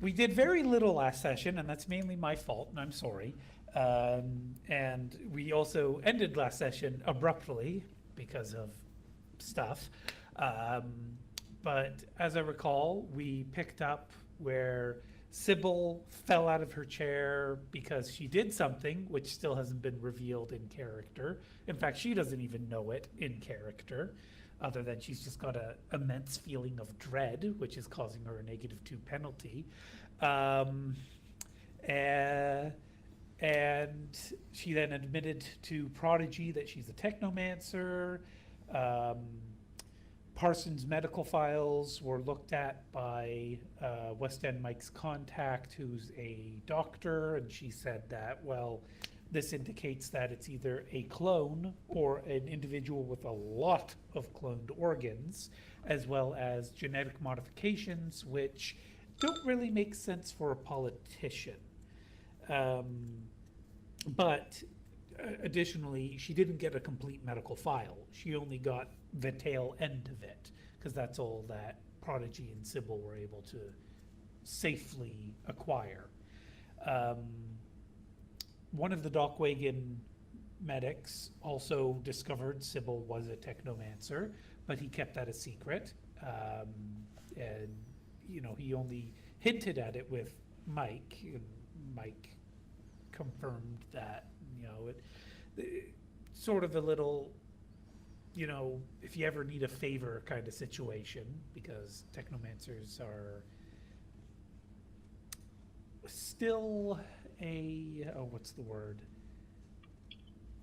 We did very little last session, and that's mainly my fault, and I'm sorry. And we also ended last session abruptly because of stuff. Um, but as I recall, we picked up where Sybil fell out of her chair because she did something which still hasn't been revealed in character. In fact, she doesn't even know it in character, other than she's just got an immense feeling of dread, which is causing her a -2 penalty. Um, and, and she then admitted to Prodigy that she's a technomancer. Um, Parsons' medical files were looked at by West End Mike's contact, who's a doctor, and she said that, well, this indicates that it's either a clone or an individual with a lot of cloned organs, as well as genetic modifications, which don't really make sense for a politician. But additionally, she didn't get a complete medical file. She only got the tail end of it, because that's all that Prodigy and Sybil were able to safely acquire. One of the Dockwagon medics also discovered Sybil was a technomancer, but he kept that a secret. And, you know, he only hinted at it with Mike, and Mike confirmed that, you know, it sort of a little, you know, if you ever need a favor kind of situation, because technomancers are still a, oh, what's the word?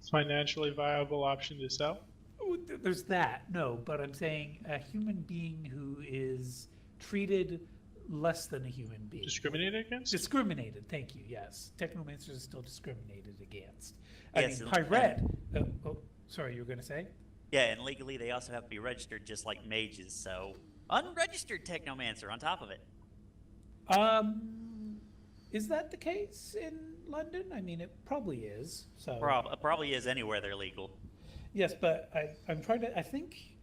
Financially viable option to sell? Oh, there's that, no, but I'm saying a human being who is treated less than a human being. Discriminated against? Discriminated, thank you, yes. Technomancers are still discriminated against. Yes, I mean, Pirate, oh, sorry, you were going to say? Yeah, and legally they also have to be registered just like mages, so unregistered technomancer on top of it. Is that the case in London? I mean, it probably is. So Probably is anywhere they're legal. yes, but I'm trying to. I think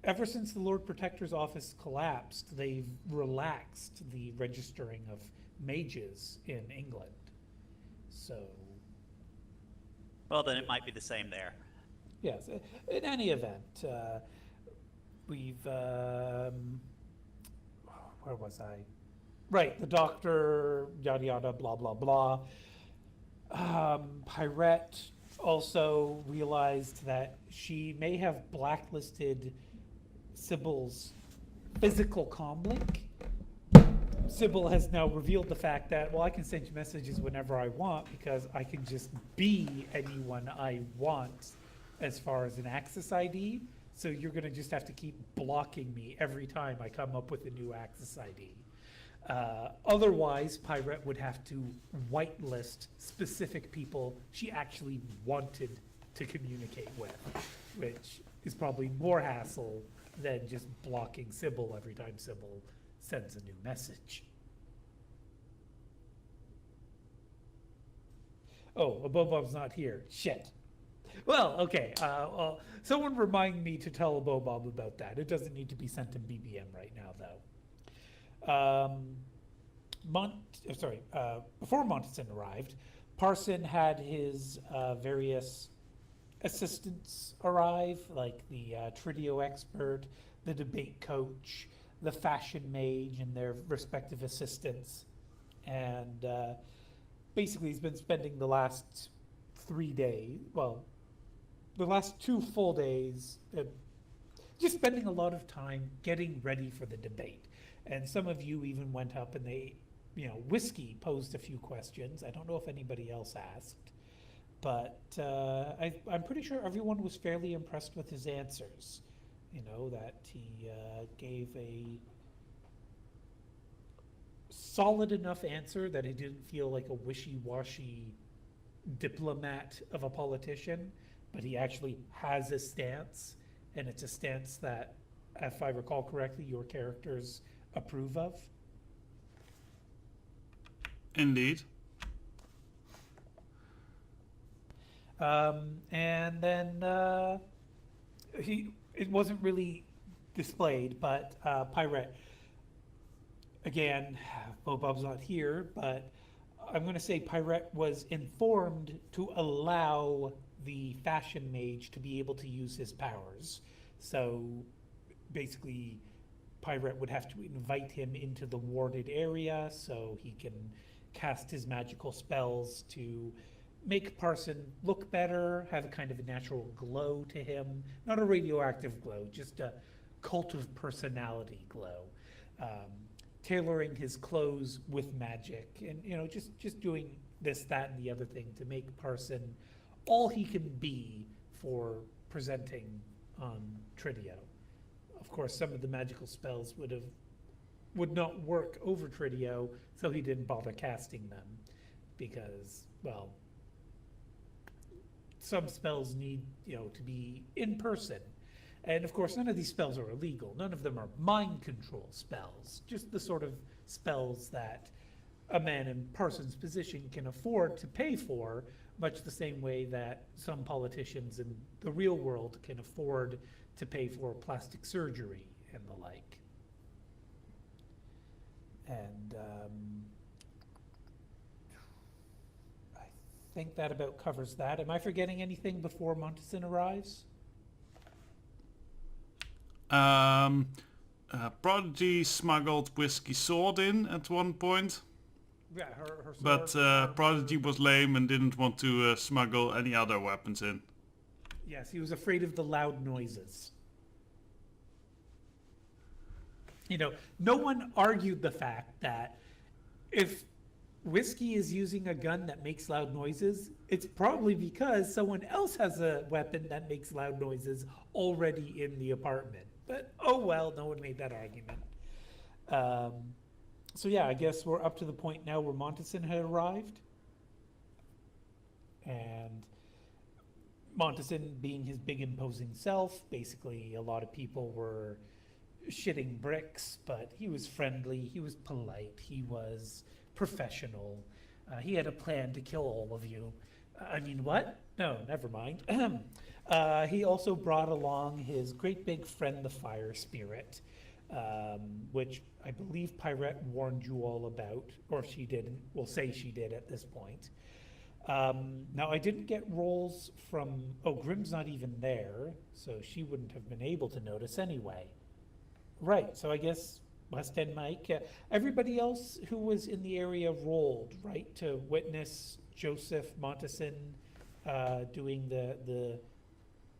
ever since the Lord Protector's office collapsed, they've relaxed the registering of mages in England. So Well, then it might be the same there. yes, in any event, we've where was I? Right, the doctor, yada yada, blah blah blah. Pirate also realized that she may have blacklisted Sybil's physical comlink. Sybil has now revealed the fact that, well, I can send you messages whenever I want because I can just be anyone I want as far as an access ID. So you're going to just have to keep blocking me every time I come up with a new access ID. Otherwise, Pirate would have to whitelist specific people she actually wanted to communicate with, which is probably more hassle than just blocking Sybil every time Sybil sends a new message. Oh, Abobob's not here. Shit. Well, okay. Well, someone remind me to tell Abobob about that. It doesn't need to be sent in BBM right now, though. Before Monteson arrived, Parson had his various assistants arrive, like the Tridio expert, the debate coach, the fashion mage, and their respective assistants. And basically, he's been spending the last 3 days, well, the last 2 full days, just spending a lot of time getting ready for the debate. And some of you even went up and they, you know, Whiskey posed a few questions. I don't know if anybody else asked, but I'm pretty sure everyone was fairly impressed with his answers. You know, that he gave a solid enough answer that it didn't feel like a wishy-washy diplomat of a politician, but he actually has a stance, and it's a stance that, if I recall correctly, your characters approve of. Indeed. And then it wasn't really displayed, but Pirate, again, Bob's not here, but I'm going to say Pirate was informed to allow the fashion mage to be able to use his powers. So basically, Pirate would have to invite him into the warded area so he can cast his magical spells to make Parson look better, have a kind of a natural glow to him. Not a radioactive glow, just a cult of personality glow. Tailoring his clothes with magic and, just doing this, that, and the other thing to make Parson all he can be for presenting on Tridio. Of course, some of the magical spells would not work over Tridio, so he didn't bother casting them because, well, some spells need, to be in person. And of course, none of these spells are illegal. None of them are mind control spells, just the sort of spells that a man in Parson's position can afford to pay for, much the same way that some politicians in the real world can afford to pay for plastic surgery and the like. And I think that about covers that. Am I forgetting anything before Montezin arrives? Prodigy smuggled whiskey sword in at one point, Yeah, her but sword, Prodigy was lame and didn't want to smuggle any other weapons in. Yes, he was afraid of the loud noises. No one argued the fact that if Whiskey is using a gun that makes loud noises, it's probably because someone else has a weapon that makes loud noises already in the apartment. But oh well, no one made that argument. So yeah, I guess we're up to the point now where Montezin had arrived. And Montezin being his big imposing self, basically a lot of people were shitting bricks, but he was friendly, he was polite, he was professional. He had a plan to kill all of you. I mean, what? No, never mind. He also brought along his great big friend, the Fire Spirit, which I believe Pirate warned you all about, or she didn't. We'll say she did at this point. Now, I didn't get rolls from... Oh, Grim's not even there, so she wouldn't have been able to notice anyway. Right, so I guess West End Mike. Everybody else who was in the area rolled, right, to witness Joseph Montezin doing the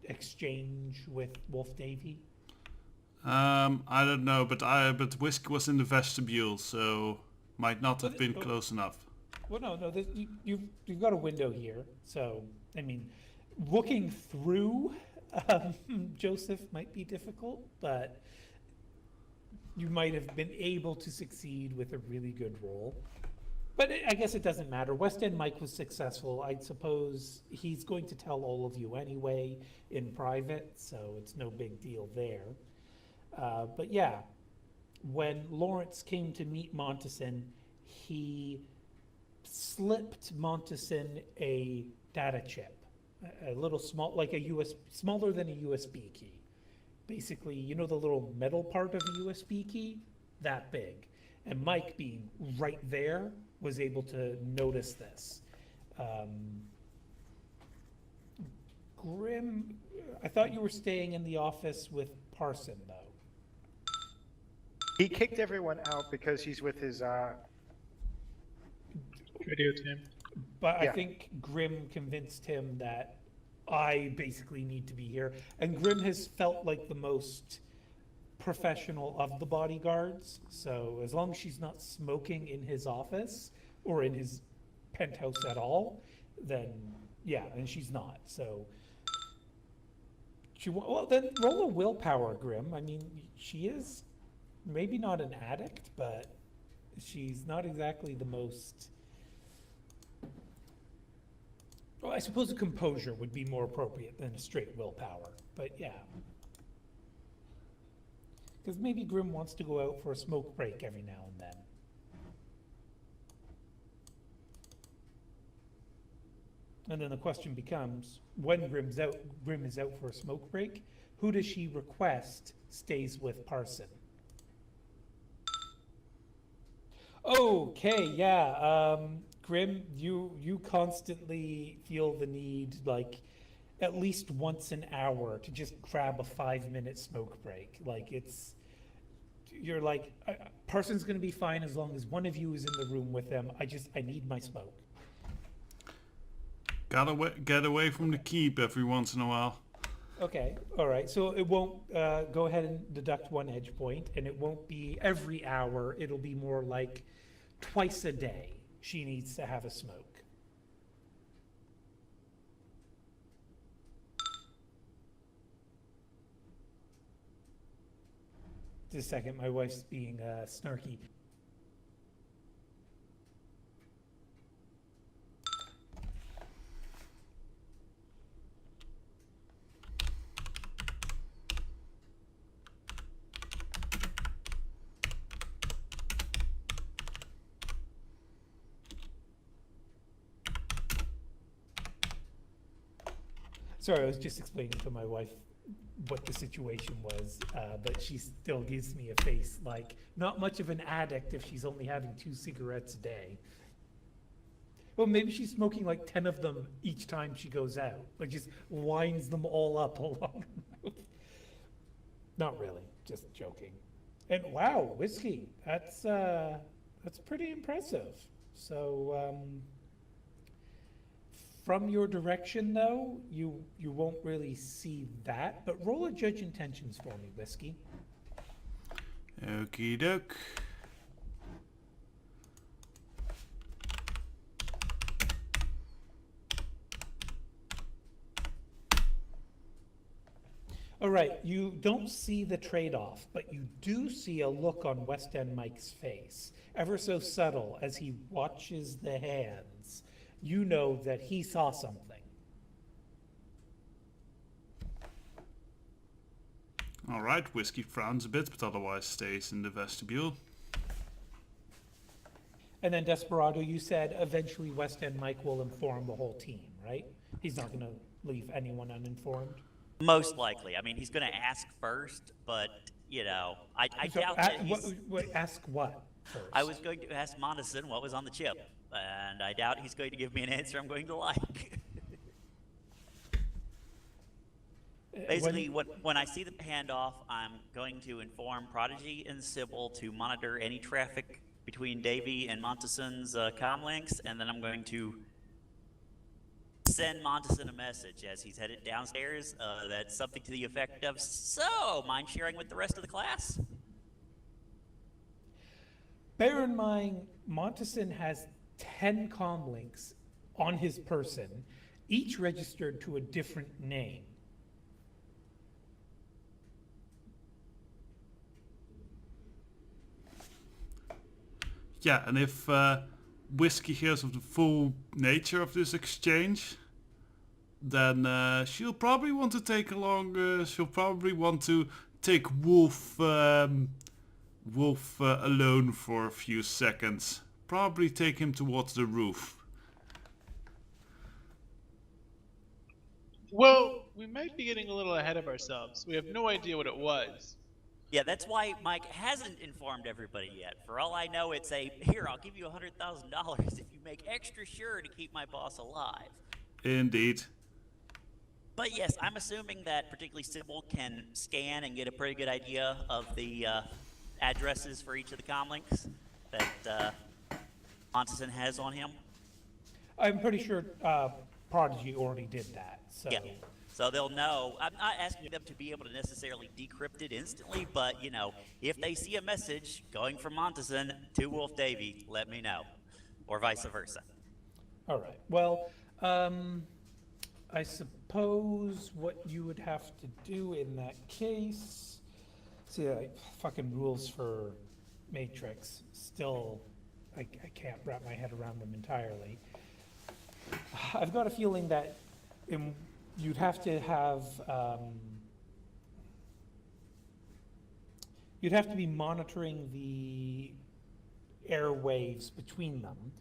exchange with Wolf Davy. I don't know, but Whiskey was in the vestibule, so might not have been close enough. Well, no, you've got a window here, so I mean, looking through Joseph might be difficult, but you might have been able to succeed with a really good roll. But I guess it doesn't matter. West End Mike was successful. I suppose he's going to tell all of you anyway in private, so it's no big deal there. But yeah, when Lawrence came to meet Montezin, he slipped Montezin a data chip, a little small, like a smaller than a USB key. Basically, you know the little metal part of a USB key? That big. And Mike, being right there, was able to notice this. Grim, I thought you were staying in the office with Parson, though. He kicked everyone out because he's with his Video team. But I Yeah. think Grim convinced him that I basically need to be here. And Grim has felt like the most professional of the bodyguards. So as long as she's not smoking in his office or in his penthouse at all, then yeah, and she's not. So well, then roll a willpower, Grim. I mean, she is maybe not an addict, but she's not exactly the most... Well, I suppose a composure would be more appropriate than a straight willpower, but yeah. Because maybe Grim wants to go out for a smoke break every now and then. And then the question becomes, when Grim is out for a smoke break, who does she request stays with Parson? Okay, yeah. Grim, you constantly feel the need, like, at least once an hour to just grab a 5-minute smoke break. Like, you're like, a person's gonna be fine as long as one of you is in the room with them. I need my smoke. Get away from the keep every once in a while. Okay, all right. So it won't, go ahead and deduct 1 edge point, and it won't be every hour. It'll be more like twice a day she needs to have a smoke. Just a second, my wife's being snarky. Sorry, I was just explaining to my wife what the situation was, but she still gives me a face like not much of an addict if she's only having 2 cigarettes a day. Well, maybe she's smoking like 10 of them each time she goes out, like just lines them all up along her mouth. Not really, just joking. And wow, whiskey, that's pretty impressive. So, from your direction, though, you won't really see that, but roll a judge intentions for me, Whiskey. Okie doke. All right, you don't see the trade-off, but you do see a look on West End Mike's face, ever so subtle as he watches the hands. You know that he saw something. All right, Whiskey frowns a bit, but otherwise stays in the vestibule. And then Desperado, you said eventually West End Mike will inform the whole team, right? He's not going to leave anyone uninformed. Most likely. I mean, he's going to ask first, but, you know, I So, doubt that ask what first? I was going to ask Monison what was on the chip, and I doubt he's going to give me an answer I'm going to like. Basically, when I see the handoff, I'm going to inform Prodigy and Sybil to monitor any traffic between Davy and Montison's comm links, and then I'm going to send Montison a message as he's headed downstairs that's something to the effect of, "So, mind sharing with the rest of the class?" Bear in mind, Montison has 10 comm links on his person, each registered to a different name. Yeah, and if Whiskey hears of the full nature of this exchange, then she'll probably want to take along. She'll probably want to take Wolf alone for a few seconds. Probably take him towards the roof. Well, we might be getting a little ahead of ourselves. We have no idea what it was. Yeah, that's why Mike hasn't informed everybody yet. For all I know, it's a, "Here, I'll give you $100,000 if you make extra sure to keep my boss alive." Indeed. But yes, I'm assuming that particularly Sybil can scan and get a pretty good idea of the addresses for each of the comm links that Montison has on him. I'm pretty sure Prodigy already did that. So. Yeah. So they'll know. I'm not asking them to be able to necessarily decrypt it instantly, but, you know, if they see a message going from Montison to Wolf Davy, let me know. Or vice versa. All right. Well, I suppose what you would have to do in that case, see, fucking rules for Matrix, still, I can't wrap my head around them entirely. I've got a feeling that you'd have to have, you'd have to be monitoring the airwaves between them.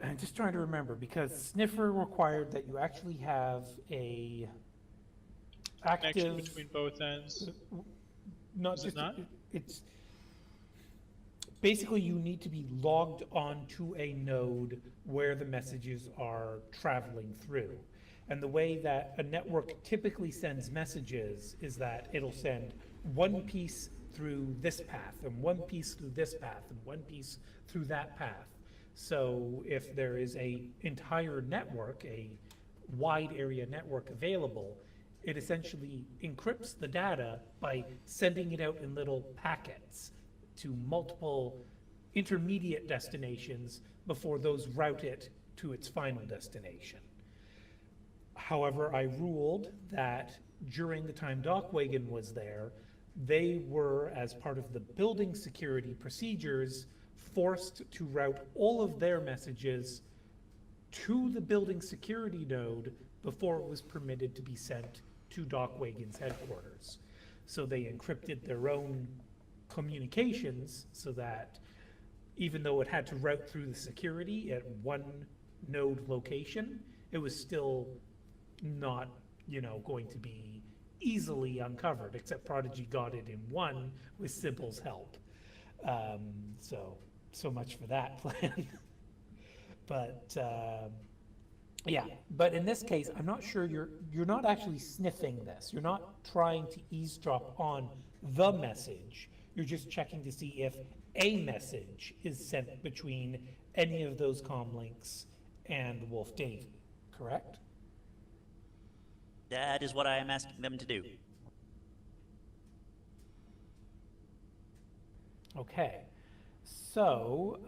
And I'm just trying to remember, because Sniffer required that you actually have a Connection active, between both ends. not Is it just, not? it's, basically you need to be logged onto a node where the messages are traveling through. And the way that a network typically sends messages is that it'll send one piece through this path, and one piece through this path, and one piece through that path. So if there is a entire network, a wide area network available, it essentially encrypts the data by sending it out in little packets to multiple intermediate destinations before those route it to its final destination. However, I ruled that during the time Docwagon was there, they were, as part of the building security procedures, forced to route all of their messages to the building security node before it was permitted to be sent to Docwagon's headquarters. So they encrypted their own communications so that even though it had to route through the security at one node location, it was still not, going to be easily uncovered, except Prodigy got it in one with Sybil's help. So much for that plan. But yeah, but in this case, I'm not sure you're not actually sniffing this. You're not trying to eavesdrop on the message. You're just checking to see if a message is sent between any of those comlinks and Wolf Davy, correct? That is what I am asking them to do. Okay, so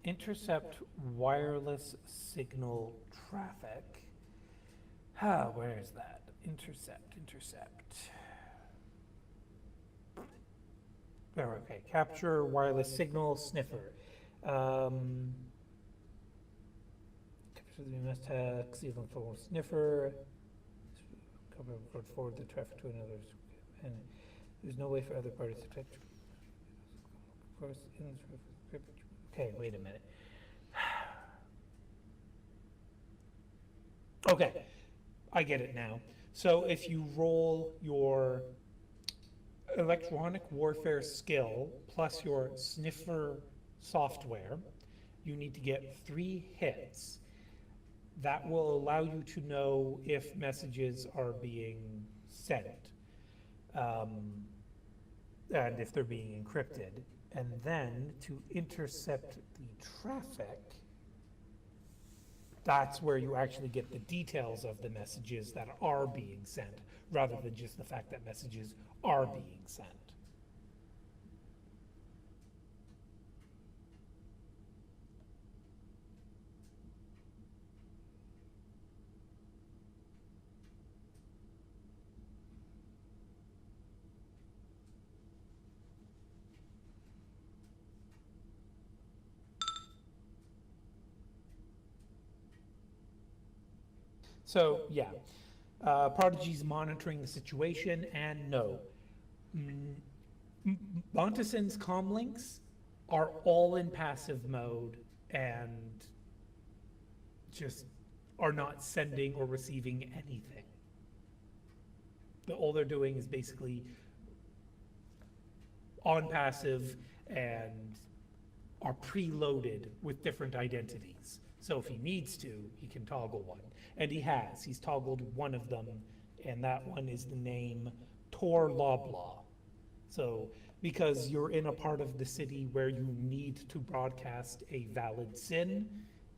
intercept wireless signal traffic. Where is that? Intercept. There, okay. Capture wireless signal sniffer. Capture the MS text, even for sniffer. Forward the traffic to another. And there's no way for other parties to detect. Okay, wait a minute. Okay, I get it now. So if you roll your electronic warfare skill plus your sniffer software, you need to get 3 hits. That will allow you to know if messages are being sent, and if they're being encrypted. And then to intercept the traffic, that's where you actually get the details of the messages that are being sent, rather than just the fact that messages are being sent. So, yeah, Prodigy's monitoring the situation, and no. Montison's comlinks are all in passive mode and just are not sending or receiving anything. All they're doing is basically on passive and are preloaded with different identities. So if he needs to, he can toggle one. And he has. He's toggled one of them, and that one is the name Tor Loblaw. So because you're in a part of the city where you need to broadcast a valid SYN,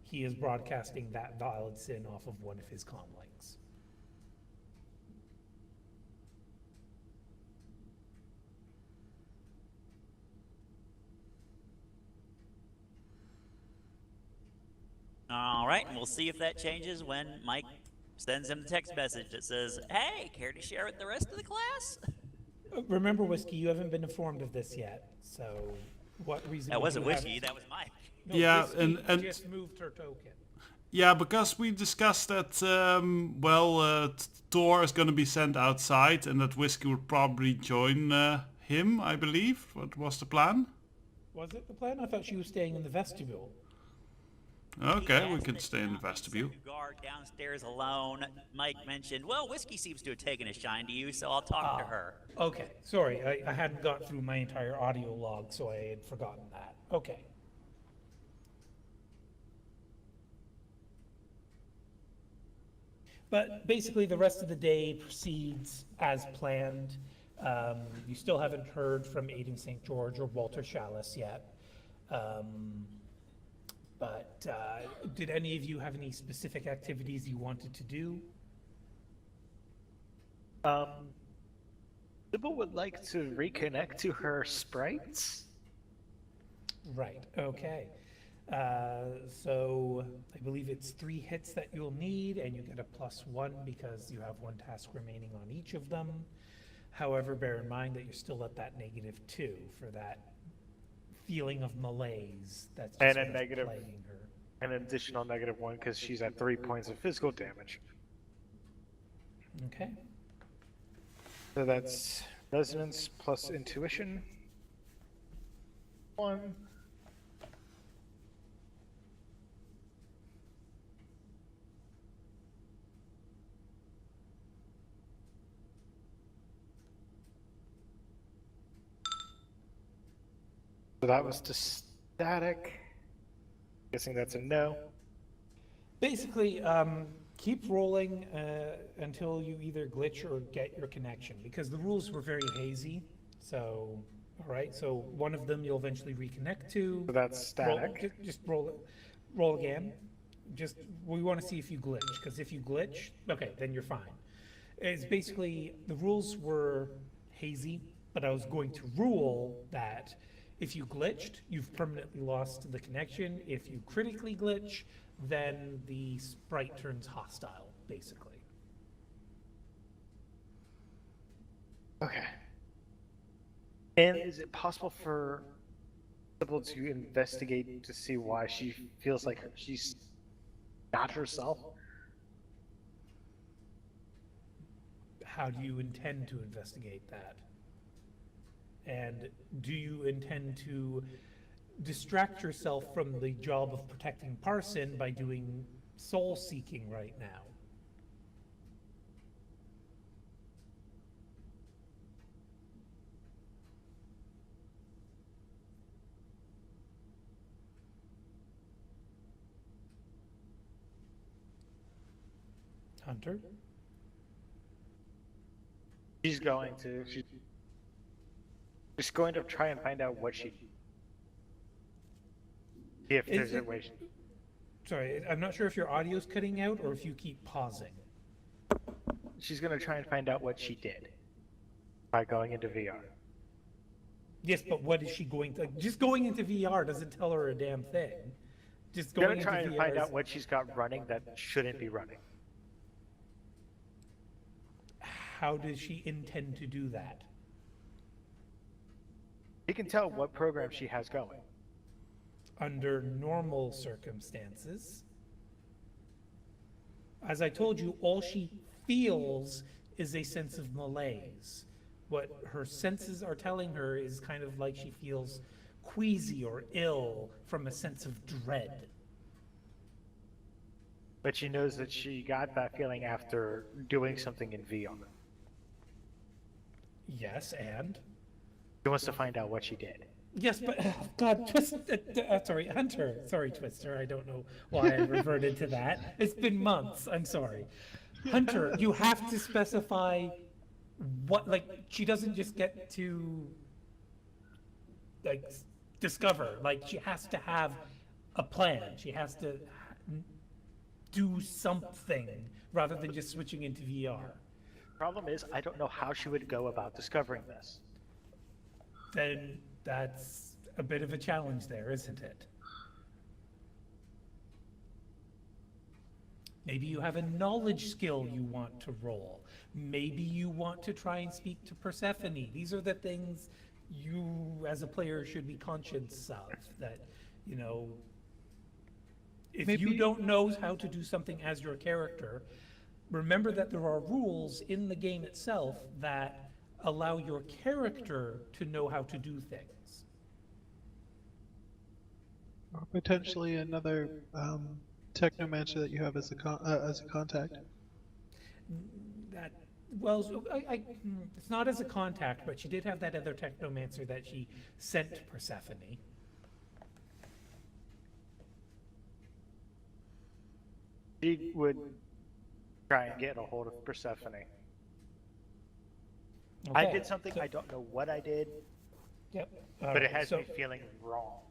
he is broadcasting that valid SYN off of one of his comlinks. All right, and we'll see if that changes when Mike sends him the text message that says, "Hey, care to share with the rest of the class?" Remember, Whiskey, you haven't been informed of this yet, so what reason? That would wasn't you have- Whiskey, that was Mike. No, Yeah, Whiskey and just moved her token. yeah, because we discussed that Thor is going to be sent outside, and that Whiskey would probably join him. I believe. What was the plan? Was it the plan? I thought she was staying in the vestibule. Okay, He we asked can that stay in the not be sent vestibule. to guard downstairs alone. Mike mentioned, well, Whiskey seems to have taken a shine to you, so I'll talk to her. Okay, sorry, I hadn't got through my entire audio log, so I had forgotten that. Okay. But basically, the rest of the day proceeds as planned. You still haven't heard from Aiden St. George or Walter Chalice yet. But did any of you have any specific activities you wanted to do? Sybil would like to reconnect to her sprites. Right, okay. So I believe it's 3 hits that you'll need, and you get a +1 because you have 1 task remaining on each of them. However, bear in mind that you're still at that -2 for that feeling of malaise that's just And a sort of negative- plaguing her. An additional -1 because she's at 3 points of physical damage. Okay, So that's resonance plus intuition. 1. So that was to static. Guessing that's a no. basically, keep rolling until you either glitch or get your connection, because the rules were very hazy. So, all right, so one of them you'll eventually reconnect to. So that's Roll, static. just roll again. We want to see if you glitch, because if you glitch, okay, then you're fine. It's basically, the rules were hazy, but I was going to rule that if you glitched, you've permanently lost the connection. If you critically glitch, then the sprite turns hostile, basically. Okay. And is it possible for Sybil to investigate to see why she feels like she's not herself? How do you intend to investigate that? And do you intend to distract yourself from the job of protecting Parson by doing soul seeking right now? Hunter? She's going to. She's going to try and find out what she. If there's a way. Sorry, I'm not sure if your audio's cutting out or if you keep pausing. She's going to try and find out what she did by going into VR. Yes, but what is she going to? Just going into VR doesn't tell her a damn thing. Just She's going going to into try and VR find is- out what she's got running that shouldn't be running. How does she intend to do that? You can tell what program she has going. Under normal circumstances, as I told you, all she feels is a sense of malaise. What her senses are telling her is kind of like she feels queasy or ill from a sense of dread. But she knows that she got that feeling after doing something in VR. Yes, and? She wants to find out what she did. Yes, but, God, sorry, Hunter. Sorry, Twister, I don't know why I reverted to that. It's been months, I'm sorry. Hunter, you have to specify what, like, she doesn't just get to, like, discover. Like, she has to have a plan. She has to do something rather than just switching into VR. Problem is, I don't know how she would go about discovering this. Then that's a bit of a challenge there, isn't it? Maybe you have a knowledge skill you want to roll. Maybe you want to try and speak to Persephone. These are the things you, as a player, should be conscious of. That, you know, if you don't know how to do something as your character, remember that there are rules in the game itself that allow your character to know how to do things. Or potentially another technomancer that you have as a contact. That, well, it's not as a contact, but she did have that other technomancer that she sent to Persephone. She would try and get a hold of Persephone. I Okay, did something, so- I don't know what I did, Yep. but it has so, me feeling wrong.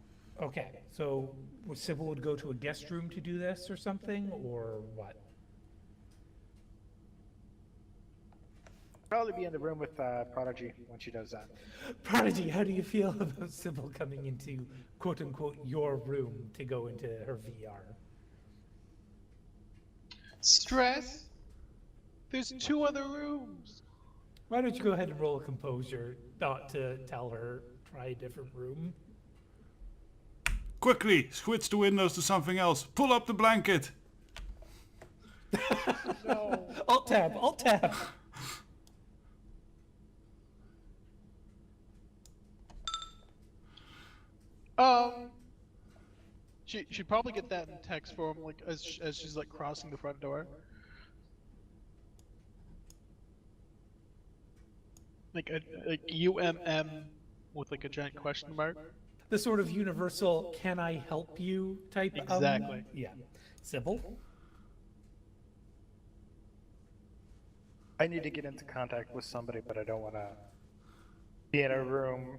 Okay, so Sybil would go to a guest room to do this or something, or what? Probably be in the room with Prodigy when she does that. Prodigy, how do you feel about Sybil coming into quote unquote your room to go into her VR? Stress? There's 2 other rooms. Why don't you go ahead and roll a composure, not to tell her try a different room? Quickly, switch the windows to something else. Pull up the blanket. No. Alt tab, alt tab. She'd probably get that in text form, like as she's like crossing the front door. Like UMM with like a giant question mark. The sort of universal "can I help you" type. Exactly. Yeah. Sybil. I need to get into contact with somebody, but I don't want to be in a room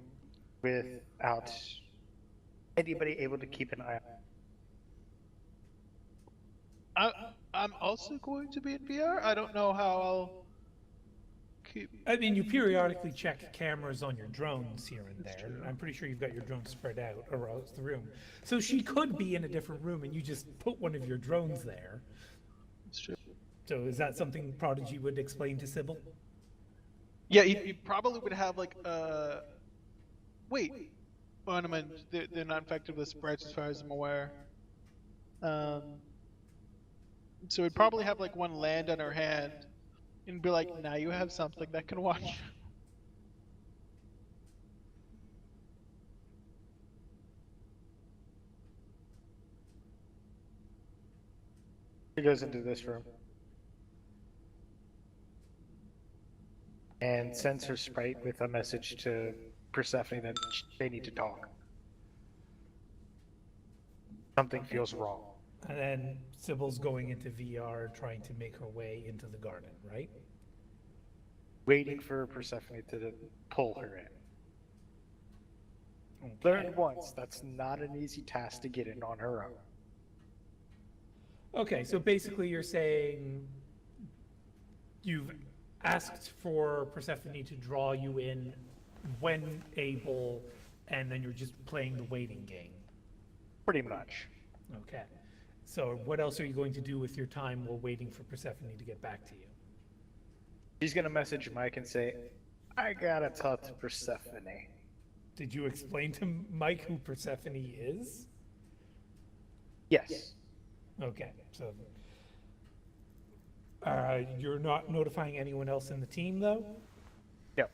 without anybody able to keep an eye on. I'm also going to be in VR. I don't know how I'll keep. I mean, you periodically check cameras on your drones here and there. I'm pretty sure you've got your drones spread out across the room. So she could be in a different room and you just put one of your drones there. It's true. So is that something Prodigy would explain to Sybil? Yeah, you probably would have like wait. Ornament. They're not infected with spreads as far as I'm aware. So we'd probably have like one land on her hand and be like, now you have something that can watch. She goes into this room and sends her sprite with a message to Persephone that they need to talk. Something feels wrong. And then Sybil's going into VR trying to make her way into the garden, right? Waiting for Persephone to pull her in. Okay. Learn once, that's not an easy task to get in on her own. Okay, so basically you're saying you've asked for Persephone to draw you in when able, and then you're just playing the waiting game. Pretty much. Okay. So what else are you going to do with your time while waiting for Persephone to get back to you? She's gonna message Mike and say, I gotta talk to Persephone. Did you explain to Mike who Persephone is? Yes. Okay, so you're not notifying anyone else in the team, though? No.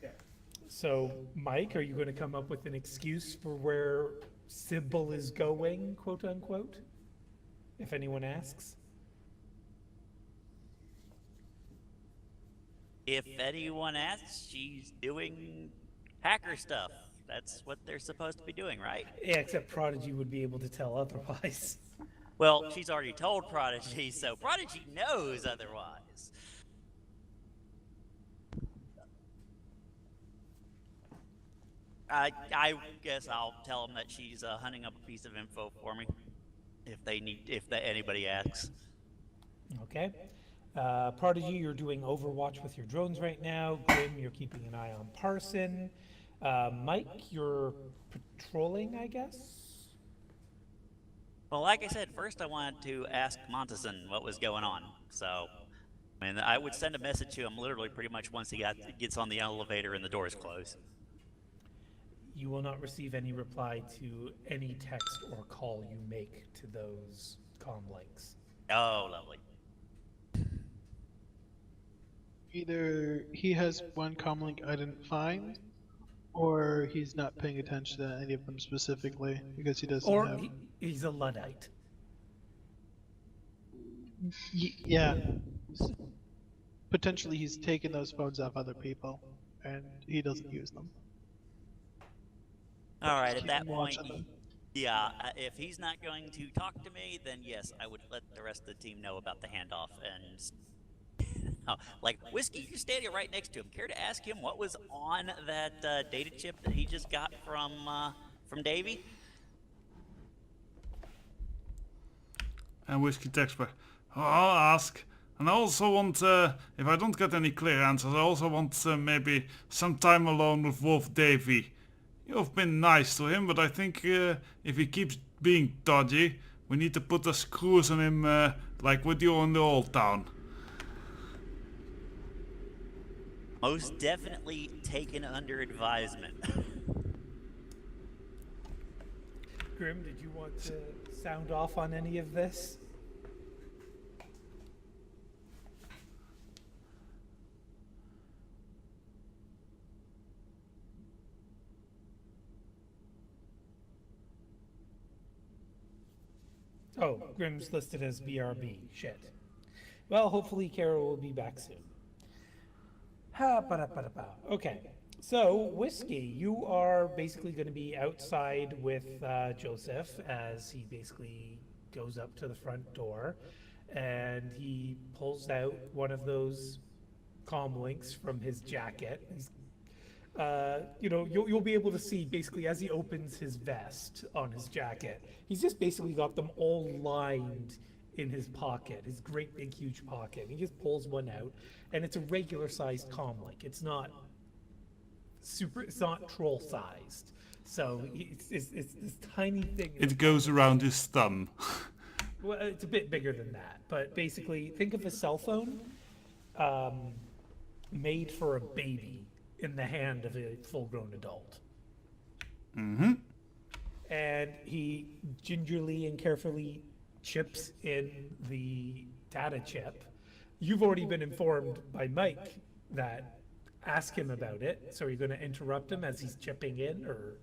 So, Mike, are you going to come up with an excuse for where Sybil is going, quote unquote? If anyone asks? If anyone asks, she's doing hacker stuff. That's what they're supposed to be doing, right? Yeah, except Prodigy would be able to tell otherwise. Well, she's already told Prodigy, so Prodigy knows otherwise. I guess I'll tell them that she's hunting up a piece of info for me, if anybody asks. Okay. Prodigy, you're doing Overwatch with your drones right now. Grim, you're keeping an eye on Parson. Mike, you're patrolling, I guess? Well, like I said, first I wanted to ask Montezon what was going on. So, I mean, I would send a message to him literally pretty much once he gets on the elevator and the doors close. You will not receive any reply to any text or call you make to those comm links. Oh, lovely. Either he has one comm link I didn't find, or he's not paying attention to any of them specifically because he doesn't Or have. He's a Luddite. Yeah. Potentially he's taken those phones off other people, and he doesn't use them. All right, at Keep that point, watching them. yeah, if he's not going to talk to me, then yes, I would let the rest of the team know about the handoff. And like, Whiskey, you're standing right next to him. Care to ask him what was on that data chip that he just got from Davey? And Whiskey texts back, "Oh, I'll ask. And I also want, if I don't get any clear answers, I also want maybe some time alone with Wolf Davy. You've been nice to him, but I think if he keeps being dodgy, we need to put the screws on him like we do in the old town." Most definitely taken under advisement. Grim, did you want to sound off on any of this? Oh, Grim's listed as BRB. Shit. Well, hopefully Carol will be back soon. Okay, so Whiskey, you are basically going to be outside with Joseph as he basically goes up to the front door, and he pulls out one of those comm links from his jacket. He's, you'll be able to see basically as he opens his vest on his jacket, he's just basically got them all lined in his pocket, his great big huge pocket. He just pulls one out, and it's a regular sized comm link. It's not it's not troll sized. So it's this tiny thing. It goes around his thumb. Well, it's a bit bigger than that, but basically think of a cell phone made for a baby in the hand of a full-grown adult. Mm-hmm. And he gingerly and carefully chips in the data chip. You've already been informed by Mike that ask him about it. So are you going to interrupt him as he's chipping in, or?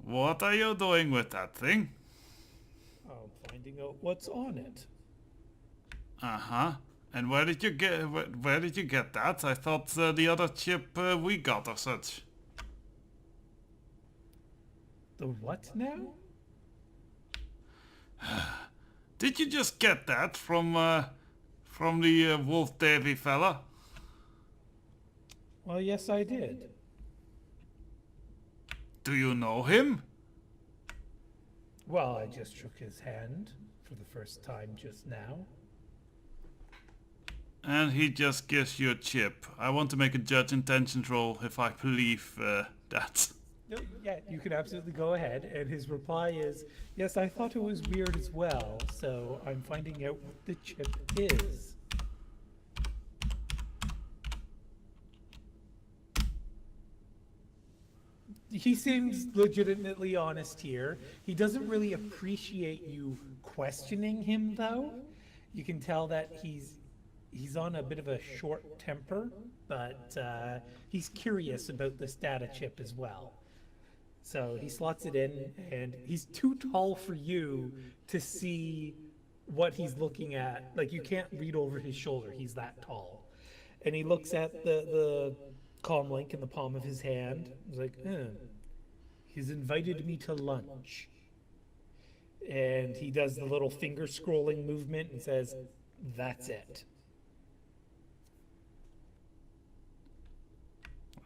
What are you doing with that thing? Oh, finding out what's on it. Uh-huh. And where did you get that? I thought the other chip we got or such. The what now? Did you just get that from the Wolf Davy fella? Well, yes, I did. Do you know him? Well, I just shook his hand for the first time just now. And he just gives you a chip. I want to make a judge intentions roll if I believe that. No, yeah, you can absolutely go ahead. And his reply is, yes, I thought it was weird as well, so I'm finding out what the chip is. He seems legitimately honest here. He doesn't really appreciate you questioning him, though. You can tell that he's on a bit of a short temper, but he's curious about this data chip as well. So he slots it in, and he's too tall for you to see what he's looking at. Like, you can't read over his shoulder. He's that tall. And he looks at the comm link in the palm of his hand. He's like, he's invited me to lunch. And he does the little finger scrolling movement and says, that's it.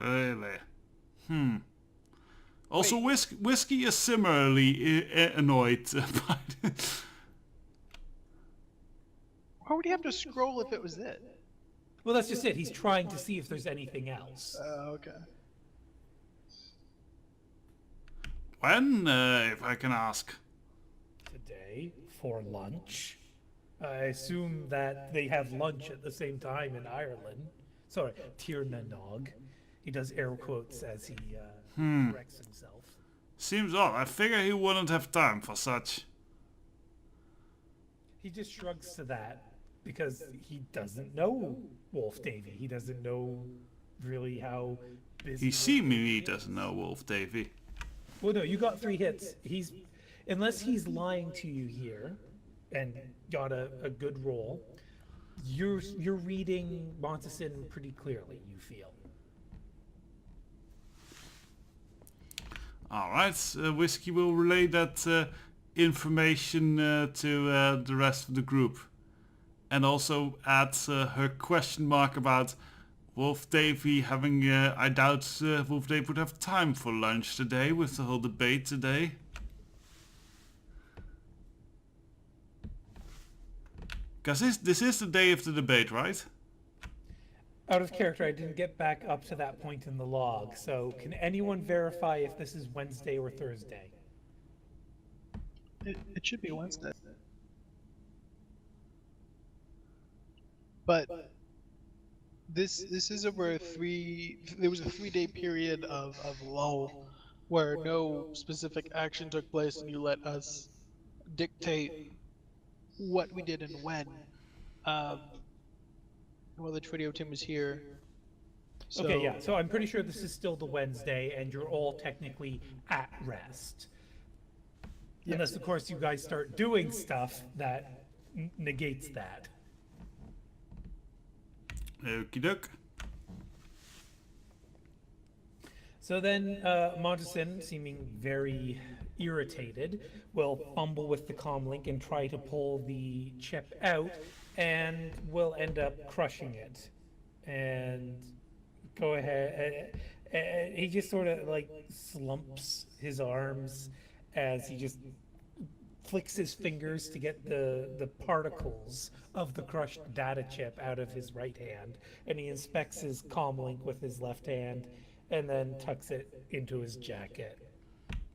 Really? Also, Whiskey is similarly annoyed by it. Why would he have to scroll if it was it? Well, that's just it. He's trying to see if there's anything else. Okay. When, if I can ask? Today, for lunch. I assume that they have lunch at the same time in Ireland. Sorry, Tir na Nog. He does air quotes as he corrects himself. Seems odd. I figure he wouldn't have time for such. He just shrugs to that because he doesn't know Wolf Davy. He doesn't know really how busy. He seemingly doesn't know Wolf Davy. Well, no, you got 3 hits. unless he's lying to you here and got a good roll, you're reading Montesson pretty clearly, you feel. All right, Whiskey will relay that information to the rest of the group. And also add her question mark about Wolf Davy having... I doubt Wolf Davy would have time for lunch today with the whole debate today. Because this is the day of the debate, right? Out of character, I didn't get back up to that point in the log, so can anyone verify if this is Wednesday or Thursday? It should be Wednesday. But this is over there was a 3-day period of lull where no specific action took place and you let us dictate what we did and when. While the Trio team was here. So, Okay, yeah, so I'm pretty sure this is still the Wednesday, and you're all technically at rest. Unless, of course, you guys start doing stuff that negates that. Okie doke. So then, Montesson, seeming very irritated, will fumble with the comlink and try to pull the chip out, and will end up crushing it. And go ahead. And he just sort of like slumps his arms as he just flicks his fingers to get the particles of the crushed data chip out of his right hand. And he inspects his comlink with his left hand and then tucks it into his jacket.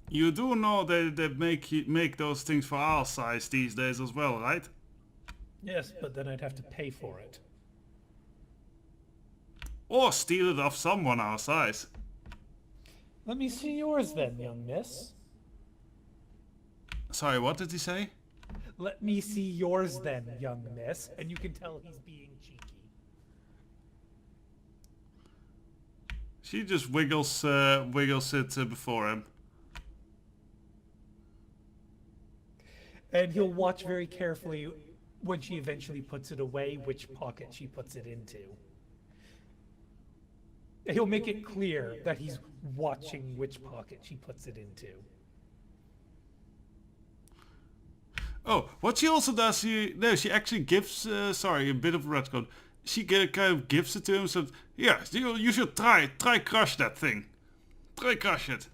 You do know they make those things for our size these days as well, right? Yes, but then I'd have to pay for it. Or steal it off someone our size. Let me see yours then, young miss. Sorry, what did he say? Let me see yours then, young miss. And you can tell he's being cheeky. She just wiggles it before him. And he'll watch very carefully when she eventually puts it away, which pocket she puts it into. He'll make it clear that he's watching which pocket she puts it into. Oh, what she also does, she actually gives, sorry, a bit of red code. She kind of gives it to him, so, yeah, you should try crush that thing. Try crush it.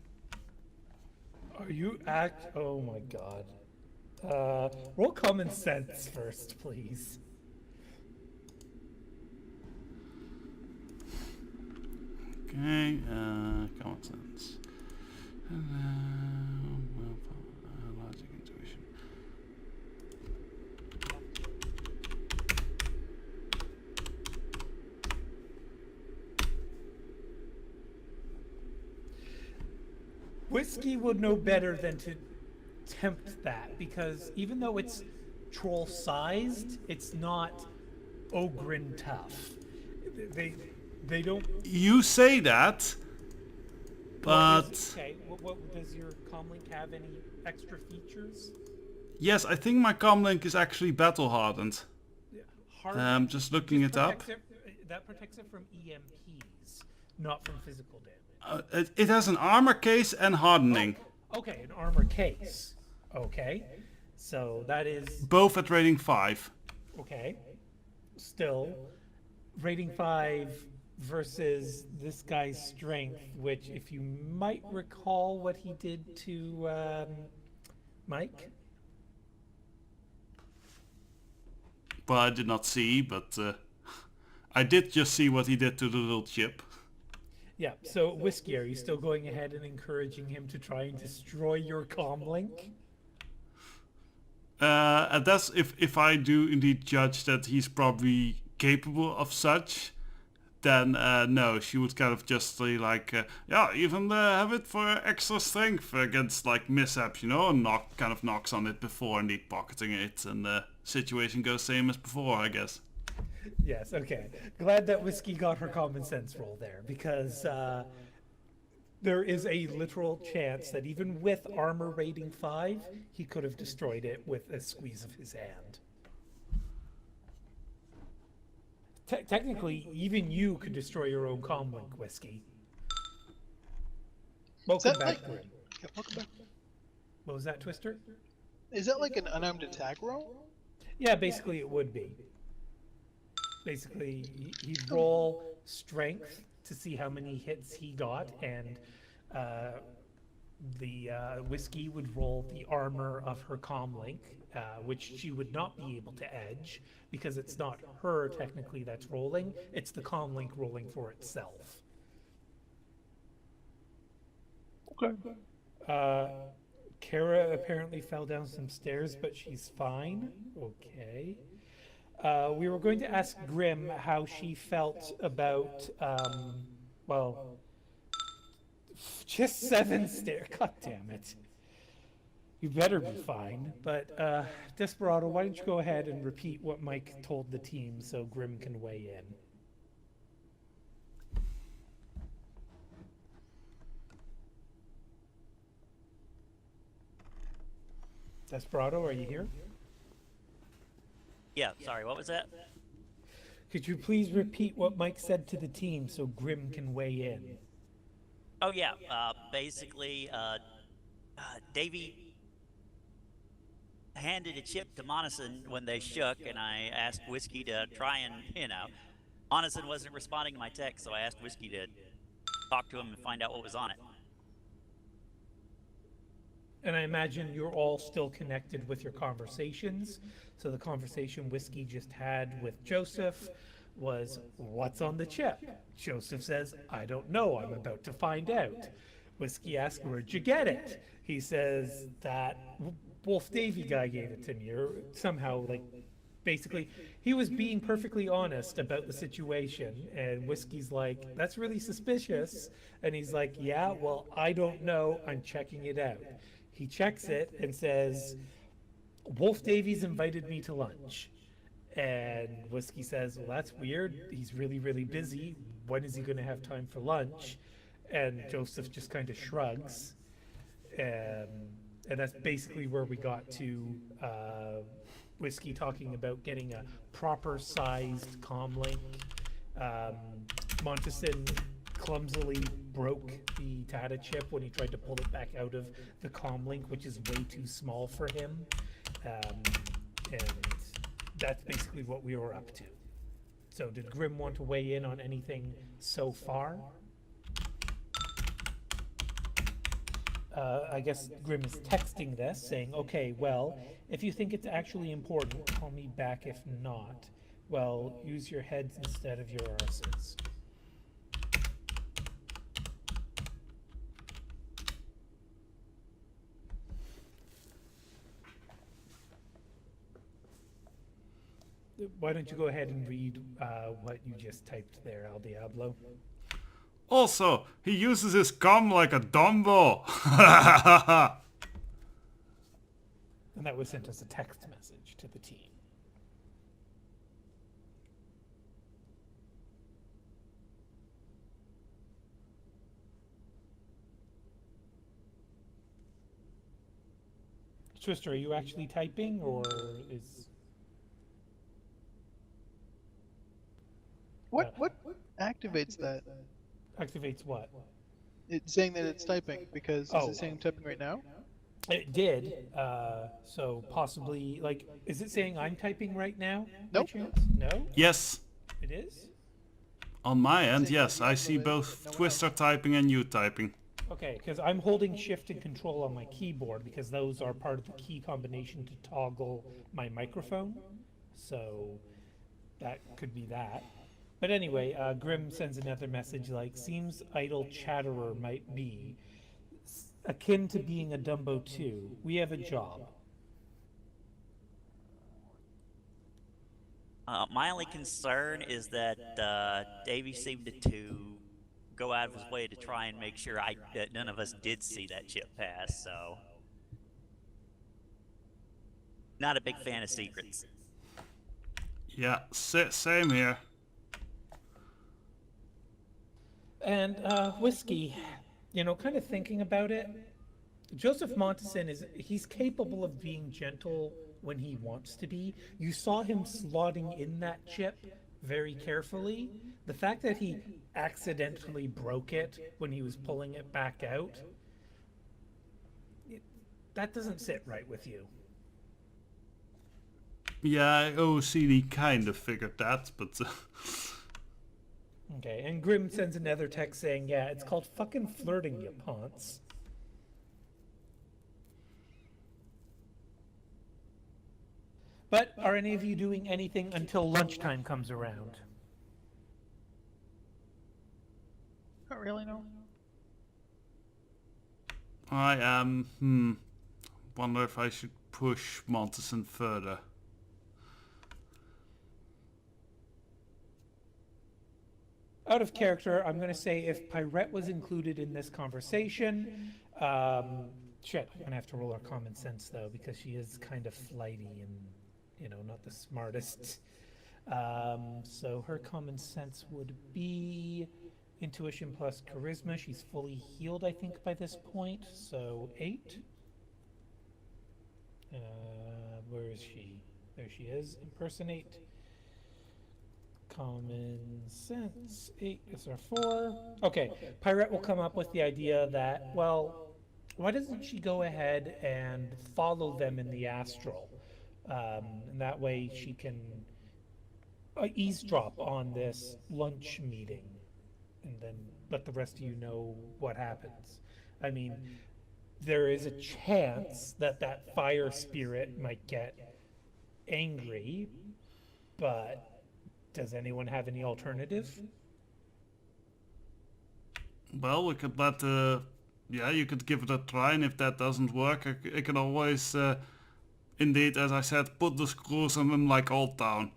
Are you oh my god. Roll common sense first, please. Okay, common sense. Logic, intuition. Whiskey would know better than to tempt that, because even though it's troll sized, it's not ogrin tough. They don't. You say that, but Okay, what does your comlink have any extra features? yes, I think my comlink is actually battle hardened. Hard, Just looking it up. That protects it from EMPs, not from physical damage. It has an armor case and hardening, Okay, an armor case. Okay, so that is both at rating 5. okay. Still, rating 5 versus this guy's strength, which, if you might recall what he did to Mike. Well, I did not see, but I did just see what he did to the little chip. Yeah, so Whiskey, are you still going ahead and encouraging him to try and destroy your comlink? And that's if I do indeed judge that he's probably capable of such, then no, she would kind of just say like, yeah, even have it for extra strength against like mishaps, you know, and knocks on it before indeed pocketing it, and the situation goes same as before, I guess. Yes, okay. Glad that Whiskey got her common sense roll there, because there is a literal chance that even with armor rating 5, he could have destroyed it with a squeeze of his hand. Technically, even you could destroy your own comlink, Whiskey. Welcome that back, like- Grim. Yeah, welcome back. What was that, Twister? Is that like an unarmed attack roll? Yeah, basically it would be. Basically, he'd roll strength to see how many hits he got, and the Whiskey would roll the armor of her comlink, which she would not be able to edge, because it's not her technically that's rolling, it's the comlink rolling for itself. Okay. Kara apparently fell down some stairs, but she's fine. Okay. We were going to ask Grim how she felt about, well, just 7 stairs. God damn it. You better be fine. But, Desperado, why don't you go ahead and repeat what Mike told the team so Grim can weigh in? Desperado, are you here? Yeah, sorry, what was that? Could you please repeat what Mike said to the team so Grim can weigh in? Oh yeah, basically, Davey handed a chip to Monison when they shook, and I asked Whiskey to try and, Monison wasn't responding to my text, so I asked Whiskey to talk to him and find out what was on it. And I imagine you're all still connected with your conversations. So the conversation Whiskey just had with Joseph was, what's on the chip? Joseph says, I don't know, I'm about to find out. Whiskey asks, where'd you get it? He says, that Wolf Davy guy gave it to me, or somehow, like, basically, he was being perfectly honest about the situation, and Whiskey's like, that's really suspicious. And he's like, yeah, well, I don't know, I'm checking it out. He checks it and says, Wolf Davies invited me to lunch. And Whiskey says, well, that's weird. He's really, really busy. When is he going to have time for lunch? And Joseph just kind of shrugs. And that's basically where we got to Whiskey talking about getting a proper sized comlink. Montesson clumsily broke the data chip when he tried to pull it back out of the comlink, which is way too small for him. And that's basically what we were up to. So did Grim want to weigh in on anything so far? I guess Grim is texting this, saying, okay, well, if you think it's actually important, call me back. If not, well, use your heads instead of your arses. Why don't you go ahead and read what you just typed there, El Diablo? Also, he uses his cum like a Dumbo. And that was sent as a text message to the team. Twister, are you actually typing, or is... What activates that? Activates what? It's saying that it's typing because is Oh. it saying I'm typing right now? It did, so possibly, like, is it saying I'm typing right now? by Nope. chance? No? Yes, It is? on my end, yes, I see both Twister typing and you typing. Okay, because I'm holding Shift and Control on my keyboard because those are part of the key combination to toggle my microphone. So that could be that. But anyway, Grim sends another message like, seems idle chatterer might be akin to being a Dumbo too. We have a job. My only concern is that Davey seemed to go out of his way to try and make sure that none of us did see that chip pass, so... Not a big fan of secrets. Yeah, same here. And, Whiskey, you know, kind of thinking about it, Joseph Monteson he's capable of being gentle when he wants to be. You saw him slotting in that chip very carefully. The fact that he accidentally broke it when he was pulling it back out, that doesn't sit right with you. Yeah, OCD kind of figured that, but Okay, and Grim sends another text saying, yeah, it's called fucking flirting, you ponce. But are any of you doing anything until lunchtime comes around? Not really, no. I am. Wonder if I should push Monteson further. Out of character, I'm going to say if Pyrette was included in this conversation, shit, I'm going to have to roll her common sense though, because she is kind of flighty and, you know, not the smartest. So her common sense would be intuition plus charisma. She's fully healed, I think, by this point. So 8. Where is she? There she is. Impersonate. Common sense. 8 is our 4. Okay, Pyrette will come up with the idea that, well, why doesn't she go ahead and follow them in the astral? And that way she can eavesdrop on this lunch meeting and then let the rest of you know what happens. I mean, there is a chance that that fire spirit might get angry, but does anyone have any alternative? Well, we could let yeah, you could give it a try, and if that doesn't work, I can always, indeed, as I said, put the screws on them like Old Town.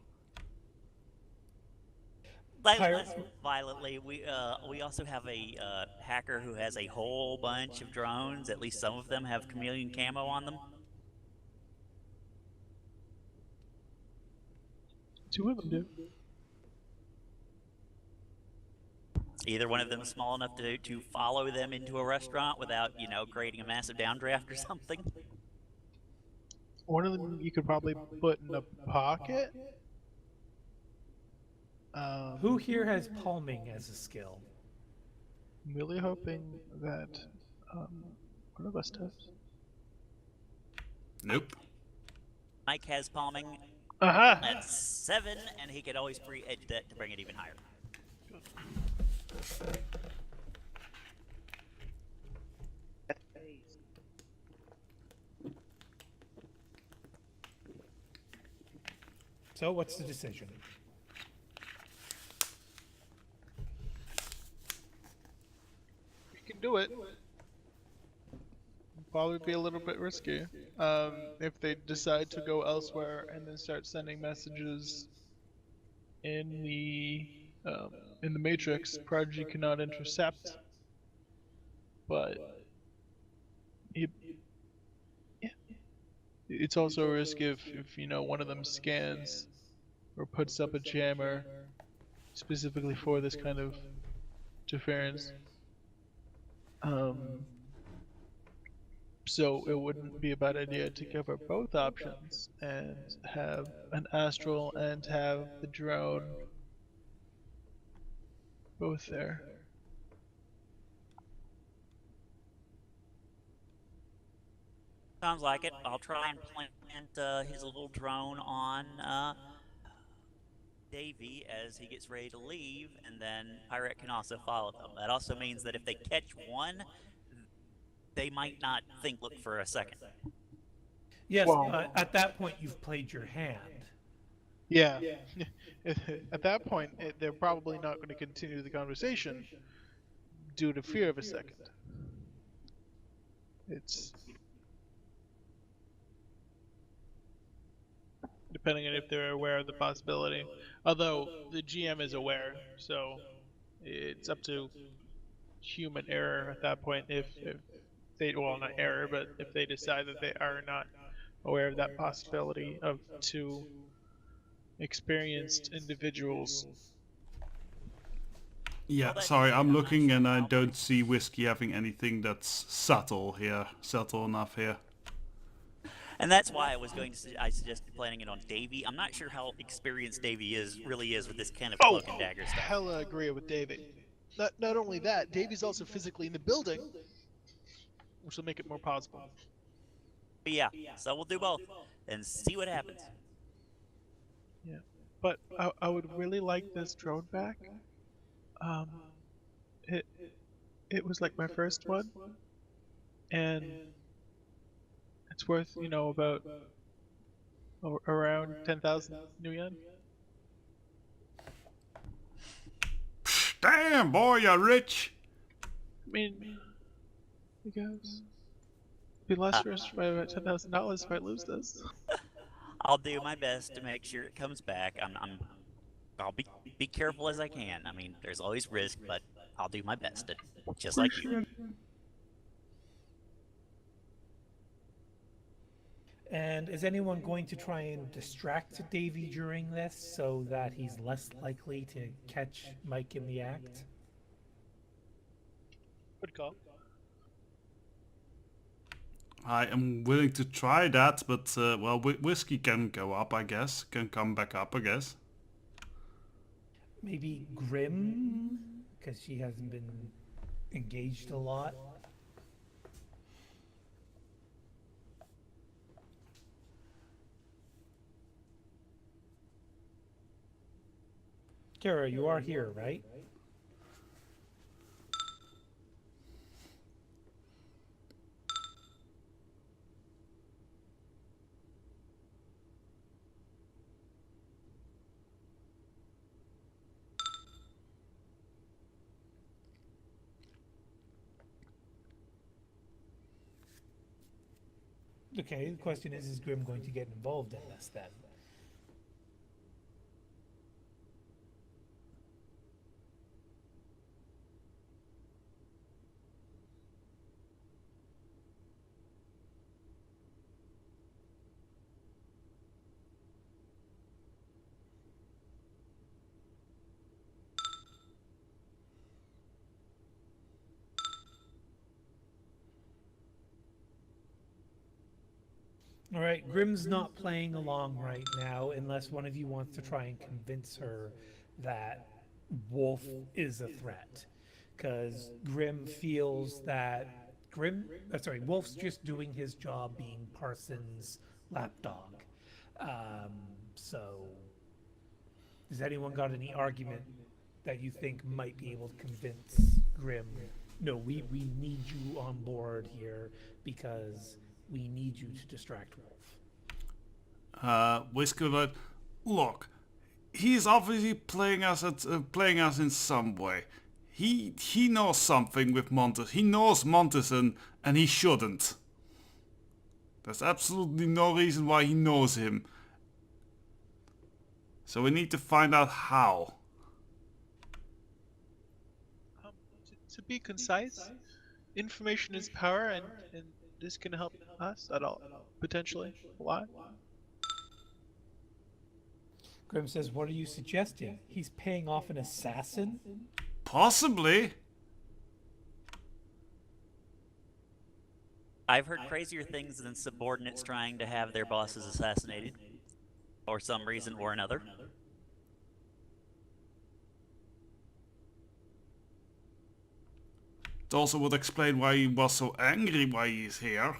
Less violently, we also have a hacker who has a whole bunch of drones. At least some of them have chameleon camo on them. 2 of them do. Either one of them is small enough to follow them into a restaurant without, you know, creating a massive downdraft or something. One of them you could probably put in a pocket. Who here has palming as a skill? I'm really hoping that one of us does. Nope. Mike has palming. Aha! That's 7, and he could always pre-edge that to bring it even higher. So what's the decision? We can do it. Probably be a little bit risky. If they decide to go elsewhere and then start sending messages in the Matrix, Prodigy cannot intercept. But yeah, it's also a risk if you know one of them scans or puts up a jammer specifically for this kind of interference. So it wouldn't be a bad idea to cover both options and have an astral and have the drone both there. Sounds like it. I'll try and plant his little drone on Davy as he gets ready to leave, and then Pirate can also follow them. That also means that if they catch one, they might not look for a second. Yes, Well- at that point you've played your hand. Yeah. At that point, they're probably not going to continue the conversation due to fear of a second. It's depending on if they're aware of the possibility. Although the GM is aware, so it's up to human error at that point if they, well, not error, but if they decide that they are not aware of that possibility of 2 experienced individuals Yeah, Well, that sorry, being said, I'm not looking sure and I how- don't see Whiskey having anything that's subtle enough here. And that's why I suggested planning it on Davy. I'm not sure how experienced Davy really is with this kind of Oh, cloak and dagger stuff. hella agree with David. Not only that, Davy's also physically in the building, which will make it more possible. But yeah, so we'll do both and see what happens. Yeah, but I would really like this drone back. Um, it it was like my first one, and it's worth about around 10,000 new yen. Damn, boy, you're rich. I mean, I guess be less stressed by about $10,000 if I lose this. I'll do my best to make sure it comes back. I'll be careful as I can. I mean, there's always risk, but I'll do my best. Just like you. And is anyone going to try and distract Davy during this so that he's less likely to catch Mike in the act? Good call. I am willing to try that, but well, Whiskey can go up, I guess. Can come back up, I guess. Maybe Grim, because she hasn't been engaged a lot. Kara, you are here, right? Okay, the question is Grim going to get involved in this then? All right, Grim's not playing along right now unless one of you wants to try and convince her that Wolf is a threat. Because Grim feels that Wolf's just doing his job being Parsons' lapdog. So, has anyone got any argument that you think might be able to convince Grim, no, we need you on board here because we need you to distract Wolf? Whiskey would like, look, he's obviously playing us in some way. He knows something with Montes. He knows Montes and he shouldn't. There's absolutely no reason why he knows him. So we need to find out how. To be concise, information is power, and this can help us at all, potentially. Why? Grim says, what are you suggesting? He's paying off an assassin? Possibly. I've heard crazier things than subordinates trying to have their bosses assassinated, for some reason or another. It also would explain why he was so angry why he's here.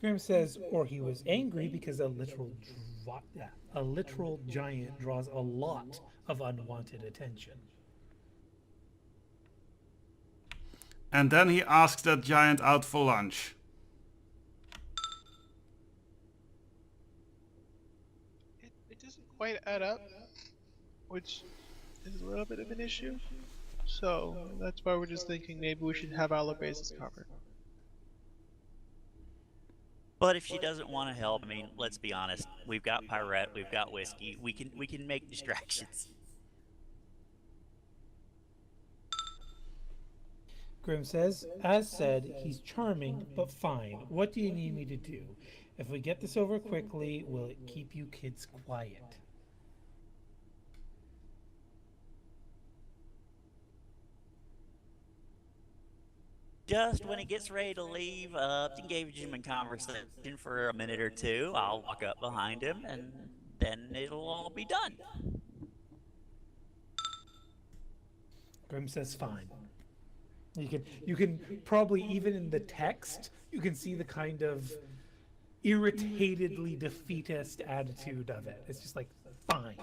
Grim says, or he was angry because a literal giant draws a lot of unwanted attention. And then he asked that giant out for lunch. It doesn't quite add up, which is a little bit of an issue. So that's why we're just thinking maybe we should have our bases covered. But if she doesn't want to help, I mean, let's be honest. We've got Pirate, we've got Whiskey. We can make distractions. Grim says, as said, he's charming, but fine. What do you need me to do? If we get this over quickly, will it keep you kids quiet? Just when he gets ready to leave, engage him in conversation for a minute or two. I'll walk up behind him, and then it'll all be done. Grim says, fine. You can probably, even in the text, you can see the kind of irritatedly defeatist attitude of it. It's just like, fine.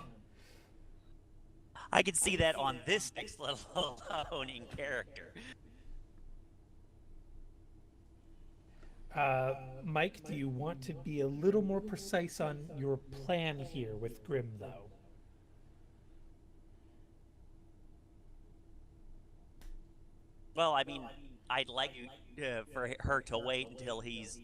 I can see that on this text, let alone in character. Mike, do you want to be a little more precise on your plan here with Grim, though? Well, I mean, I'd like for her to wait until he's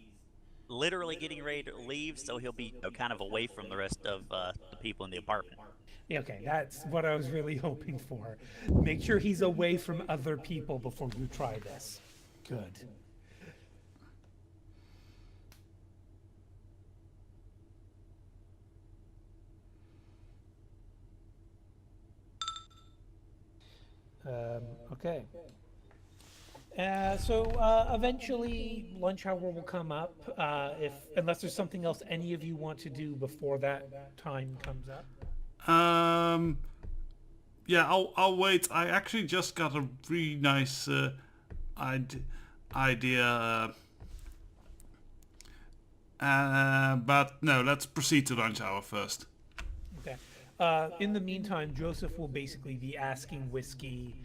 literally getting ready to leave, so he'll be kind of away from the rest of the people in the apartment. Yeah, okay, that's what I was really hoping for. Make sure he's away from other people before you try this. Good. Okay. So eventually lunch hour will come up, unless there's something else any of you want to do before that time comes up. Yeah, I'll wait. I actually just got a really nice idea. But no, let's proceed to lunch hour first. Okay. In the meantime, Joseph will basically be asking Whiskey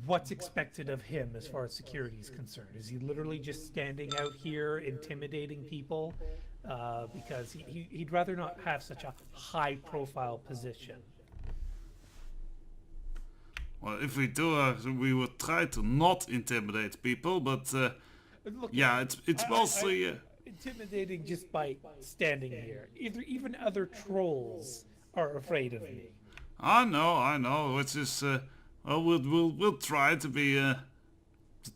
what's expected of him as far as security is concerned. Is he literally just standing out here intimidating people? Because he'd rather not have such a high-profile position. Well, if we do, we would try to not intimidate people, but Look, yeah, it's mostly. Intimidating just by standing here. Even other trolls are afraid of me. I know. Which is, well, we'll try to be the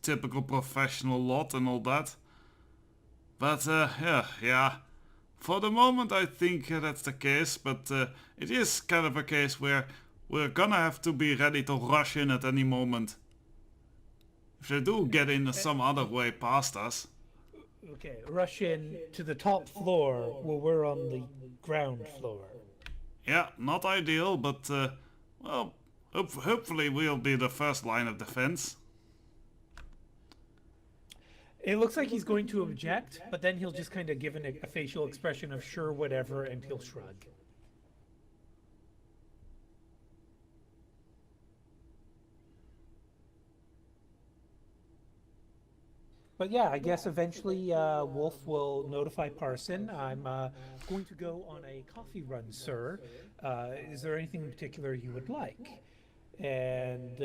typical professional lot and all that. But yeah. For the moment, I think that's the case. But it is kind of a case where we're gonna have to be ready to rush in at any moment. If they do get in some other way past us. Okay, rush in to the top floor while we're on the ground floor. Yeah, not ideal, but well, hopefully we'll be the first line of defense. It looks like he's going to object, but then he'll just kind of give a facial expression of sure, whatever, and he'll shrug. But yeah, I guess eventually Wolf will notify Parson. I'm going to go on a coffee run, sir. Is there anything in particular you would like? And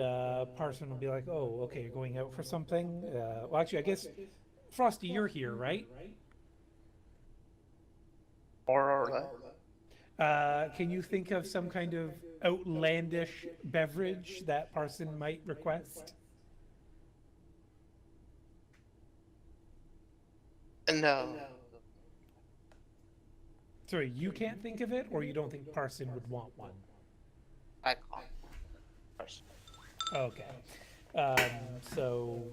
Parson will be like, oh, okay, you're going out for something? Well, actually, I guess, Frosty, you're here, right? More or less. Can you think of some kind of outlandish beverage that Parson might request? No. Sorry, you can't think of it, or you don't think Parson would want one? I can't. Okay. So,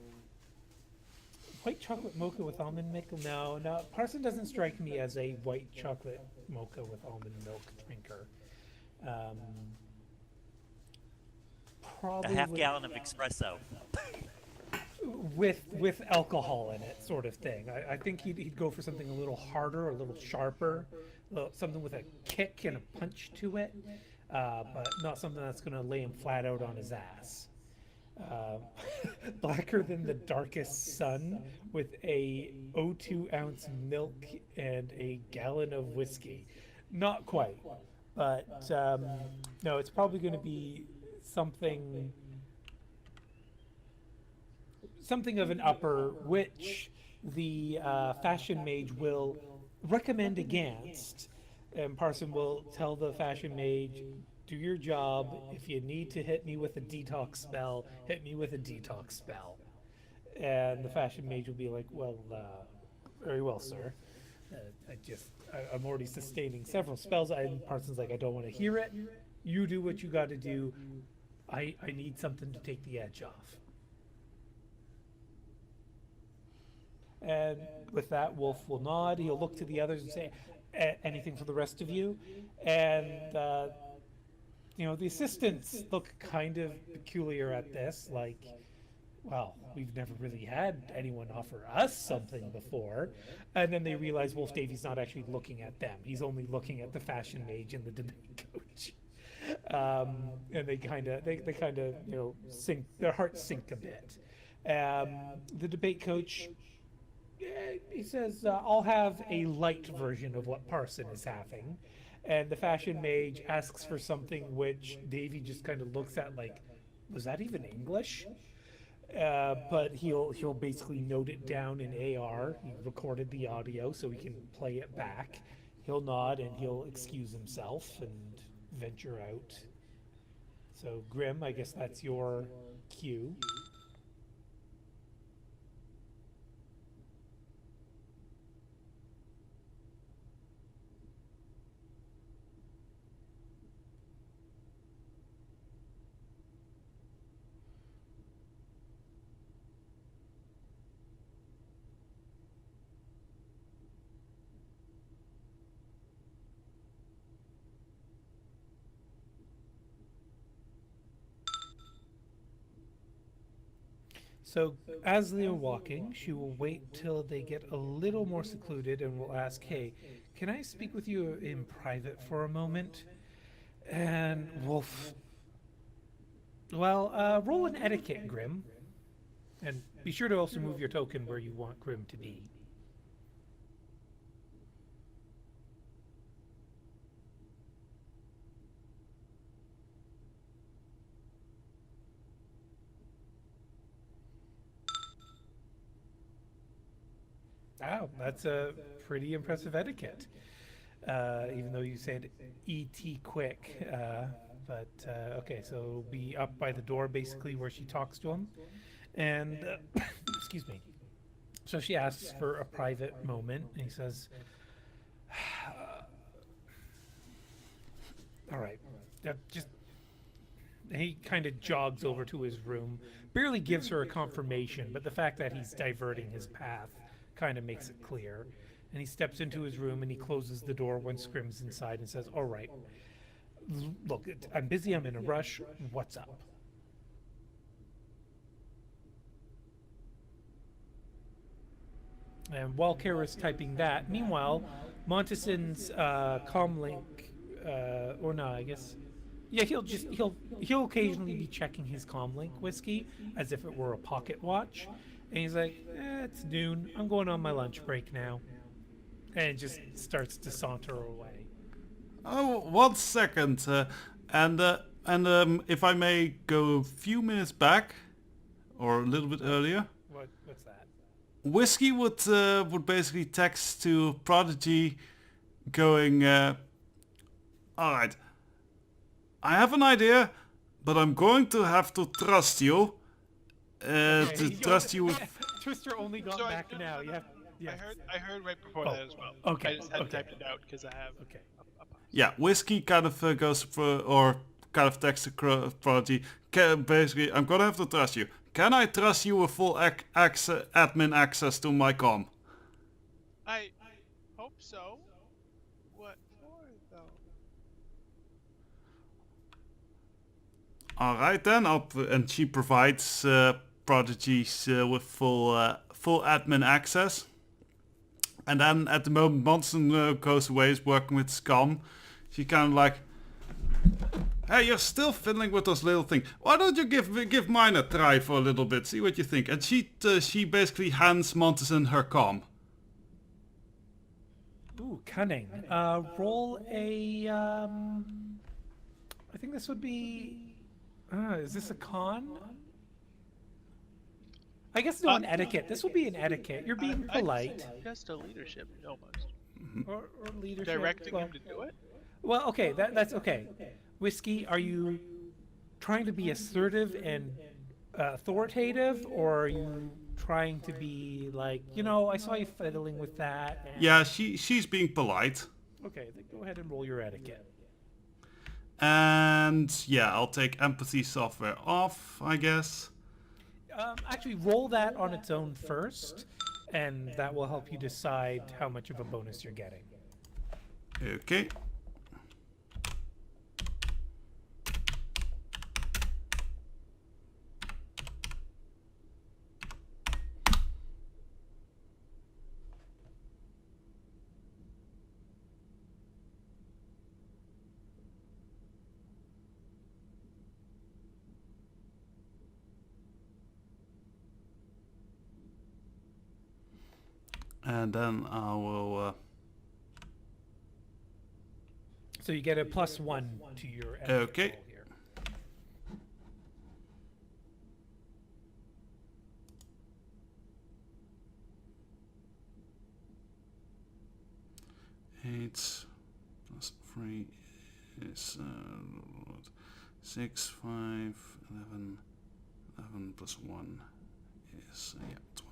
white chocolate mocha with almond milk? No. Parson doesn't strike me as a white chocolate mocha with almond milk drinker. A Probably half gallon of espresso. with alcohol in it, sort of thing. I think he'd go for something a little harder, a little sharper, something with a kick and a punch to it, but not something that's going to lay him flat out on his ass. Blacker than the darkest sun, with a 0.2 ounce milk and a gallon of whiskey. Not quite, but no, it's probably going to be something of an upper, which the fashion mage will recommend against. And Parson will tell the fashion mage, do your job. If you need to hit me with a detox spell, hit me with a detox spell. And the fashion mage will be like, well, very well, sir. I'm already sustaining several spells. And Parsons like, I don't want to hear it. You do what you got to do. I need something to take the edge off. And with that, Wolf will nod. He'll look to the others and say, anything for the rest of you? And, the assistants look kind of peculiar at this, like, well, we've never really had anyone offer us something before. And then they realize Wolf Davy's not actually looking at them. He's only looking at the fashion mage and the debate coach. And they kind of, sink, their hearts sink a bit. The debate coach, he says, I'll have a light version of what Parson is having. And the fashion mage asks for something which Davy just kind of looks at like, was that even English? But he'll basically note it down in AR. He recorded the audio so he can play it back. He'll nod and he'll excuse himself and venture out. So Grim, I guess that's your cue. So as they're walking, she will wait till they get a little more secluded and will ask, hey, can I speak with you in private for a moment? And Wolf, well, roll an etiquette, Grim. And be sure to also move your token where you want Grim to be. Wow, that's a pretty impressive etiquette. Even though you said ET quick. Okay, so it'll be up by the door basically where she talks to him. And, excuse me. So she asks for a private moment, and he says, all right, he kind of jogs over to his room, barely gives her a confirmation, but the fact that he's diverting his path kind of makes it clear. And he steps into his room and he closes the door when Scrim's inside and says, all right, look, I'm busy, I'm in a rush, what's up? And while Kara's typing that, meanwhile, Monteson's comlink, or no, I guess, yeah, he'll occasionally be checking his comlink whiskey as if it were a pocket watch. And he's like, it's noon. I'm going on my lunch break now. And just starts to saunter away. Oh, 1 second. If I may go a few minutes back, or a little bit earlier. What's that? Whiskey would basically text to Prodigy, going, all right, I have an idea, but I'm going to have to trust you. Trust you with... Twister only got Sorry, back no, now. no, You no. have, yeah. I heard right before that as well. Okay, I just hadn't okay. typed it out because I have. Okay. Yeah, Whiskey kind of goes for, or kind of texts to Prodigy. Basically, I'm gonna have to trust you. Can I trust you with full admin access to my com? I hope so. What for though? All right then, and she provides Prodigies with full admin access. And then at the moment Monson goes away, is working with Scum. She kind of like, hey, you're still fiddling with those little things. Why don't you give mine a try for a little bit, see what you think? And she basically hands Monson her com. Ooh, cunning. Roll a. I think this would be. Is this a con? I guess no, an etiquette. This would be an etiquette. You're being polite. Just a leadership almost. Or leadership. Directing well, him to do it. Well, okay, that's okay. Whiskey, are you trying to be assertive and authoritative, or are you trying to be like, you know, I saw you fiddling with that? And... Yeah, she's being polite. Okay, then go ahead and roll your etiquette. And yeah, I'll take empathy software off, I guess. Actually, roll that on its own first, and that will help you decide how much of a bonus you're getting. Okay. And then I will... So you get a +1 to your etiquette Okay. roll here. Eight plus 3 is 6, 5, 11. 11 plus 1 is yeah, 12.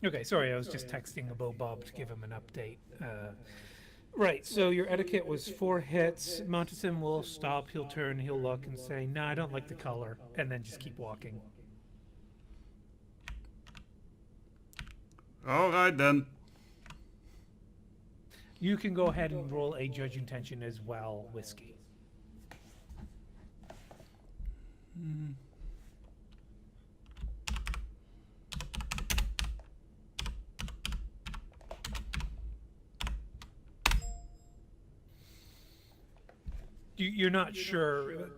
Okay, sorry, I was just texting Abo Bob to give him an update. Right, so your etiquette was 4 hits. Montesim will stop, he'll turn, he'll look and say, "No, I don't like the color," and then just keep walking. Alright then. You can go ahead and roll a judge intention as well, Whiskey. You're not sure.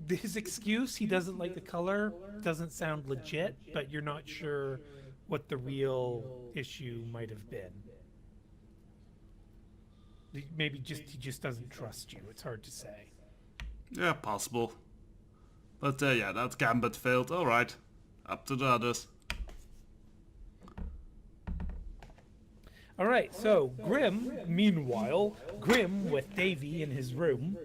His excuse, he doesn't like the color, doesn't sound legit, but you're not sure what the real issue might have been. Maybe he just doesn't trust you. It's hard to say. Yeah, possible. But yeah, that gambit failed. Alright. Up to the others. All right, so Grim, meanwhile, Grim with Davy in his room.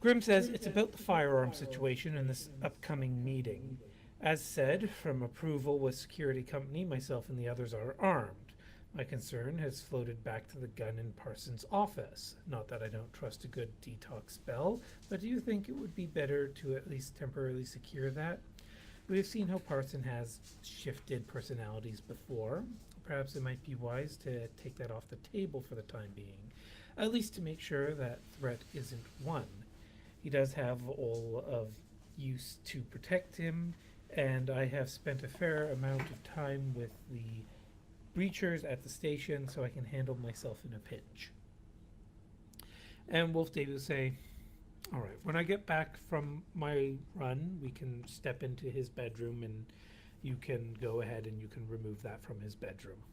Grim says it's about the firearm situation in this upcoming meeting. As said, from approval with security company, myself and the others are armed. My concern has floated back to the gun in Parsons' office. Not that I don't trust a good detox spell, but do you think it would be better to at least temporarily secure that? We have seen how Parson has shifted personalities before. Perhaps it might be wise to take that off the table for the time being, at least to make sure that threat isn't won. He does have all of use to protect him, and I have spent a fair amount of time with the breachers at the station, so I can handle myself in a pinch. And Wolf David will say, "All right, when I get back from my run, we can step into his bedroom and you can go ahead and you can remove that from his bedroom."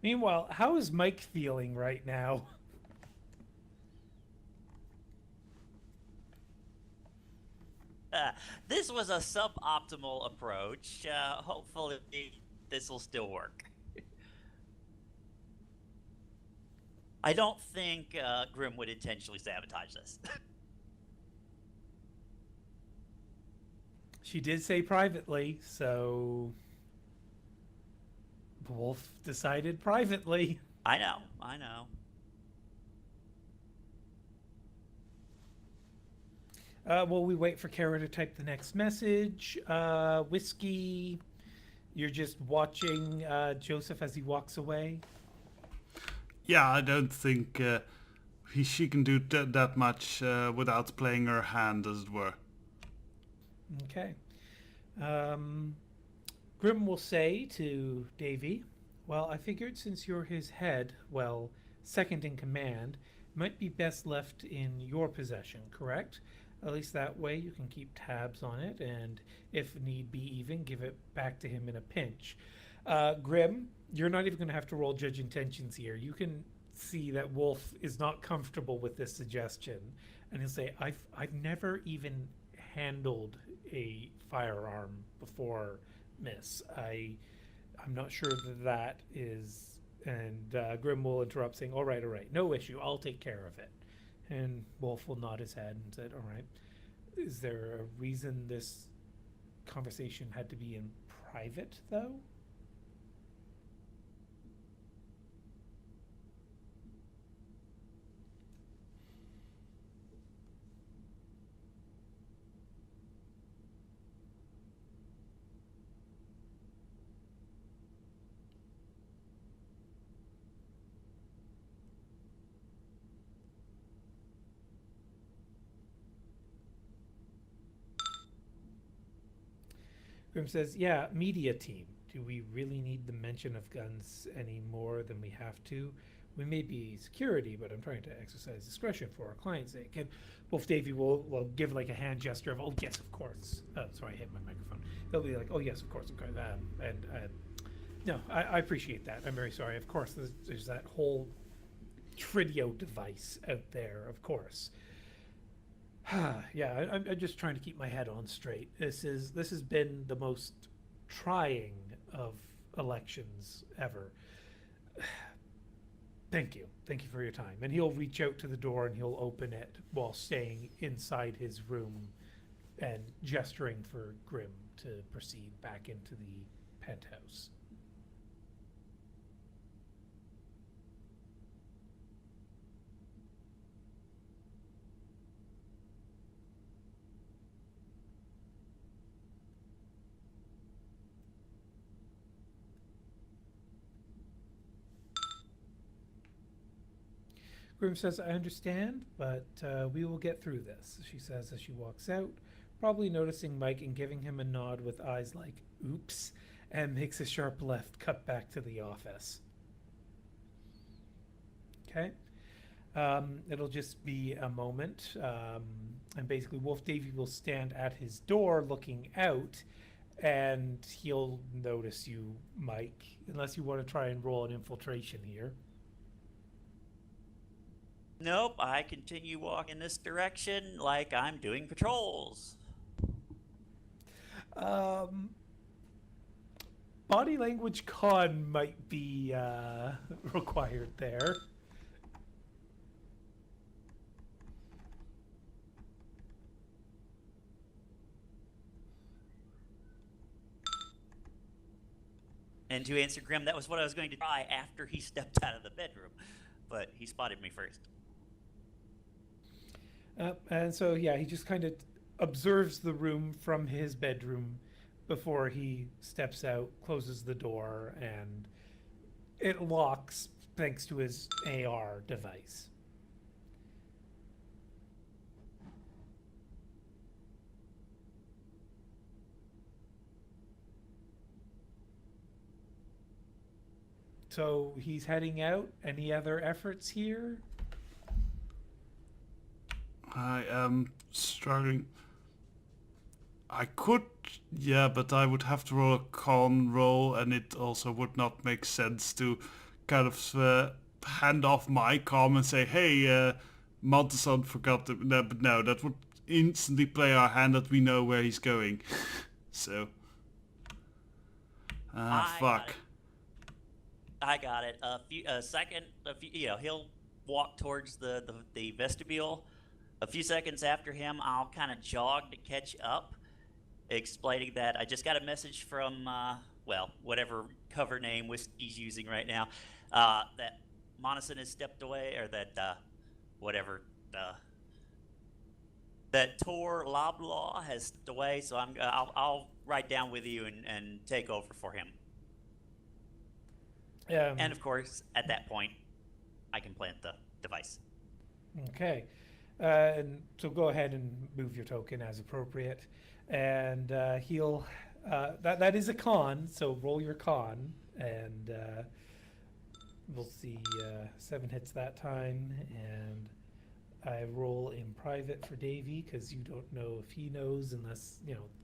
Meanwhile, how is Mike feeling right now? This was a suboptimal approach. Hopefully, this will still work. I don't think Grim would intentionally sabotage this. She did say privately, so Wolf decided privately. I know, I know. While we wait for Kara to type the next message, Whiskey, you're just watching Joseph as he walks away. Yeah, I don't think she can do that much without playing her hand, as it were. Okay. Grim will say to Davy, well, I figured since you're his head, well, second in command, it might be best left in your possession, correct? At least that way you can keep tabs on it, and if need be, even give it back to him in a pinch. Grim, you're not even going to have to roll judge intentions here. You can see that Wolf is not comfortable with this suggestion, and he'll say, I've never even handled a firearm before, miss. I'm not sure that is. And Grim will interrupt, saying, all right, no issue, I'll take care of it. And Wolf will nod his head and said, all right. Is there a reason this conversation had to be in private, though? Grim says, yeah, media team. Do we really need the mention of guns any more than we have to? We may be security, but I'm trying to exercise discretion for our client's sake. And Wolf Davy will give like a hand gesture of, oh, yes, of course. Sorry, I hit my microphone. They'll be like, oh, yes, of course. Okay. No, I appreciate that. I'm very sorry. Of course, there's that whole Tridio device out there, of course. Yeah, I'm just trying to keep my head on straight. This has been the most trying of elections ever. Thank you for your time. And he'll reach out to the door and he'll open it while staying inside his room and gesturing for Grim to proceed back into the penthouse. Grim says, I understand, but we will get through this, she says as she walks out, probably noticing Mike and giving him a nod with eyes like, oops, and makes a sharp left cut back to the office. Okay. It'll just be a moment. And basically Wolf Davy will stand at his door looking out, and he'll notice you, Mike, unless you want to try and roll an infiltration here. Nope, I continue walking this direction like I'm doing patrols. Body language con might be required there. And to answer Grim, that was what I was going to try after he stepped out of the bedroom, but he spotted me first. And so, yeah, he just kind of observes the room from his bedroom before he steps out, closes the door, and it locks thanks to his AR device. So he's heading out. Any other efforts here? I am struggling. I could, yeah, but I would have to roll a con roll, and it also would not make sense to kind of hand off my com and say, hey, Monteson forgot to... No, but no, that would instantly play our hand that we know where he's going. So... fuck. I got it. He'll walk towards the vestibule. A few seconds after him, I'll kind of jog to catch up, explaining that I just got a message from, whatever cover name Whiskey's using right now, that Monison has stepped away, or that, that Tor Loblaw has stepped away, so I'll ride down with you and take over for him. And of course, at that point, I can plant the device. Okay. And so go ahead and move your token as appropriate. And he'll that is a con, so roll your con, and we'll see. 7 hits that time, and I roll in private for Davey because you don't know if he knows, unless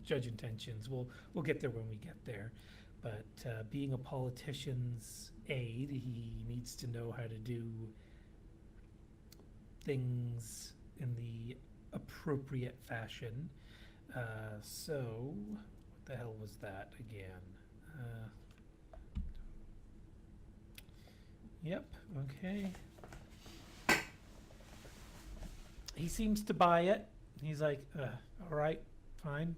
judge intentions. We'll get there when we get there. But being a politician's aide, he needs to know how to do things in the appropriate fashion. So, what the hell was that again? Yep, okay. He seems to buy it. He's like, all right, fine.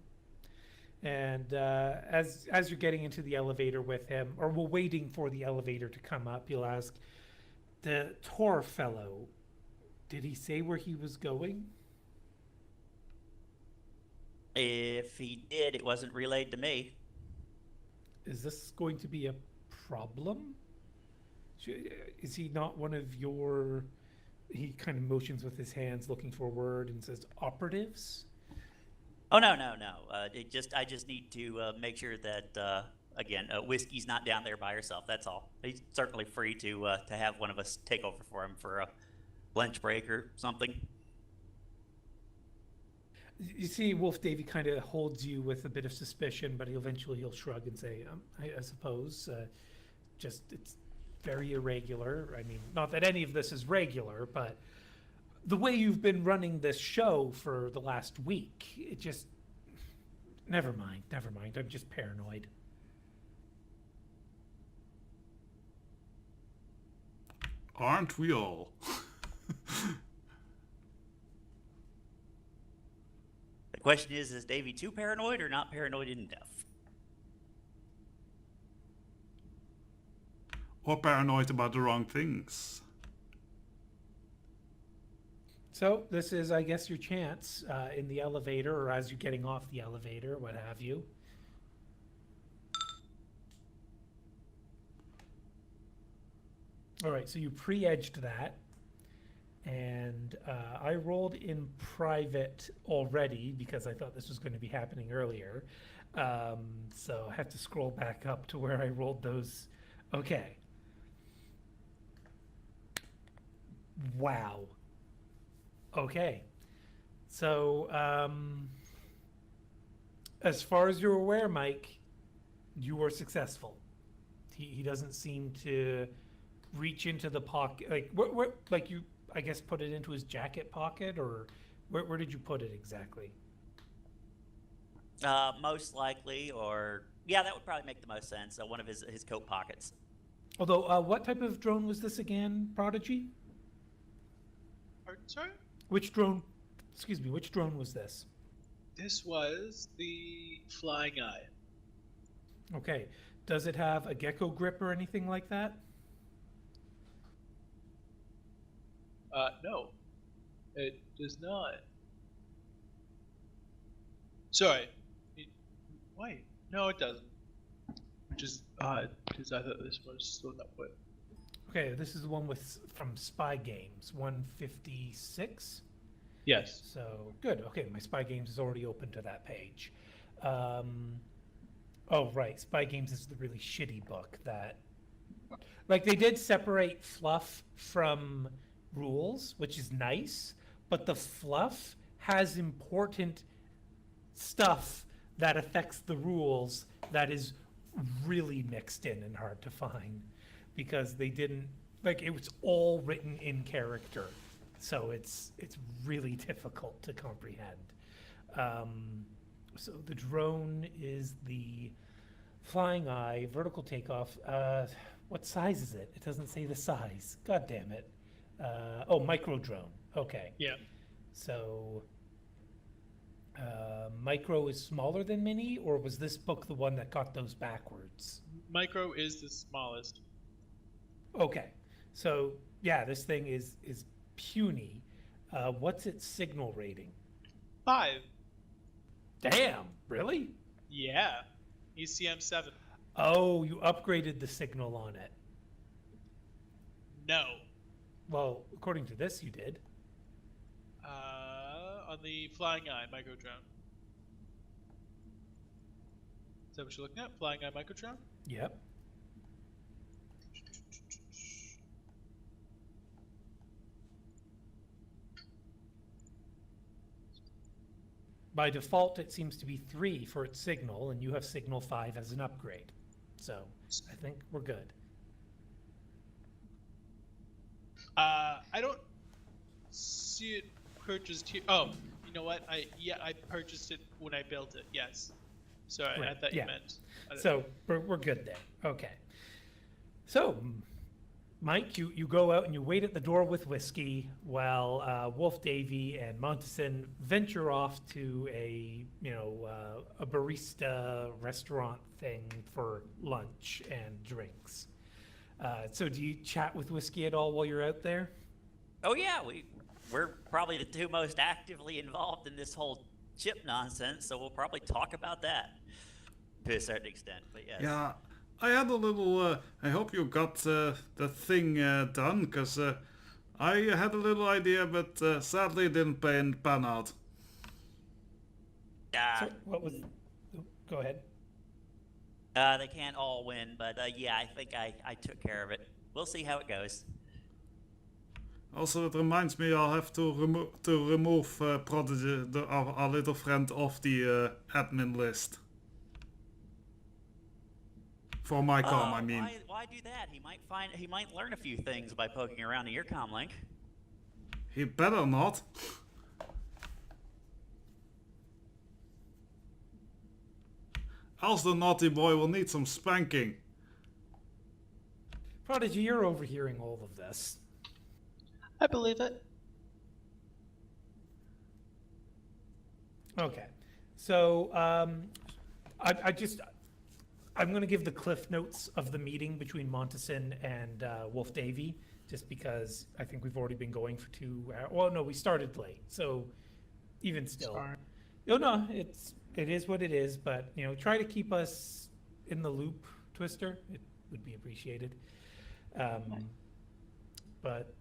And as you're getting into the elevator with him, or we're waiting for the elevator to come up, you'll ask, the Tor fellow, did he say where he was going? If he did, it wasn't relayed to me. Is this going to be a problem? Is he not one of your... He kind of motions with his hands looking for a word and says, operatives? Oh, no. I just need to make sure that, again, Whiskey's not down there by herself. That's all. He's certainly free to have one of us take over for him for a lunch break or something. You see, Wolf Davy kind of holds you with a bit of suspicion, but he'll shrug and say, I suppose, just it's very irregular. I mean, not that any of this is regular, but the way you've been running this show for the last week, it just... Never mind. I'm just paranoid. Aren't we all? The question is Davey too paranoid or not paranoid enough? Or paranoid about the wrong things? So this is, I guess, your chance in the elevator, or as you're getting off the elevator, what have you. All right, so you pre-edged that, and I rolled in private already because I thought this was going to be happening earlier. So I have to scroll back up to where I rolled those. Okay. Wow. Okay. So, as far as you're aware, Mike, you were successful. He doesn't seem to reach into the pocket. Like, where like you, I guess, put it into his jacket pocket, or where did you put it exactly? Most likely, or yeah, that would probably make the most sense. One of his coat pockets. Although, what type of drone was this again, Prodigy? Sorry? Which drone was this? This was the Flying Eye. Okay. Does it have a gecko grip or anything like that? No. It does not. Sorry. Wait. No, it doesn't. Which is odd, because I thought this was still not what. Okay, this is the one from Spy Games, 156. Yes. So good. Okay, my Spy Games is already open to that page. Oh right, Spy Games is the really shitty book that, like, they did separate fluff from rules, which is nice, but the fluff has important stuff that affects the rules that is really mixed in and hard to find. Because they didn't, like, it was all written in character, so it's really difficult to comprehend. So the drone is the Flying Eye, vertical takeoff. What size is it? It doesn't say the size. God damn it. Oh, micro drone. Okay. Yeah. So micro is smaller than mini, or was this book the one that got those backwards? Micro is the smallest. Okay, so yeah, this thing is puny. What's its signal rating? 5. Damn, really? Yeah. ECM 7. Oh, you upgraded the signal on it. No. Well, according to this, you did. On the Flying Eye micro drone. Is that what you're looking at? Flying eye microtron? Yep. By default, it seems to be 3 for its signal, and you have signal 5 as an upgrade. So I think we're good. I don't see it purchased here. Oh, you know what? I purchased it when I built it. Yes. Sorry, I Right, thought yeah. you meant. So we're good there. Okay. So, Mike, you go out and you wait at the door with whiskey while Wolf Davy and Monteson venture off to a barista restaurant thing for lunch and drinks. So do you chat with whiskey at all while you're out there? Oh yeah, we're probably the two most actively involved in this whole chip nonsense, so we'll probably talk about that to a certain extent. But yes. Yeah, I had a little. I hope you got the thing done, because I had a little idea, but sadly it didn't pan out. So what was? Go ahead. They can't all win, but yeah, I think I took care of it. We'll see how it goes. Also, it reminds me I'll have to remove Prodigy, our little friend, off the admin list. For my comm, I mean. Why do that? He might learn a few things by poking around in your comm link. He better not. Else the naughty boy will need some spanking. Prodigy, you're overhearing all of this. I believe it. Okay. So I'm going to give the cliff notes of the meeting between Monteson and Wolf Davy, just because I think we've already been going for 2 hours. Well, no, we started late, so even still. Sorry. No, it is what it is, but try to keep us in the loop, Twister. It would be appreciated. But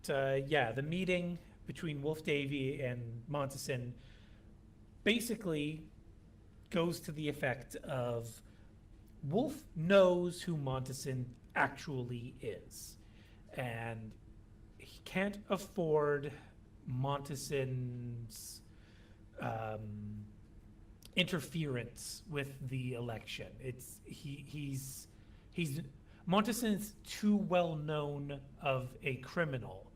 yeah, the meeting between Wolf Davy and Monteson basically goes to the effect of Wolf knows who Monteson actually is, and he can't afford Monteson's interference with the election. He's Monteson's too well known of a criminal,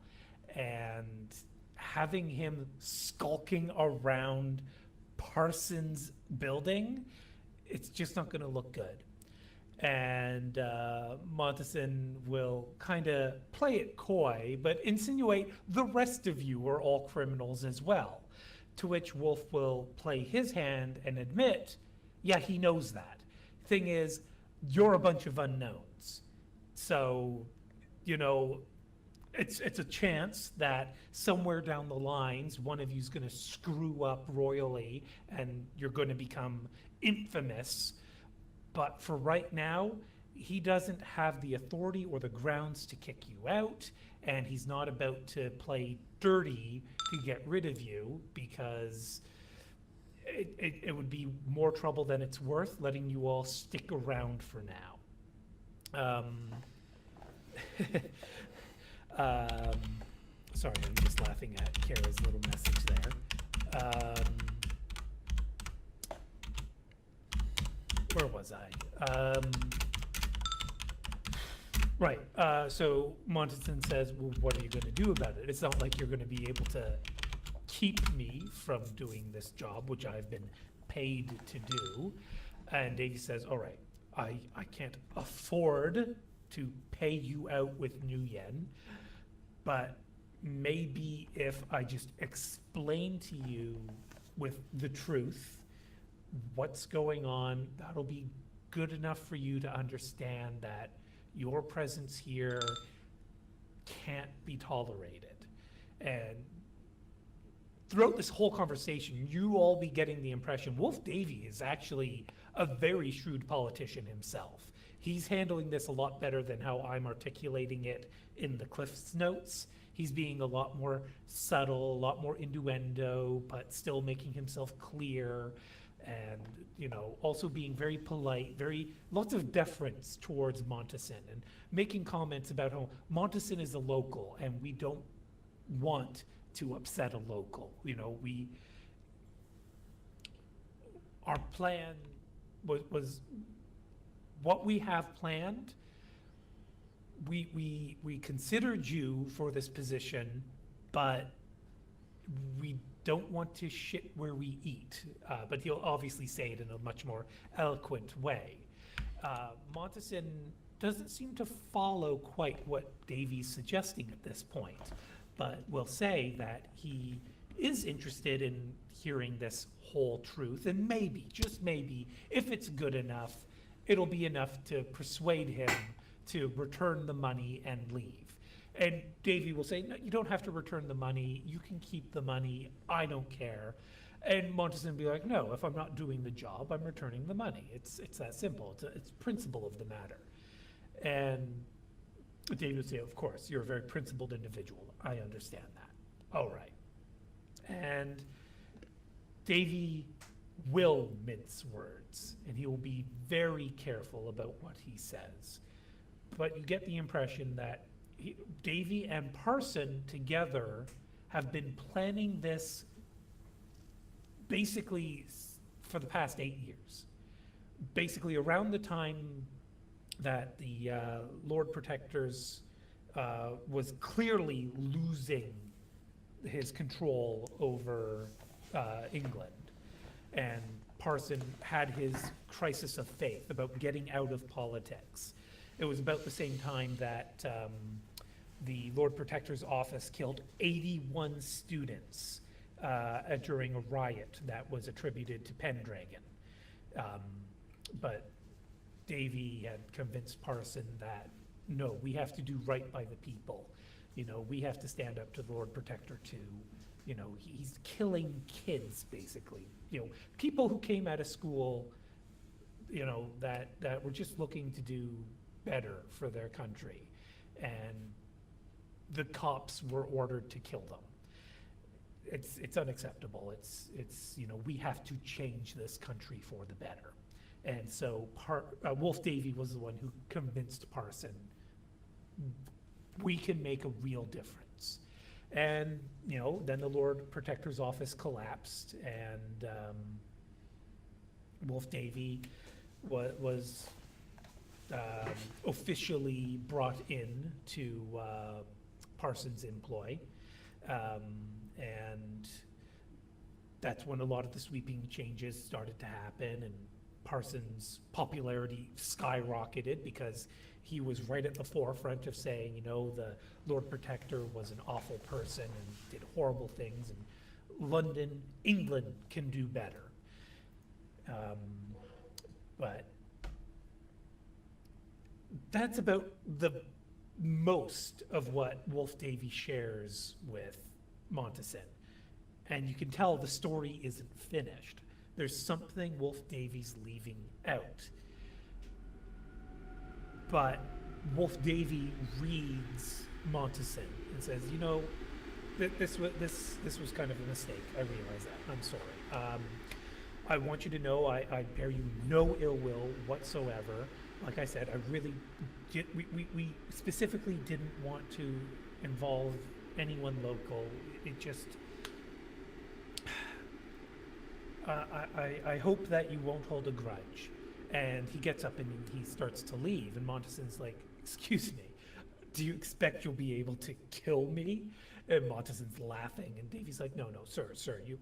and having him skulking around Parsons' building, it's just not going to look good. And Monteson will kind of play it coy, but insinuate the rest of you are all criminals as well. To which Wolf will play his hand and admit, yeah, he knows that. Thing is, you're a bunch of unknowns. So, it's a chance that somewhere down the lines, one of you's going to screw up royally and you're going to become infamous. But for right now, he doesn't have the authority or the grounds to kick you out, and he's not about to play dirty to get rid of you, because it would be more trouble than it's worth letting you all stick around for now. Sorry, I'm just laughing at Kara's little message there. Where was I? Right. So Monteson says, well, what are you going to do about it? It's not like you're going to be able to keep me from doing this job, which I've been paid to do. And Davey says, all right, I can't afford to pay you out with new yen, but maybe if I just explain to you with the truth what's going on, that'll be good enough for you to understand that your presence here can't be tolerated. And throughout this whole conversation, you all be getting the impression Wolf Davy is actually a very shrewd politician himself. He's handling this a lot better than how I'm articulating it in the Cliff's notes. He's being a lot more subtle, a lot more innuendo, but still making himself clear. and, also being very polite, lots of deference towards Monteson, and making comments about how Monteson is a local and we don't want to upset a local. Our plan was what we have planned. We considered you for this position, but we don't want to shit where we eat. But he'll obviously say it in a much more eloquent way. Monteson doesn't seem to follow quite what Davy's suggesting at this point, but will say that he is interested in hearing this whole truth, and maybe, just maybe, if it's good enough, it'll be enough to persuade him to return the money and leave. And Davy will say, no, you don't have to return the money. You can keep the money. I don't care. And Monteson will be like, no, if I'm not doing the job, I'm returning the money. It's that simple. It's principle of the matter. And Davy would say, of course, you're a very principled individual. I understand that. All right. And Davy will mince words, and he will be very careful about what he says. But you get the impression that Davy and Parson together have been planning this basically for the past 8 years. Basically around the time that the Lord Protectors was clearly losing his control over England. And Parson had his crisis of faith about getting out of politics. It was about the same time that the Lord Protector's office killed 81 students during a riot that was attributed to Pendragon. But Davy had convinced Parson that, no, we have to do right by the people. We have to stand up to the Lord Protector too. He's killing kids, basically. People who came out of school, that were just looking to do better for their country. And the cops were ordered to kill them. It's unacceptable. We have to change this country for the better. And so Wolf Davy was the one who convinced Parson, we can make a real difference. And, then the Lord Protector's office collapsed, and Wolf Davy was officially brought in to Parson's employ. And that's when a lot of the sweeping changes started to happen, and Parson's popularity skyrocketed because he was right at the forefront of saying, the Lord Protector was an awful person and did horrible things, and London, England can do better. But that's about the most of what Wolf Davy shares with Monteson. And you can tell the story isn't finished. There's something Wolf Davy's leaving out. But Wolf Davy reads Monteson and says, this was kind of a mistake. I realize that. I'm sorry. I want you to know I bear you no ill will whatsoever. Like I said, we specifically didn't want to involve anyone local. It just, I hope that you won't hold a grudge. And he gets up and he starts to leave, and Monteson's like, excuse me, do you expect you'll be able to kill me? And Monteson's laughing, and Davy's like, no, sir, you...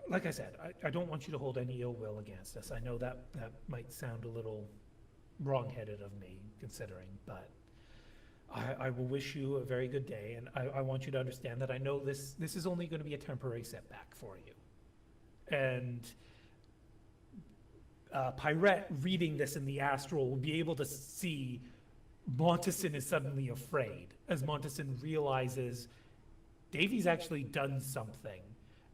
Like I said, I don't want you to hold any ill will against us. I know that might sound a little wrong-headed of me, considering, but I will wish you a very good day, and I want you to understand that I know this is only going to be a temporary setback for you. And Pirate, reading this in the astral, will be able to see Monteson is suddenly afraid, as Monteson realizes Davy's actually done something,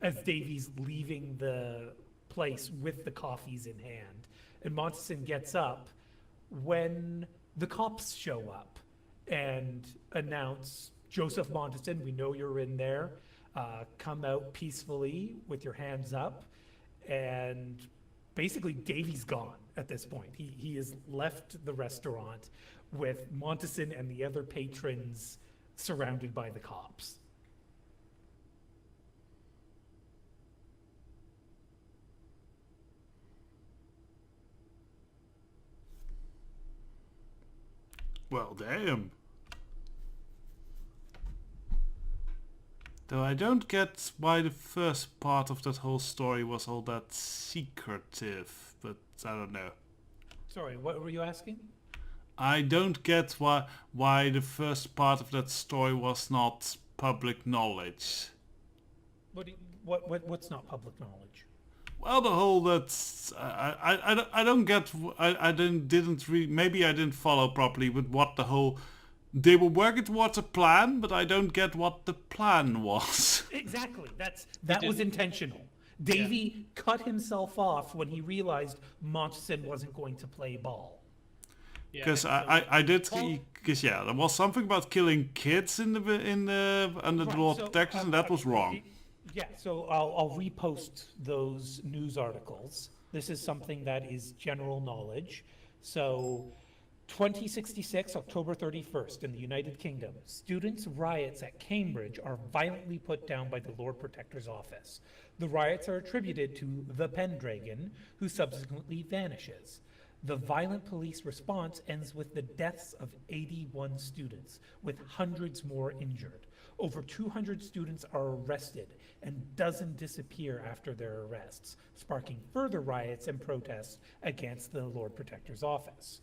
as Davy's leaving the place with the coffees in hand. And Monteson gets up when the cops show up and announce, Joseph Monteson, we know you're in there. come out peacefully with your hands up, and basically Davy's gone at this point. He has left the restaurant with Monteson and the other patrons surrounded by the cops. Well, damn. Though I don't get why the first part of that whole story was all that secretive, but I don't know. Sorry, what were you asking? I don't get why the first part of that story was not public knowledge. What's not public knowledge? Well, the whole that's I don't get. I didn't really, maybe I didn't follow properly with what the whole. They were working towards a plan, but I don't get what the plan was. Exactly. That was intentional. Davy cut himself off when he realized Monteson wasn't going to play ball. Because I did, because yeah, there was something about killing kids in the under the law protection, and that was wrong. Yeah, so I'll repost those news articles. This is something that is general knowledge. So 2066, October 31st, in the United Kingdom, students' riots at Cambridge are violently put down by the Lord Protector's office. The riots are attributed to the Pendragon, who subsequently vanishes. The violent police response ends with the deaths of 81 students, with hundreds more injured. Over 200 students are arrested, and dozens disappear after their arrests, sparking further riots and protests against the Lord Protector's office.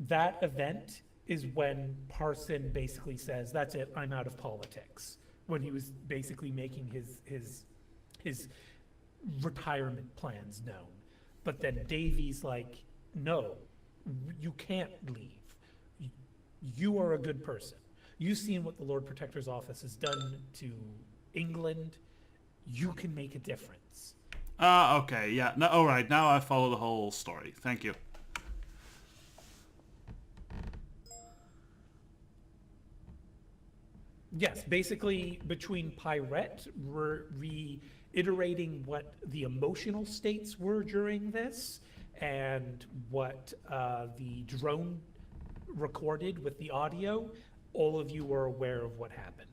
That event is when Parson basically says, "That's it, I'm out of politics," when he was basically making his retirement plans known. But then Davy's like, "No, you can't leave. You are a good person. You've seen what the Lord Protector's office has done to England. You can make a difference." Okay, yeah. No, all right, now I follow the whole story. Thank you. Yes, basically between Pirate reiterating what the emotional states were during this and what the drone recorded with the audio, all of you are aware of what happened.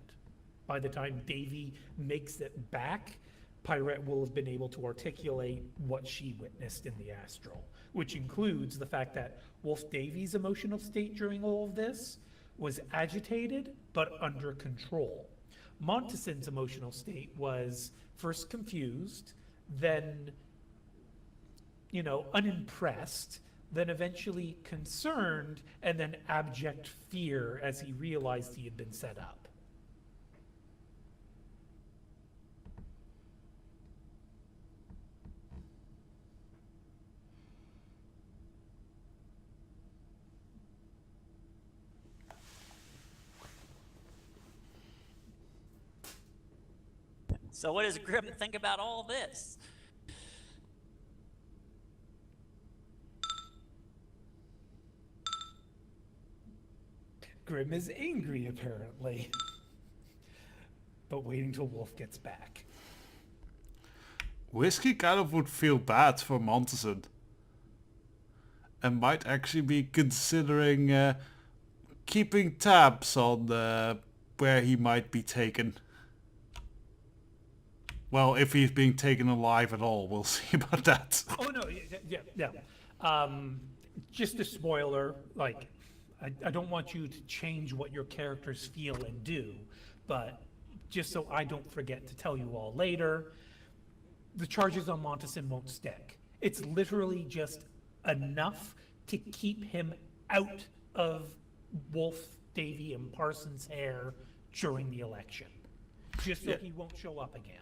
By the time Davy makes it back, Pirate will have been able to articulate what she witnessed in the astral, which includes the fact that Wolf Davy's emotional state during all of this was agitated but under control. Monteson's emotional state was first confused, then, unimpressed, then eventually concerned, and then abject fear as he realized he had been set up. So what does Grim think about all this? Grim is angry, apparently, but waiting till Wolf gets back. Whiskey kind of would feel bad for Monteson. And might actually be considering keeping tabs on where he might be taken. Well, if he's being taken alive at all, we'll see about that. Oh, no, yeah. Just a spoiler, I don't want you to change what your characters feel and do, but just so I don't forget to tell you all later, the charges on Monteson won't stick. It's literally just enough to keep him out of Wolf, Davy, and Parsons' hair during the election, just so he won't show up again.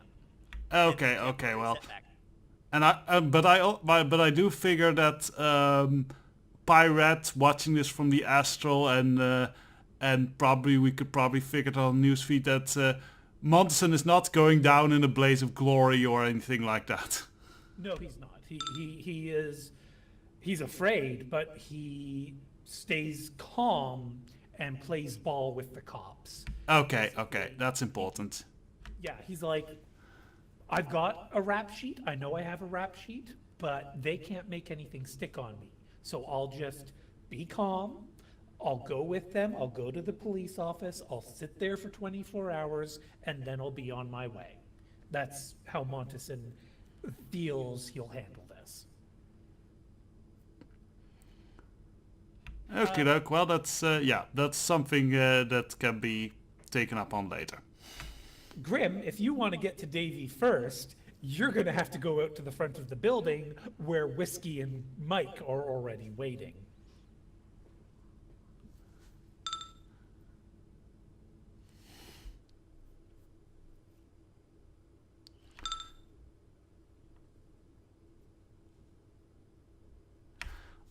Okay, well, and but I do figure that Pirate watching this from the astral and probably we could figure it on the newsfeed that Monteson is not going down in a blaze of glory or anything like that. No, he's not. He's afraid, but he stays calm and plays ball with the cops. Okay, that's important. Yeah, he's like, I've got a rap sheet. I know I have a rap sheet, but they can't make anything stick on me. So I'll just be calm. I'll go with them. I'll go to the police office. I'll sit there for 24 hours and then I'll be on my way. That's how Monteson feels he'll handle this. Okay, doke. Well, that's yeah, that's something that can be taken up on later. Grim, if you want to get to Davy first, you're going to have to go out to the front of the building where Whiskey and Mike are already waiting.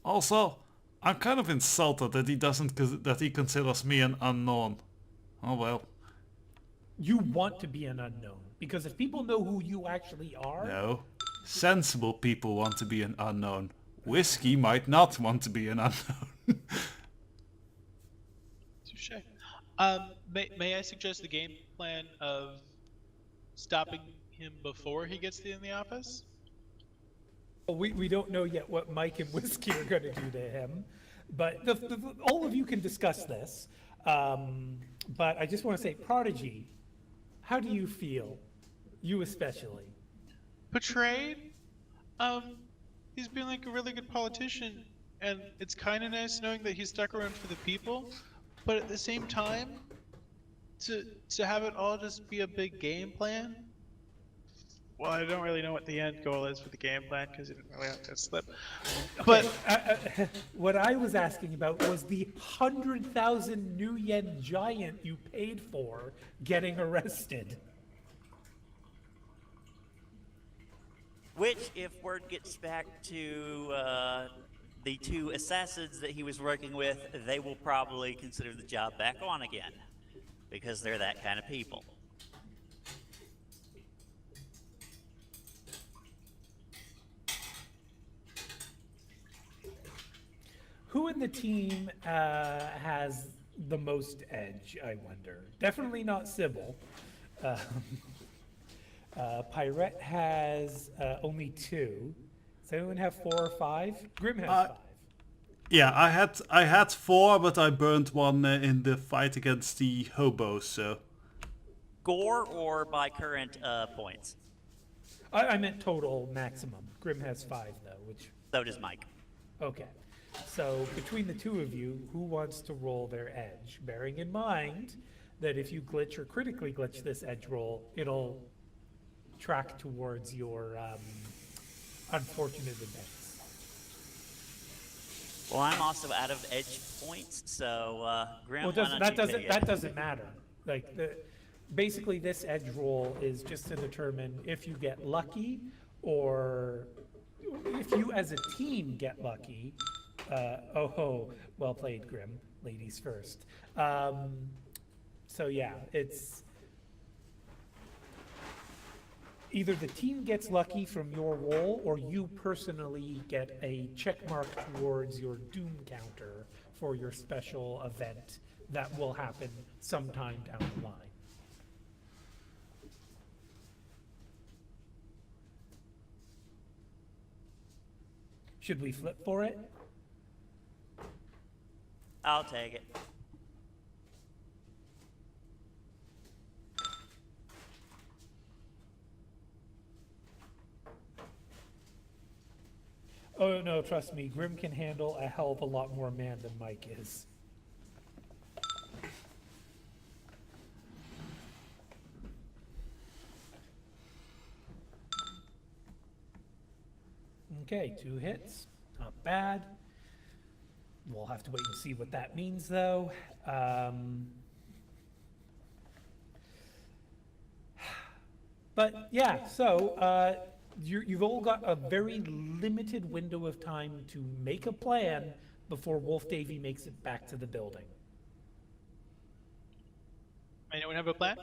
Also, I'm kind of insulted that he doesn't that he considers me an unknown. Oh well. You want to be an unknown, because if people know who you actually are, No. Sensible people want to be an unknown. Whiskey might not want to be an unknown. Touche. May I suggest the game plan of stopping him before he gets in the office? we don't know yet what Mike and Whiskey are going to do to him, but all of you can discuss this. But I just want to say, Prodigy, how do you feel? You especially. Betrayed? He's been like a really good politician, and it's kind of nice knowing that he stuck around for the people, but at the same time, to have it all just be a big game plan? Well, I don't really know what the end goal is for the game plan because it didn't really have to slip. But What I was asking about was the 100,000 new yen giant you paid for getting arrested. Which, if word gets back to the two assassins that he was working with, they will probably consider the job back on again, because they're that kind of people. Who in the team has the most edge, I wonder? Definitely not Sybil. Pirate has only 2. Does anyone have 4 or 5? Grim has 5. Yeah, I had 4, but I burned one in the fight against the hobos. So. Gore or by current points? I meant total maximum. Grim has 5 though, which... So does Mike. Okay. So between the two of you, who wants to roll their edge? Bearing in mind that if you glitch or critically glitch this edge roll, it'll track towards your unfortunate events. Well, I'm also out of edge points, so Grim, Well, why don't that you take it? doesn't matter. Like basically, this edge roll is just to determine if you get lucky or if you as a team get lucky. Well played, Grim. Ladies first. So yeah, it's either the team gets lucky from your roll or you personally get a check mark towards your doom counter for your special event that will happen sometime down the line. Should we flip for it? I'll take it. Oh no, trust me, Grim can handle a hell of a lot more man than Mike is. Okay, 2 hits, not bad. We'll have to wait and see what that means though. But yeah, so you've all got a very limited window of time to make a plan before Wolf Davy makes it back to the building. Anyone have a plan?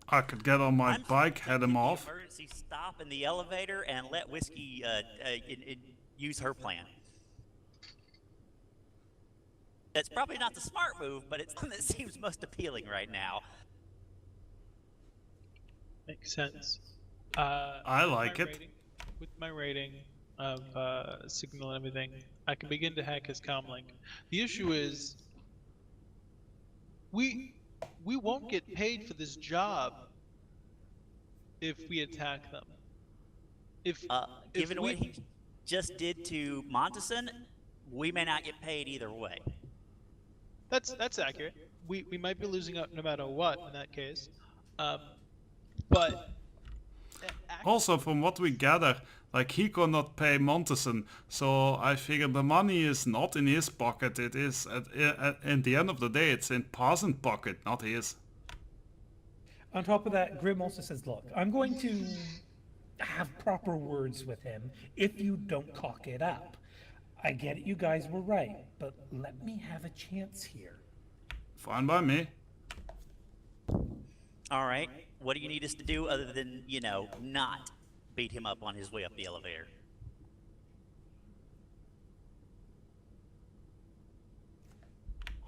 I could get on my I'm bike, head him thinking off. Emergency stop in the elevator and let Whiskey use her plan. That's probably not the smart move, but it's one that seems most appealing right now. Makes sense. I With like my it. with my rating of signal and everything, I can begin to hack his comlink. The issue is we we won't get paid for this job if we attack them. If Given what we he just did to Monteson, we may not get paid either way. that's accurate. We might be losing out no matter what in that case. But Also, from what we gather, like he cannot pay Monteson, so I figure the money is not in his pocket. It is at the end of the day, it's in Parson's pocket, not his. On top of that, Grim also says, look, I'm going to have proper words with him if you don't cock it up. I get it, you guys were right, but let me have a chance here. Fine by me. All right. What do you need us to do other than, you know, not beat him up on his way up the elevator?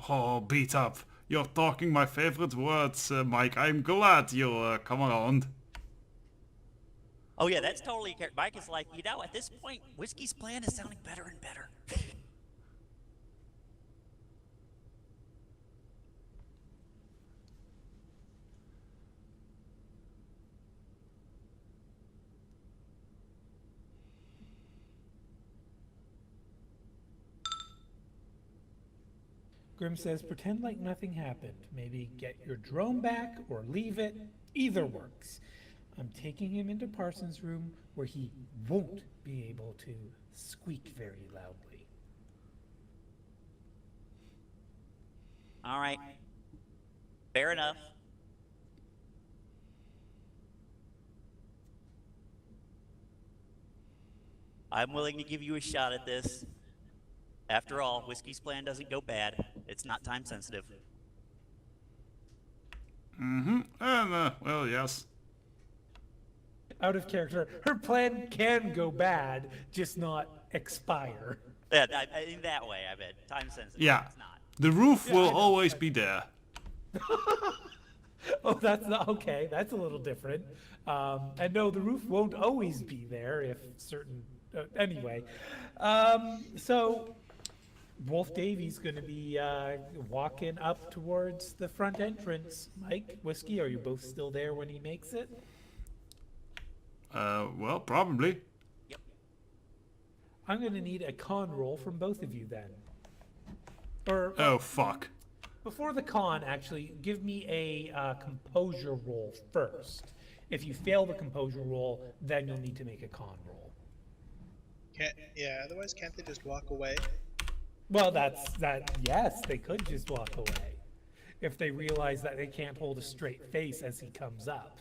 Oh, beat up. You're talking my favorite words, Mike. I'm glad you come around. Oh yeah, that's totally. Mike is like, you know, at this point, Whiskey's plan is sounding better and better. Grim says, pretend like nothing happened. Maybe get your drone back or leave it. Either works. I'm taking him into Parsons' room where he won't be able to squeak very loudly. All right. Fair enough. I'm willing to give you a shot at this. After all, Whiskey's plan doesn't go bad. It's not time sensitive. Mm-hmm. And, well, yes. Out of character, her plan can go bad, just not expire. Yeah, in that way, I bet. Time sensitive. Yeah. It's not. The roof Yeah, will I know. always be there. Oh, that's not okay. That's a little different. And no, the roof won't always be there if certain. Anyway, so Wolf Davy's going to be walking up towards the front entrance. Mike, Whiskey, are you both still there when he makes it? Well, probably. Yep. I'm going to need a con roll from both of you then. Or Oh, fuck. before the con, actually, give me a composure roll first. If you fail the composure roll, then you'll need to make a con roll. Otherwise, can't they just walk away? Well, yes, they could just walk away. If they realize that they can't hold a straight face as he comes up.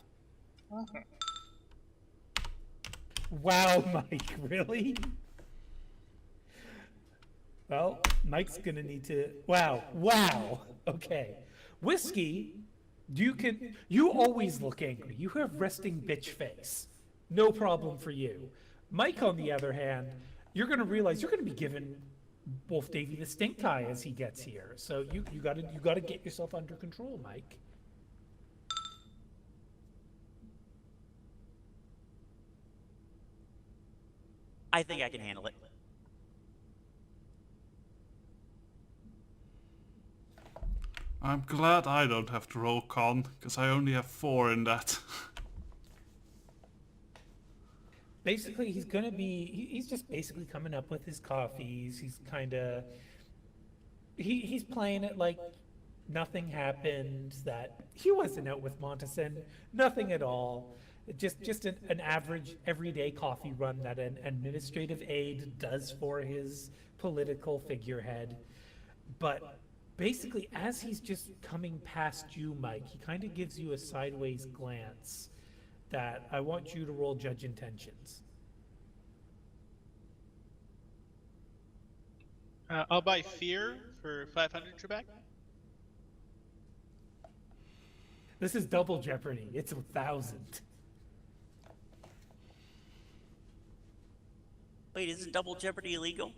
Wow, Mike, really? Well, Mike's gonna need to, wow, okay. Whiskey, you always look angry. You have resting bitch face. No problem for you. Mike, on the other hand, you're gonna realize you're gonna be giving Wolf Davy the stink eye as he gets here. So you gotta get yourself under control, Mike. I think I can handle it. I'm glad I don't have to roll con, because I only have 4 in that. Basically, he's just basically coming up with his coffees. He's kind of, he's playing it like nothing happened, that he wasn't out with Monteson, nothing at all. Just an average everyday coffee run that an administrative aide does for his political figurehead. But basically, as he's just coming past you, Mike, he kind of gives you a sideways glance that I want you to roll judge intentions. I'll buy fear for 500 Trebek. This is double jeopardy. It's 1,000. Wait, isn't double jeopardy illegal?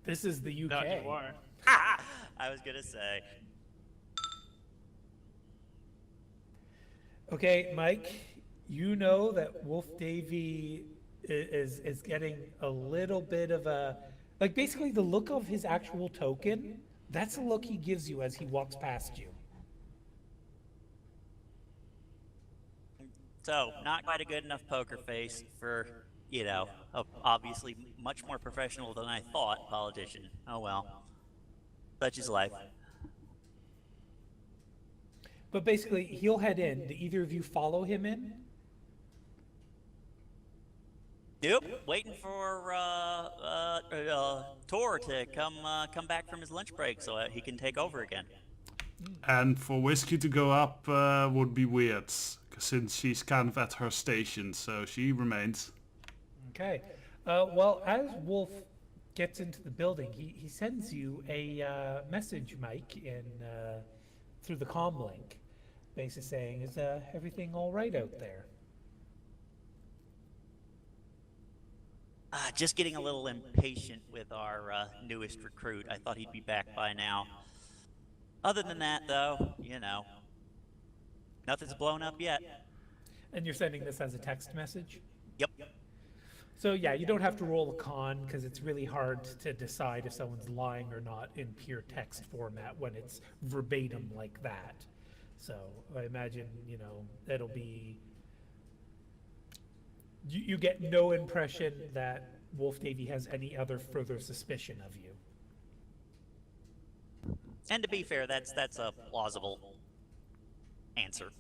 This is the UK. Not anymore. I was gonna say. Okay, Mike, you know that Wolf Davy is getting a little bit of a, like basically the look of his actual token, that's the look he gives you as he walks past you. So, not quite a good enough poker face for, a obviously much more professional than I thought politician. Oh well. Such is life. But basically, he'll head in. Do either of you follow him in? Nope. Waiting for Tor to come back from his lunch break so he can take over again. And for Whiskey to go up would be weird, since she's kind of at her station, so she remains. Okay. Well, as Wolf gets into the building, he sends you a message, Mike, in through the comm link, basically saying, "Is everything all right out there?" Just getting a little impatient with our newest recruit. I thought he'd be back by now. Other than that, though, nothing's blown up yet. And you're sending this as a text message? Yep. So yeah, you don't have to roll a con because it's really hard to decide if someone's lying or not in pure text format when it's verbatim like that. So I imagine, it'll be, you get no impression that Wolf Davy has any other further suspicion of you. And to be fair, that's a plausible answer.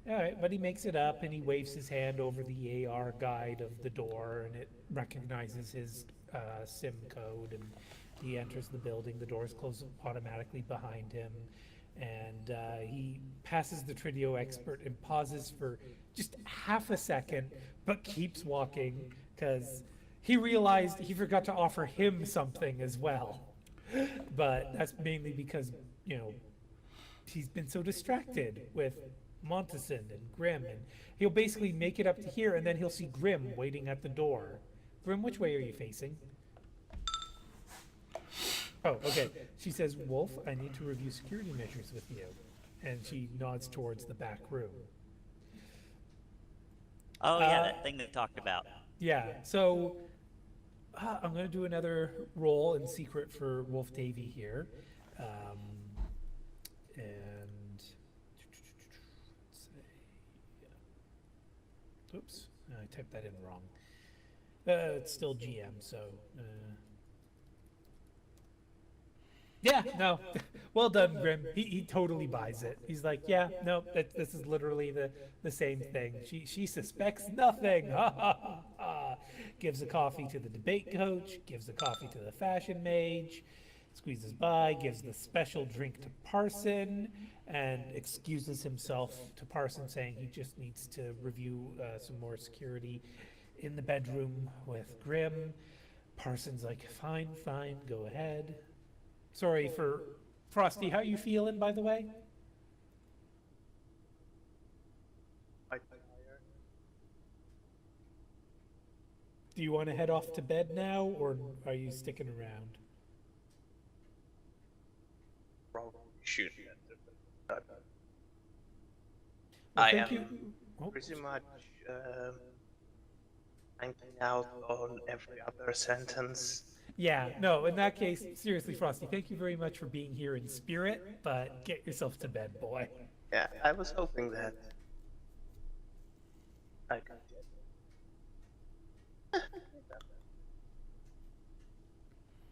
All right, but he makes it up and he waves his hand over the AR guide of the door and it recognizes his SIM code and he enters the building. The doors close automatically behind him and he passes the Tridio expert and pauses for just half a second, but keeps walking because he realized he forgot to offer him something as well. But that's mainly because, he's been so distracted with Montison and Grim, and he'll basically make it up to here, and then he'll see Grim waiting at the door. Grim, which way are you facing? Oh, okay. She says, Wolf, I need to review security measures with you. And she nods towards the back room. Oh, yeah, that thing that talked about. Yeah, so I'm going to do another roll in secret for Wolf Davy here. And let's say, oops, I typed that in wrong. It's still GM, so yeah, no, well done, Grim. He totally buys it. He's like, yeah, no, this is literally the same thing. She suspects nothing. Ha ha ha ha. Gives a coffee to the debate coach. Gives a coffee to the fashion mage. Squeezes by. Gives the special drink to Parson, and excuses himself to Parson, saying he just needs to review some more security in the bedroom with Grim. Parson's like, fine, go ahead. Sorry for Frosty, how you feeling, by the way? Do you want to head off to bed now, or are you sticking around? Probably shoot. Well, I thank am you. Oh, pretty much hanging out on every other sentence. yeah, no, in that case, seriously, Frosty, thank you very much for being here in spirit, but get yourself to bed, boy. Yeah, I was hoping that I could get.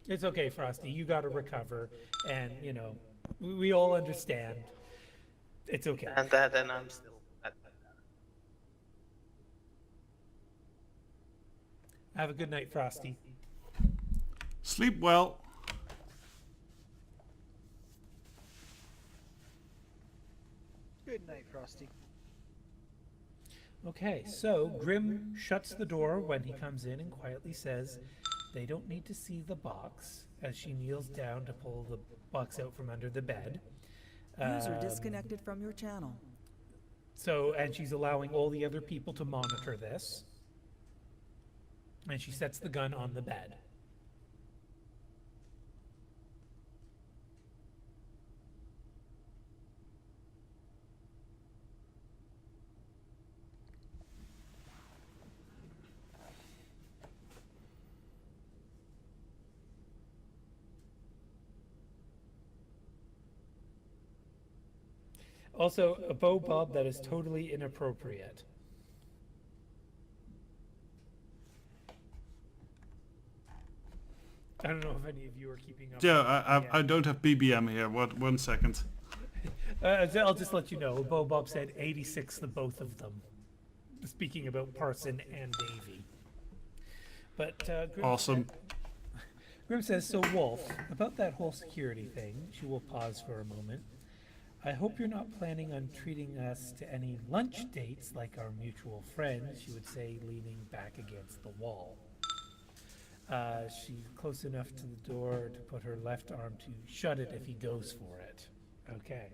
It's okay, Frosty, you got to recover, and, we all understand. It's okay. And then I'm still at Have a good night, Frosty. Sleep well. Good night, Frosty. Okay, so Grim shuts the door when he comes in and quietly says, they don't need to see the box, as she kneels down to pull the box out from under the bed. User disconnected from your channel. So, and she's allowing all the other people to monitor this. And she sets the gun on the bed. Also, a bow bob that is totally inappropriate. I don't know if any of you are keeping up. Yeah, with I don't have BBM here. What? 1 second. I'll just let you know. Bo Bob said 86 the both of them. Speaking about Parson and Davy. But Grim Awesome. Grim says, so Wolf, about that whole security thing, she will pause for a moment. I hope you're not planning on treating us to any lunch dates like our mutual friends, she would say, leaning back against the wall. She's close enough to the door to put her left arm to shut it if he goes for it. Okay.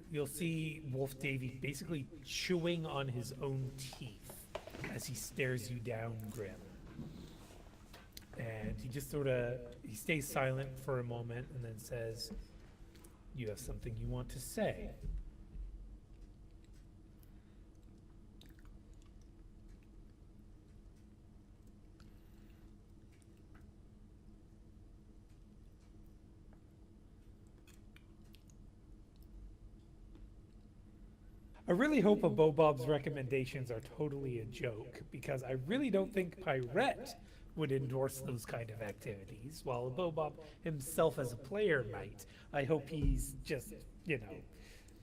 You'll see Wolf Davy basically chewing on his own teeth as he stares you down, Grim. And he just he stays silent for a moment and then says, you have something you want to say. I really hope a Bob's recommendations are totally a joke, because I really don't think Pirate would endorse those kind of activities, while a Bob himself as a player might. I hope he's just,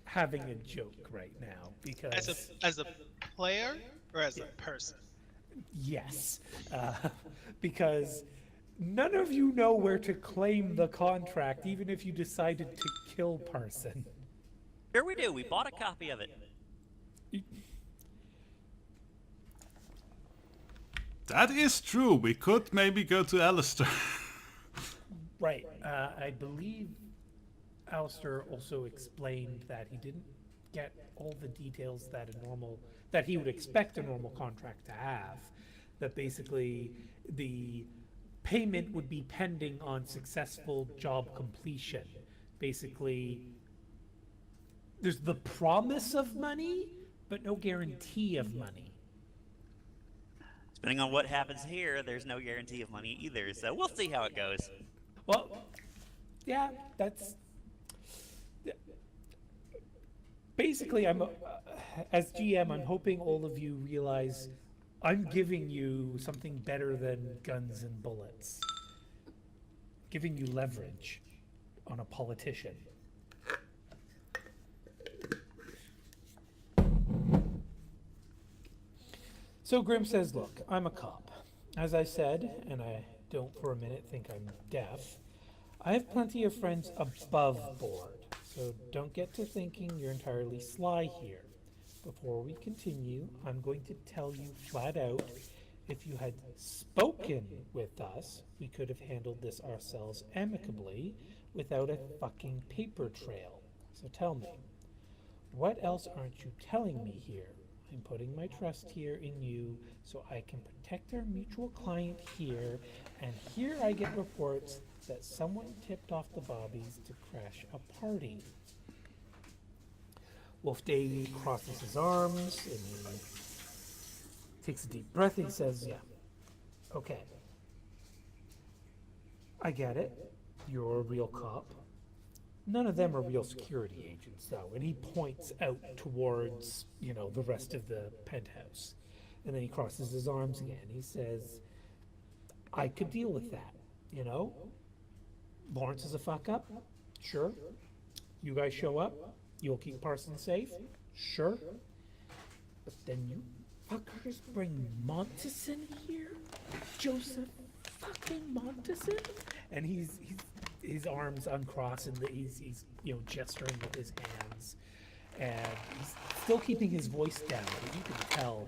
having a joke right now, because... As a player or as a person? Yes, because none of you know where to claim the contract, even if you decided to kill Parson. Sure we do. We bought a copy of it. That is true. We could maybe go to Alistair. Right. I believe Alistair also explained that he didn't get all the details that he would expect a normal contract to have. That basically the payment would be pending on successful job completion. Basically, there's the promise of money, but no guarantee of money. Depending on what happens here, there's no guarantee of money either, so we'll see how it goes. Well, yeah, that's... Basically, as GM, I'm hoping all of you realize I'm giving you something better than guns and bullets. Giving you leverage on a politician. So Grim says, look, I'm a cop. As I said, and I don't for a minute think I'm deaf, I have plenty of friends above board, so don't get to thinking you're entirely sly here. Before we continue, I'm going to tell you flat out, if you had spoken with us, we could have handled this ourselves amicably without a fucking paper trail. So tell me, what else aren't you telling me here? I'm putting my trust here in you so I can protect our mutual client here, and here I get reports that someone tipped off the Bobbies to crash a party. Wolf Davy crosses his arms and he takes a deep breath and he says, yeah, okay. I get it. You're a real cop. None of them are real security agents, though. And he points out towards, the rest of the penthouse. And then he crosses his arms again. He says, I could deal with that, Lawrence is a fuck up? Sure. You guys show up? You'll keep Parson safe? Sure. But then you fuckers bring Montison here? Joseph fucking Montison? And his arms uncrossed and he's gesturing with his hands, and he's still keeping his voice down, but you can tell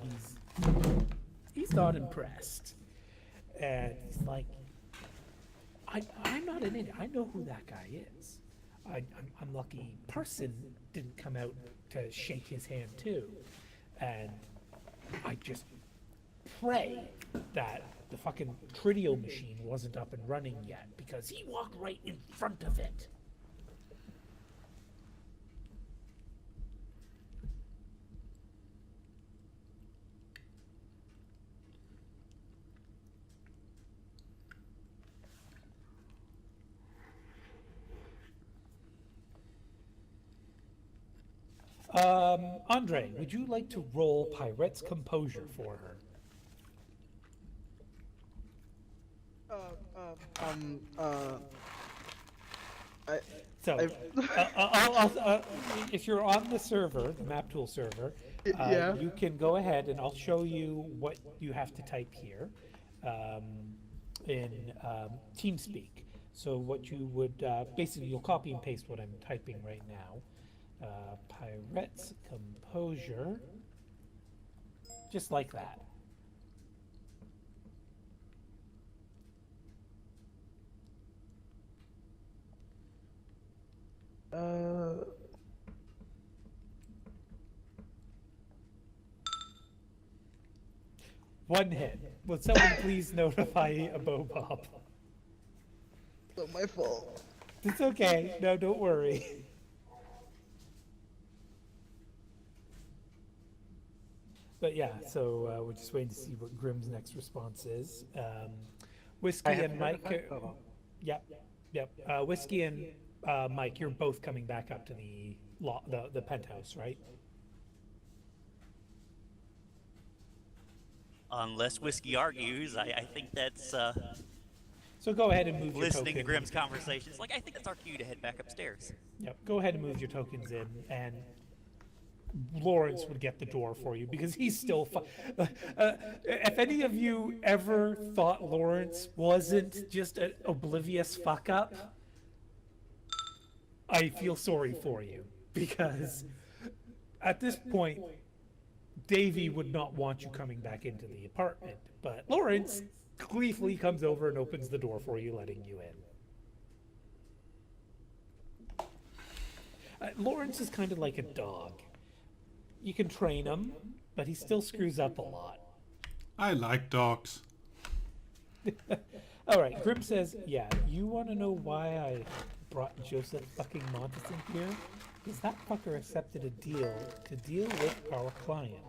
he's not impressed. And he's like, I'm not an idiot. I know who that guy is. I'm lucky Parson didn't come out to shake his hand too, and I just pray that the fucking Tridio machine wasn't up and running yet, because he walked right in front of it. Andre, would you like to roll Pyrette's Composure for her? So, if you're on the server, the MapTool server, Yeah. you can go ahead and I'll show you what you have to type here in TeamSpeak. So what you would, basically you'll copy and paste what I'm typing right now. Pyrette's Composure, just like that. One hit. Would someone please notify a Bob? Not my fault. It's okay. No, don't worry. But yeah, so we're just waiting to see what Grimm's next response is. Whiskey and Mike. Yep. Whiskey and Mike, you're both coming back up to the penthouse, right? Unless Whiskey argues, I think that's So go ahead and move your listening to token. Grimm's conversations. Like, I think that's our cue to head back upstairs. Yep. Go ahead and move your tokens in, and Lawrence would get the door for you because he's still. If any of you ever thought Lawrence wasn't just an oblivious fuck up, I feel sorry for you because at this point, Davy would not want you coming back into the apartment, but Lawrence gleefully comes over and opens the door for you, letting you in. Lawrence is kind of like a dog. You can train him, but he still screws up a lot. I like dogs. All right, Grimm says, yeah, you want to know why I brought Joseph fucking Montes in here? Because that fucker accepted a deal to deal with our client.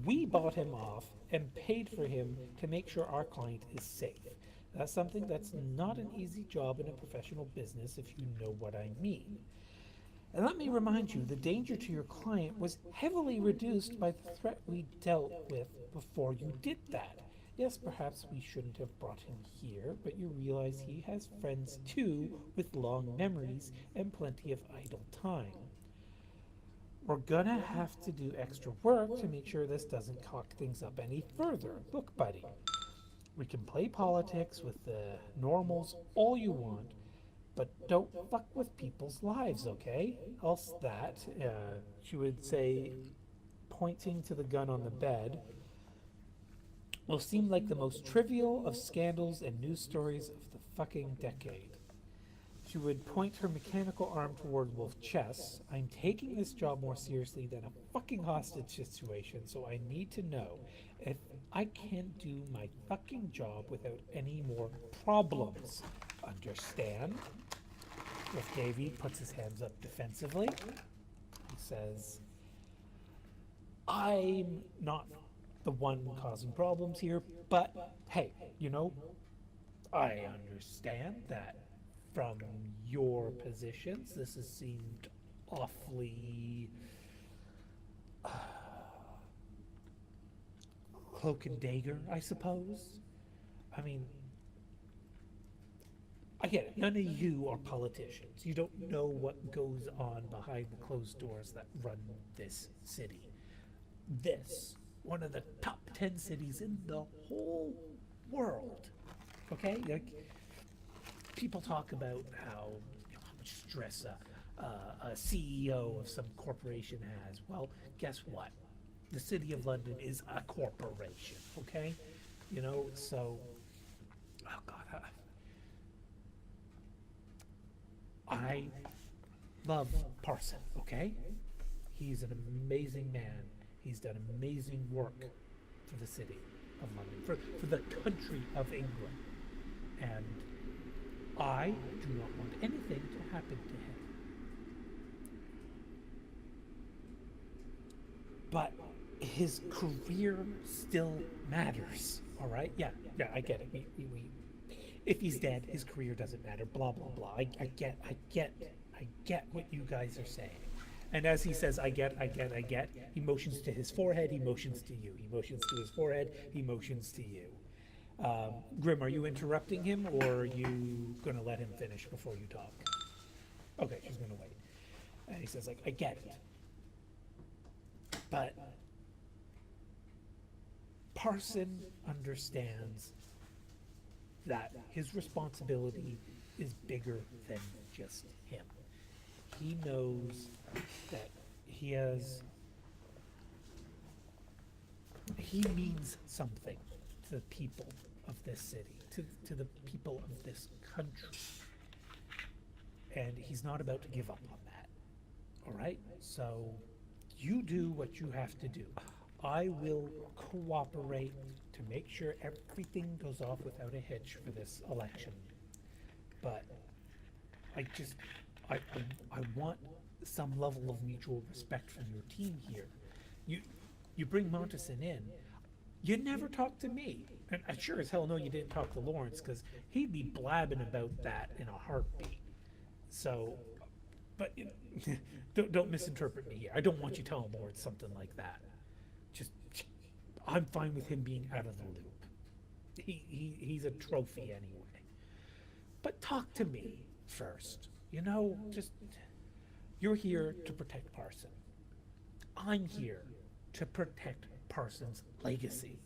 We bought him off and paid for him to make sure our client is safe. That's something that's not an easy job in a professional business, if you know what I mean. And let me remind you, the danger to your client was heavily reduced by the threat we dealt with before you did that. Yes, perhaps we shouldn't have brought him here, but you realize he has friends too, with long memories and plenty of idle time. We're gonna have to do extra work to make sure this doesn't cock things up any further. Look, buddy, we can play politics with the normals all you want, but don't fuck with people's lives, okay? Else that, she would say, pointing to the gun on the bed, will seem like the most trivial of scandals and news stories of the fucking decade. She would point her mechanical arm toward Wolf Chess. I'm taking this job more seriously than a fucking hostage situation, so I need to know if I can do my fucking job without any more problems. Understand? Wolf Davy puts his hands up defensively. He says, I'm not the one causing problems here, but hey, you know, I understand that from your positions, this has seemed awfully cloak and dagger, I suppose. I mean, I get it. None of you are politicians. You don't know what goes on behind the closed doors that run this city. This, one of the top 10 cities in the whole world. Okay? Like, people talk about how, how much stress a CEO of some corporation has. Well, guess what? The City of London is a corporation, okay? You know, so, oh God, I love Parson, okay? He's an amazing man. He's done amazing work for the City of London, for the country of England. And I do not want anything to happen to him. But his career still matters, all right? Yeah, I get it. If he's dead, his career doesn't matter, blah, blah, blah. I get what you guys are saying. And as he says, I get, he motions to his forehead, he motions to you. He motions to his forehead, he motions to you. Grim, are you interrupting him, or are you going to let him finish before you talk? Okay, she's going to wait. And he says, like, I get it. But Parson understands that his responsibility is bigger than just him. He knows that he means something to the people of this city, to the people of this country. And he's not about to give up on that. All right? So you do what you have to do. I will cooperate to make sure everything goes off without a hitch for this election. But I want some level of mutual respect from your team here. You bring Montison in. You never talk to me. And I sure as hell know you didn't talk to Lawrence, because he'd be blabbing about that in a heartbeat. So, but you know, don't misinterpret me here. I don't want you telling Lawrence something like that. Just, I'm fine with him being out of the loop. He's a trophy anyway. But talk to me first. You know, just, you're here to protect Parson. I'm here to protect Parson's legacy.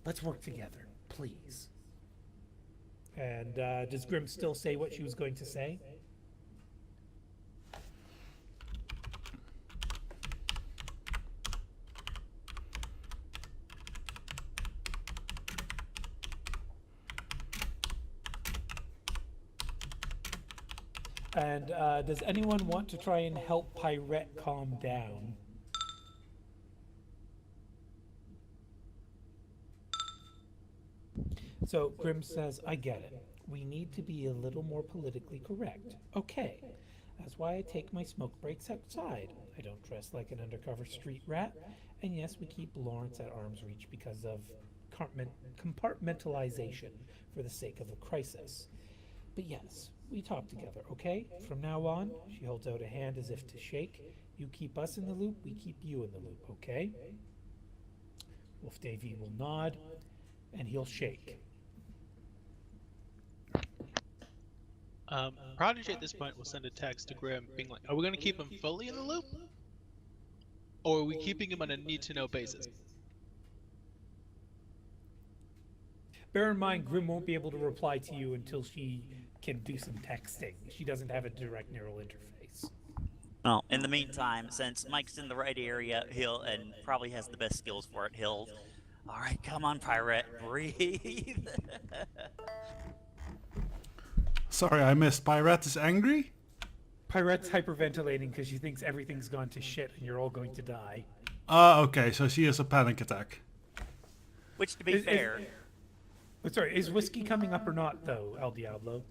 Let's work together, please. And does Grim still say what she was going to say? And does anyone want to try and help Pirate calm down? So Grim says, I get it. We need to be a little more politically correct. Okay. That's why I take my smoke breaks outside. I don't dress like an undercover street rat. And yes, we keep Lawrence at arm's reach because of compartmentalization for the sake of a crisis. But yes, we talk together, okay? From now on, she holds out a hand as if to shake. You keep us in the loop, we keep you in the loop, okay? Wolf Davy will nod, and he'll shake. Prodigy at this point will send a text to Grim being like, are we going to keep him fully in the loop? Or are we keeping him on a need-to-know basis? Bear in mind, Grim won't be able to reply to you until she can do some texting. She doesn't have a direct neural interface. Well, in the meantime, since Mike's in the right area, and probably has the best skills for it, all right, come on, Pirate, breathe. Sorry, I missed. Pirate is angry? Pirate's hyperventilating because she thinks everything's gone to shit and you're all going to die. Okay, so she has a panic attack. Which, to be fair... Sorry, is whiskey coming up or not, though, El Diablo?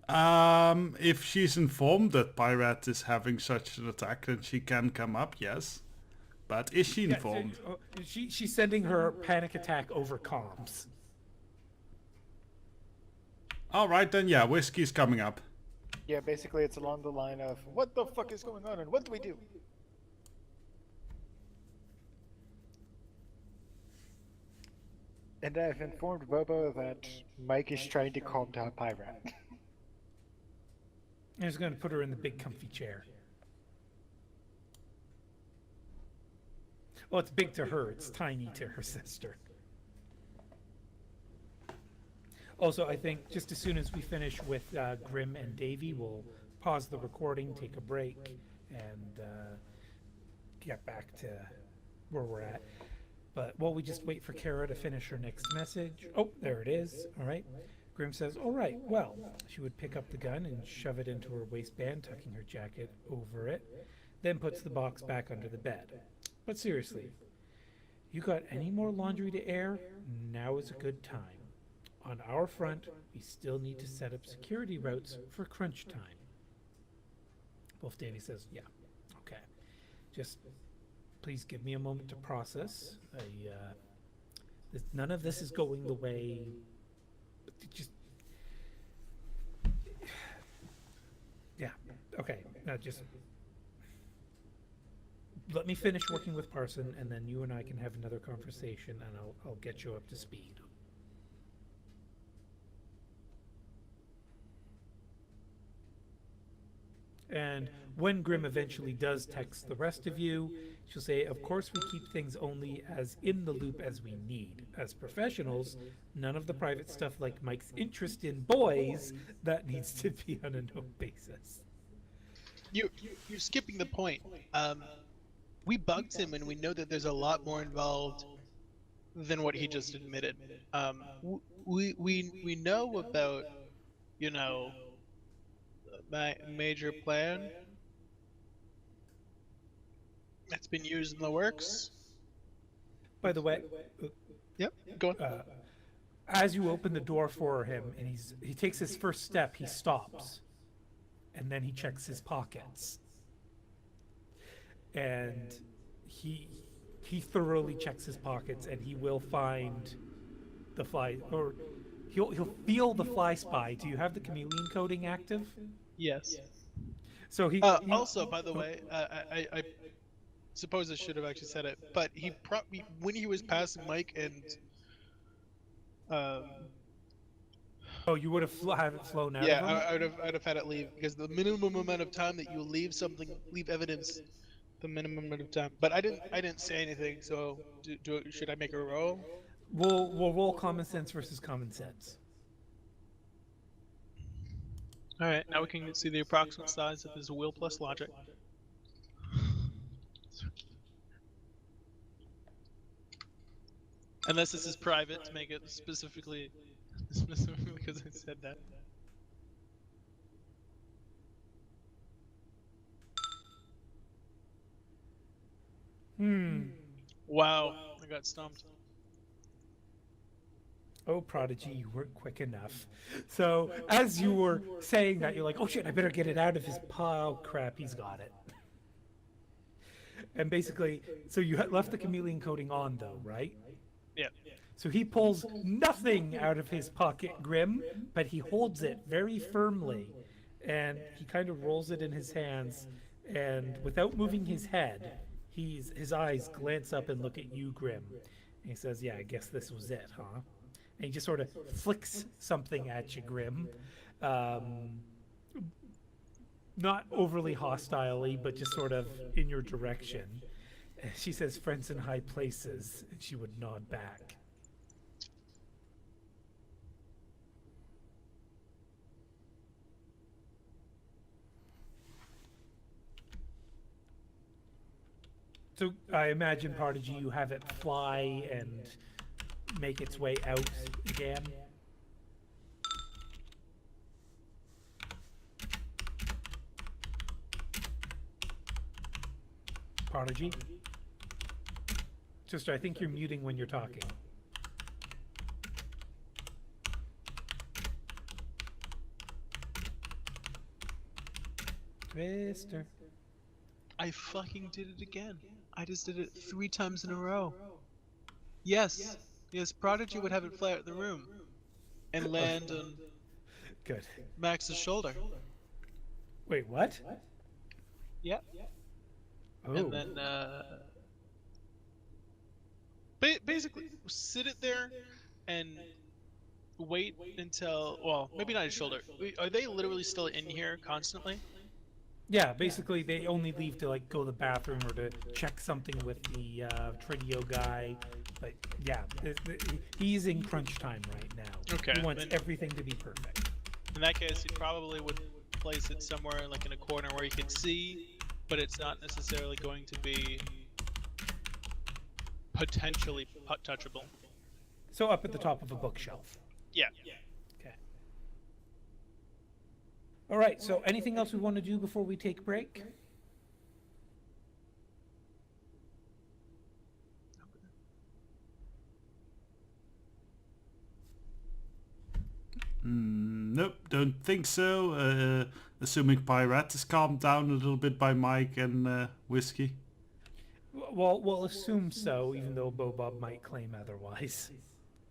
If she's informed that Pirate is having such an attack, then she can come up, yes. But is she informed? She's sending her panic attack over comms. Alright then, yeah, whiskey's coming up. Yeah, basically it's along the line of, what the fuck is going on and what do we do? And I've informed Bobo that Mike is trying to calm down Pirate. I'm just going to put her in the big comfy chair. Well, it's big to her, it's tiny to her sister. Also, I think just as soon as we finish with Grim and Davy, we'll pause the recording, take a break, and get back to where we're at. But while we just wait for Kara to finish her next message. Oh, there it is. All right. Grim says, all right, well, she would pick up the gun and shove it into her waistband, tucking her jacket over it, then puts the box back under the bed. But seriously, you got any more laundry to air? Now is a good time. On our front, we still need to set up security routes for crunch time. Wolf Davy says, yeah, okay. Just please give me a moment to process. None of this is going the way... Just... Yeah, Okay, just let me finish working with Parson, and then you and I can have another conversation, and I'll get you up to speed. And when Grim eventually does text the rest of you, she'll say, of course we keep things only as in the loop as we need. As professionals, none of the private stuff like Mike's interest in boys, that needs to be on a no basis. You're skipping the point. We bugged him, and we know that there's a lot more involved than what he just admitted. We know about, you know, my major plan that's been used in the works. By the way, Yep, go on. as you open the door for him and he takes his first step, he stops. And then he checks his pockets. And he thoroughly checks his pockets, and he will find the fly, or he'll feel the fly spy. Do you have the chameleon coding active? Yes. So he Also, by the way, I suppose I should have actually said it, but he when he was passing Mike and oh, you would have have it flown out yeah, of him? I'd have had it leave, because the minimum amount of time that you leave evidence, the minimum amount of time. But I didn't say anything, so should I make a roll? We'll roll common sense versus common sense. All right, now we can see the approximate size of his will plus logic. Unless this is private to make it specifically because I said that. Wow, I got stumped. Oh, Prodigy, you weren't quick enough. So, as you were saying that, you're like, oh shit, I better get it out of his pile. Crap, he's got it. And basically, so you left the chameleon coating on, though, right? Yeah. So he pulls nothing out of his pocket, Grim, but he holds it very firmly. And he kind of rolls it in his hands. And without moving his head, his eyes glance up and look at you, Grim. And he says, yeah, I guess this was it, huh? And he just sort of flicks something at you, Grim. Not overly hostilely, but just sort of in your direction. And she says, friends in high places, and she would nod back. So I imagine, Prodigy, you have it fly and make its way out again. Prodigy? Sister, I think you're muting when you're talking. Twister. I fucking did it again. I just did it 3 times in a row. Yes. Yes, Prodigy would have it fly out the room and land on Good. Max's shoulder. Wait, what? Yep. Oh. And then basically sit it there and wait until, well, maybe not his shoulder. Are they literally still in here constantly? Yeah, basically they only leave to like go to the bathroom or to check something with the Tridio guy. But yeah, he's in crunch time right now. Okay. He wants everything to be perfect. In that case, he probably would place it somewhere like in a corner where you can see, but it's not necessarily going to be potentially touchable. So up at the top of a bookshelf. Yeah. Okay. All right, so anything else we want to do before we take break? Nope, don't think so. Assuming Pirate is calmed down a little bit by Mike and Whiskey. Well, we'll assume so, even though Bobob might claim otherwise.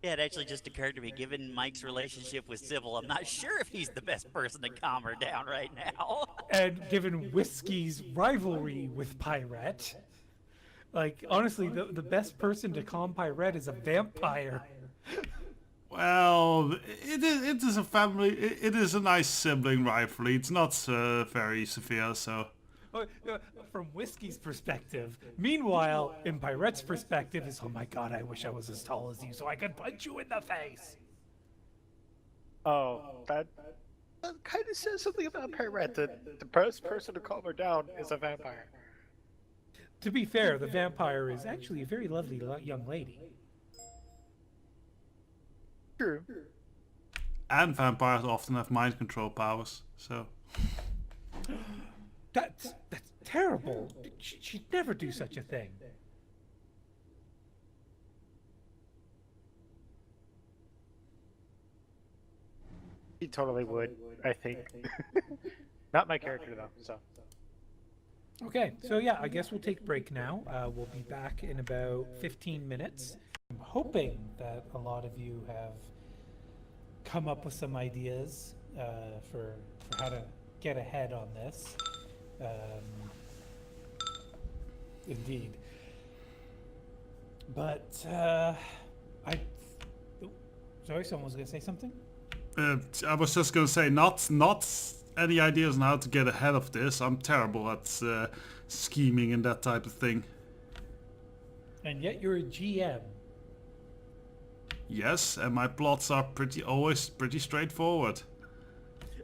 Yeah, it actually just occurred to me, given Mike's relationship with Sybil, I'm not sure if he's the best person to calm her down right now. And given Whiskey's rivalry with Pyrette, like, honestly, the best person to calm Pyrette is a vampire. Well, it is a family. It is a nice sibling rivalry. It's not very severe, so. From Whiskey's perspective. Meanwhile, in Pyrette's perspective, is, oh my god, I wish I was as tall as you so I could punch you in the face. Oh, that kind of says something about Pirate. That the best person to calm her down is a vampire. To be fair, the vampire is actually a very lovely young lady. True. And vampires often have mind control powers, so. That's terrible. She'd never do such a thing. He totally would, I think. Not my character though, so. Okay, so yeah, I guess we'll take a break now. We'll be back in about 15 minutes. I'm hoping that a lot of you have come up with some ideas for how to get ahead on this. Indeed. But sorry, someone was going to say something? I was just gonna say, not any ideas on how to get ahead of this. I'm terrible at scheming and that type of thing. And yet you're a GM. Yes, and my plots are always pretty straightforward.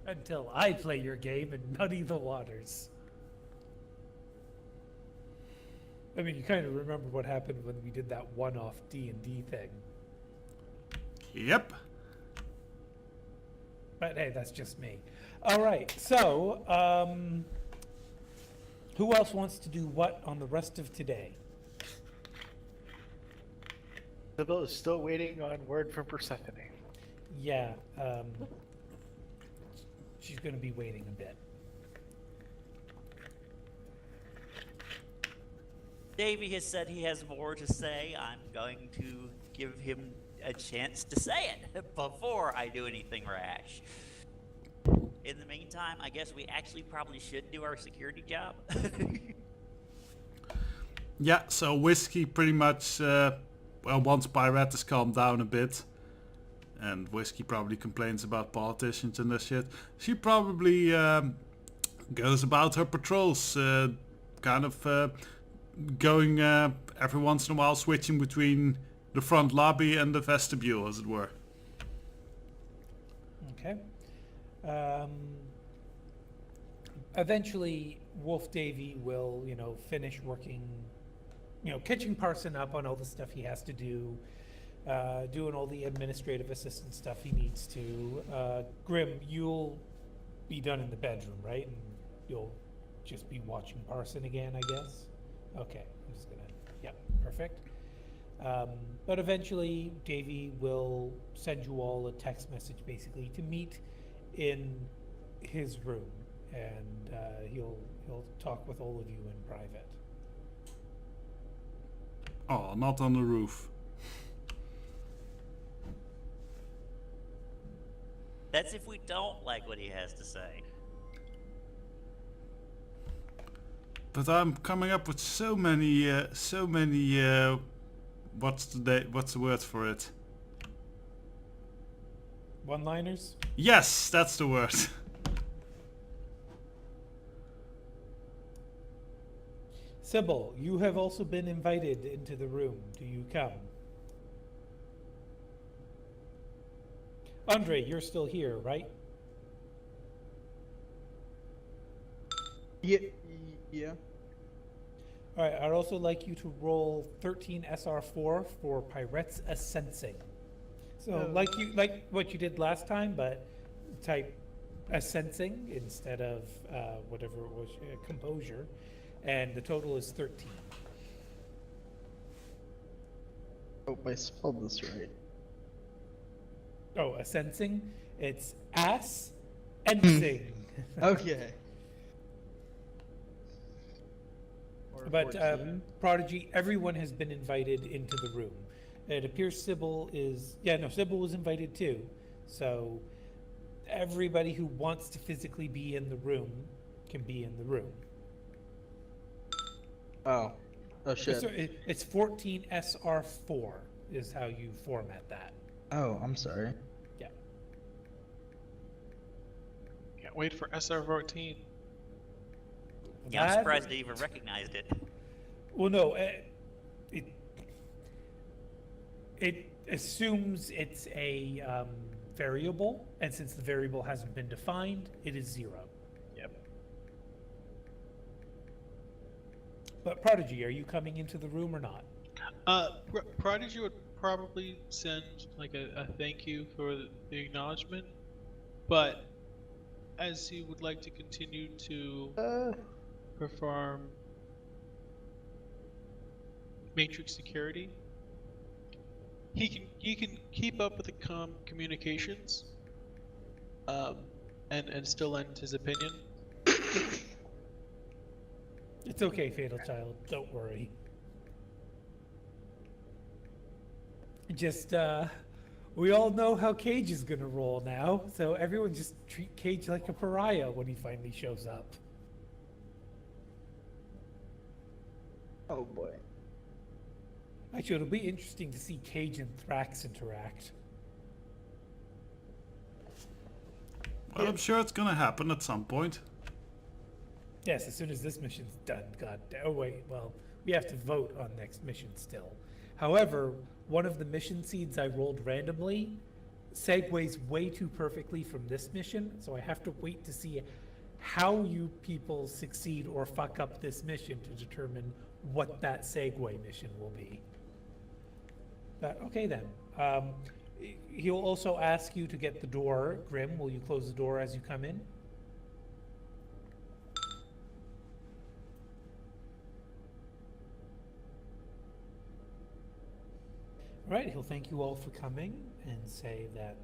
Until I play your game and muddy the waters. I mean, you kind of remember what happened when we did that one-off D&D thing. Yep. But hey, that's just me. All right, so who else wants to do what on the rest of today? Sybil is still waiting on word from Persephone. Yeah, she's going to be waiting a bit. Davey has said he has more to say. I'm going to give him a chance to say it before I do anything rash. In the meantime, I guess we actually probably should do our security job. Yeah, so Whiskey pretty much, once Pirate has calmed down a bit, and Whiskey probably complains about politicians and that shit, she probably goes about her patrols, kind of going every once in a while, switching between the front lobby and the vestibule, as it were. Okay. Eventually, Wolf Davy will, finish working, catching Parson up on all the stuff he has to do, doing all the administrative assistant stuff he needs to. Grim, you'll be done in the bedroom, right? And you'll just be watching Parson again, I guess? Okay, I'm just gonna, yeah, perfect. But eventually, Davy will send you all a text message, basically, to meet in his room, and he'll talk with all of you in private. Oh, not on the roof. That's if we don't like what he has to say. But I'm coming up with so many, what's the word for it? One-liners? Yes, that's the word. Sybil, you have also been invited into the room. Do you come? Andre, you're still here, right? Yeah. All right, I'd also like you to roll 13 SR4 for Pyrette's Assensing. So like what you did last time, but type Assensing instead of whatever it was, Composure, and the total is 13. Hope I spelled this right. Oh, Assensing? It's ass and sing. Okay. But Prodigy, everyone has been invited into the room. It appears Sybil is, yeah, no, Sybil was invited too. So everybody who wants to physically be in the room can be in the room. Oh. Oh shit. It's 14 SR4 is how you format that. Oh, I'm sorry. Yeah. Can't wait for SR14. Yeah, I'm That- surprised they even recognized it. Well, no, it assumes it's a variable, and since the variable hasn't been defined, it is 0. Yep. But Prodigy, are you coming into the room or not? Prodigy would probably send like a thank you for the acknowledgement, but as he would like to continue to perform matrix security, he can keep up with the communications, and still lend his opinion. It's okay, Fatal Child. Don't worry. Just, we all know how Cage is gonna roll now, so everyone just treat Cage like a pariah when he finally shows up. Oh boy. Actually, it'll be interesting to see Cage and Thrax interact. Well, I'm sure it's gonna happen at some point. Yes, as soon as this mission's done. God, oh wait, well, we have to vote on next mission still. However, one of the mission seeds I rolled randomly segues way too perfectly from this mission, so I have to wait to see how you people succeed or fuck up this mission to determine what that segue mission will be. But okay then. He'll also ask you to get the door. Grim, will you close the door as you come in? All right, he'll thank you all for coming and say that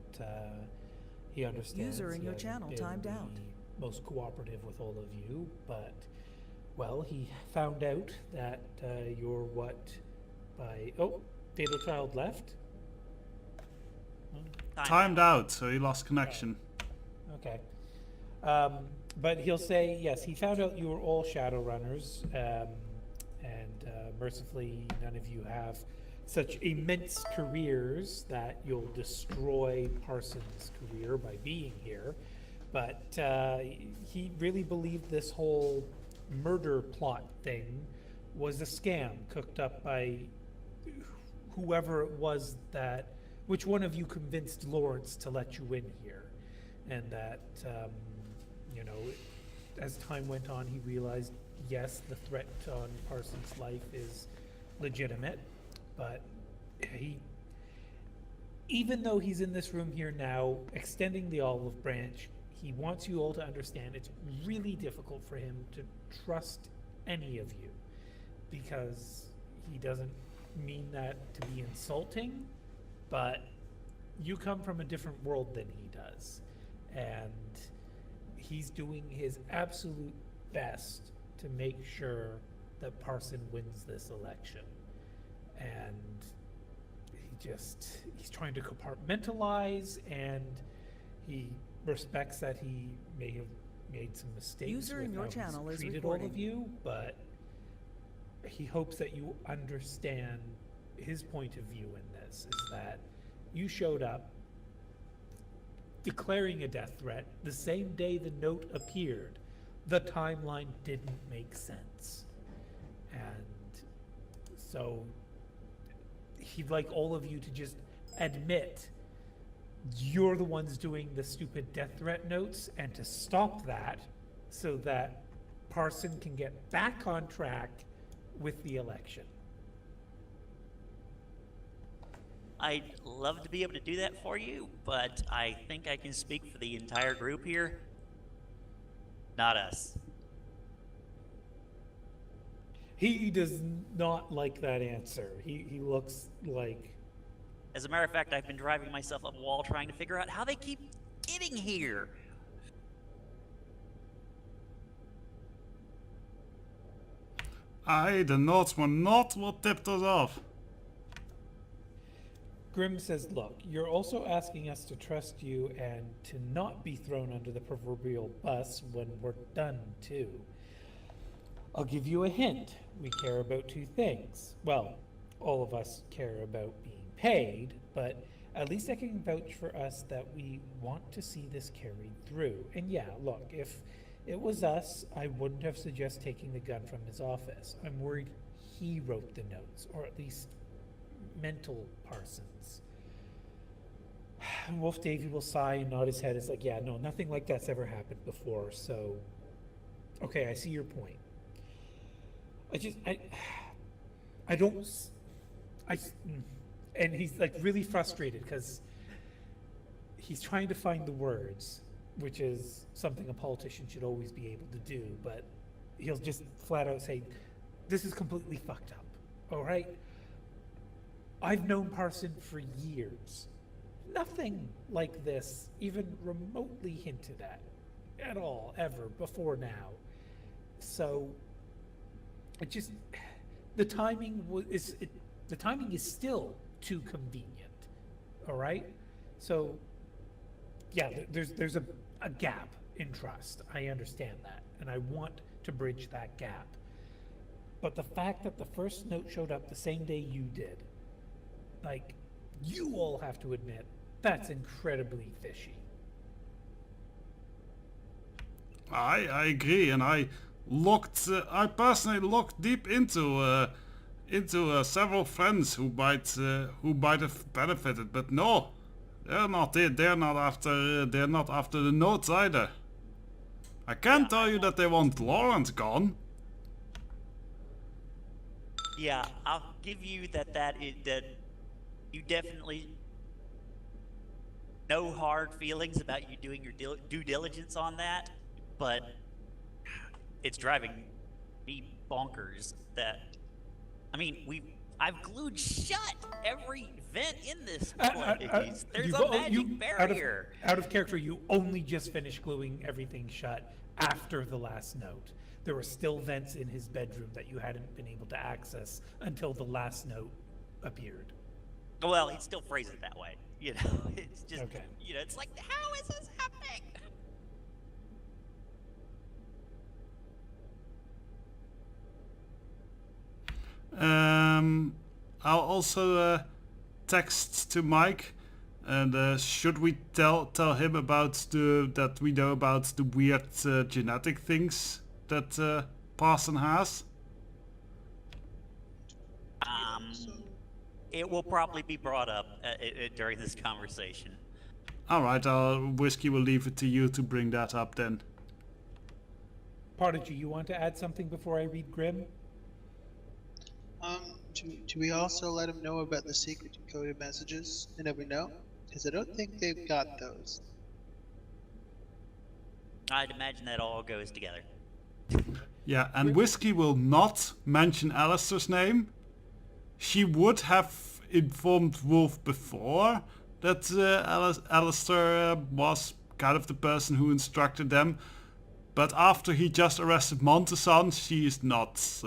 he understands. User in he your hasn't channel been timed out. the most cooperative with all of you, but well, he found out that you're what by Fatal Child left. Timed out, so he lost connection. Okay. But he'll say, yes, he found out you were all Shadowrunners, and mercifully, none of you have such immense careers that you'll destroy Parsons' career by being here. But he really believed this whole murder plot thing was a scam cooked up by whoever it was that, which one of you convinced Lawrence to let you in here. And that, you know, as time went on, he realized, yes, the threat on Parsons' life is legitimate, but he, even though he's in this room here now, extending the olive branch, he wants you all to understand it's really difficult for him to trust any of you, because he doesn't mean that to be insulting, but you come from a different world than he does, and he's doing his absolute best to make sure that Parson wins this election. And he's trying to compartmentalize, and he respects that he may have made some mistakes User with in your how he's channel is treated all of recording. you, but he hopes that you understand his point of view in this, is that you showed up declaring a death threat the same day the note appeared. The timeline didn't make sense. And so he'd like all of you to just admit you're the ones doing the stupid death threat notes, and to stop that so that Parson can get back on track with the election. I'd love to be able to do that for you, but I think I can speak for the entire group here. Not us. He does not like that answer. He looks like, As a matter of fact, I've been driving myself up a wall trying to figure out how they keep getting here. Aye, the notes were not what tipped us off. Grim says, look, you're also asking us to trust you and to not be thrown under the proverbial bus when we're done, too. I'll give you a hint. We care about two things. Well, all of us care about being paid, but at least I can vouch for us that we want to see this carried through. And yeah, look, if it was us, I wouldn't have suggested taking the gun from his office. I'm worried he wrote the notes, or at least mental Parsons. Wolf Davy will sigh and nod his head. It's like, yeah, no, nothing like that's ever happened before, so... Okay, I see your point. And he's like really frustrated because he's trying to find the words, which is something a politician should always be able to do, but he'll just flat out say, this is completely fucked up, all right? I've known Parson for years. Nothing like this even remotely hinted at all, ever, before now. So, the timing is still too convenient, all right? So, yeah, there's a gap in trust. I understand that, and I want to bridge that gap. But the fact that the first note showed up the same day you did, like, you all have to admit, that's incredibly fishy. I agree, and I personally looked deep into several friends who might have benefited, but no, they're not it. They're not after the notes either. I can't tell you that they want Lawrence gone. Yeah, I'll give you that you definitely no hard feelings about you doing your due diligence on that, but it's driving me bonkers that, I mean, I've glued shut every vent in this place. There's a magic barrier. Out of character, you only just finished gluing everything shut after the last note. There were still vents in his bedroom that you hadn't been able to access until the last note appeared. Well, he still phrased it that way. You know, it's just, Okay. you know, it's like, how is this happening? I'll also text to Mike, and should we tell him about that we know about the weird genetic things that Parson has? It will probably be brought up during this conversation. Alright, Whiskey will leave it to you to bring that up then. Prodigy, you want to add something before I read Grim? Do we also let him know about the secret encoded messages in every note? Because I don't think they've got those. I'd imagine that all goes together. Yeah, and Whiskey will not mention Alistair's name. She would have informed Wolf before that Alistair was kind of the person who instructed them. But after he just arrested Montesan, she is not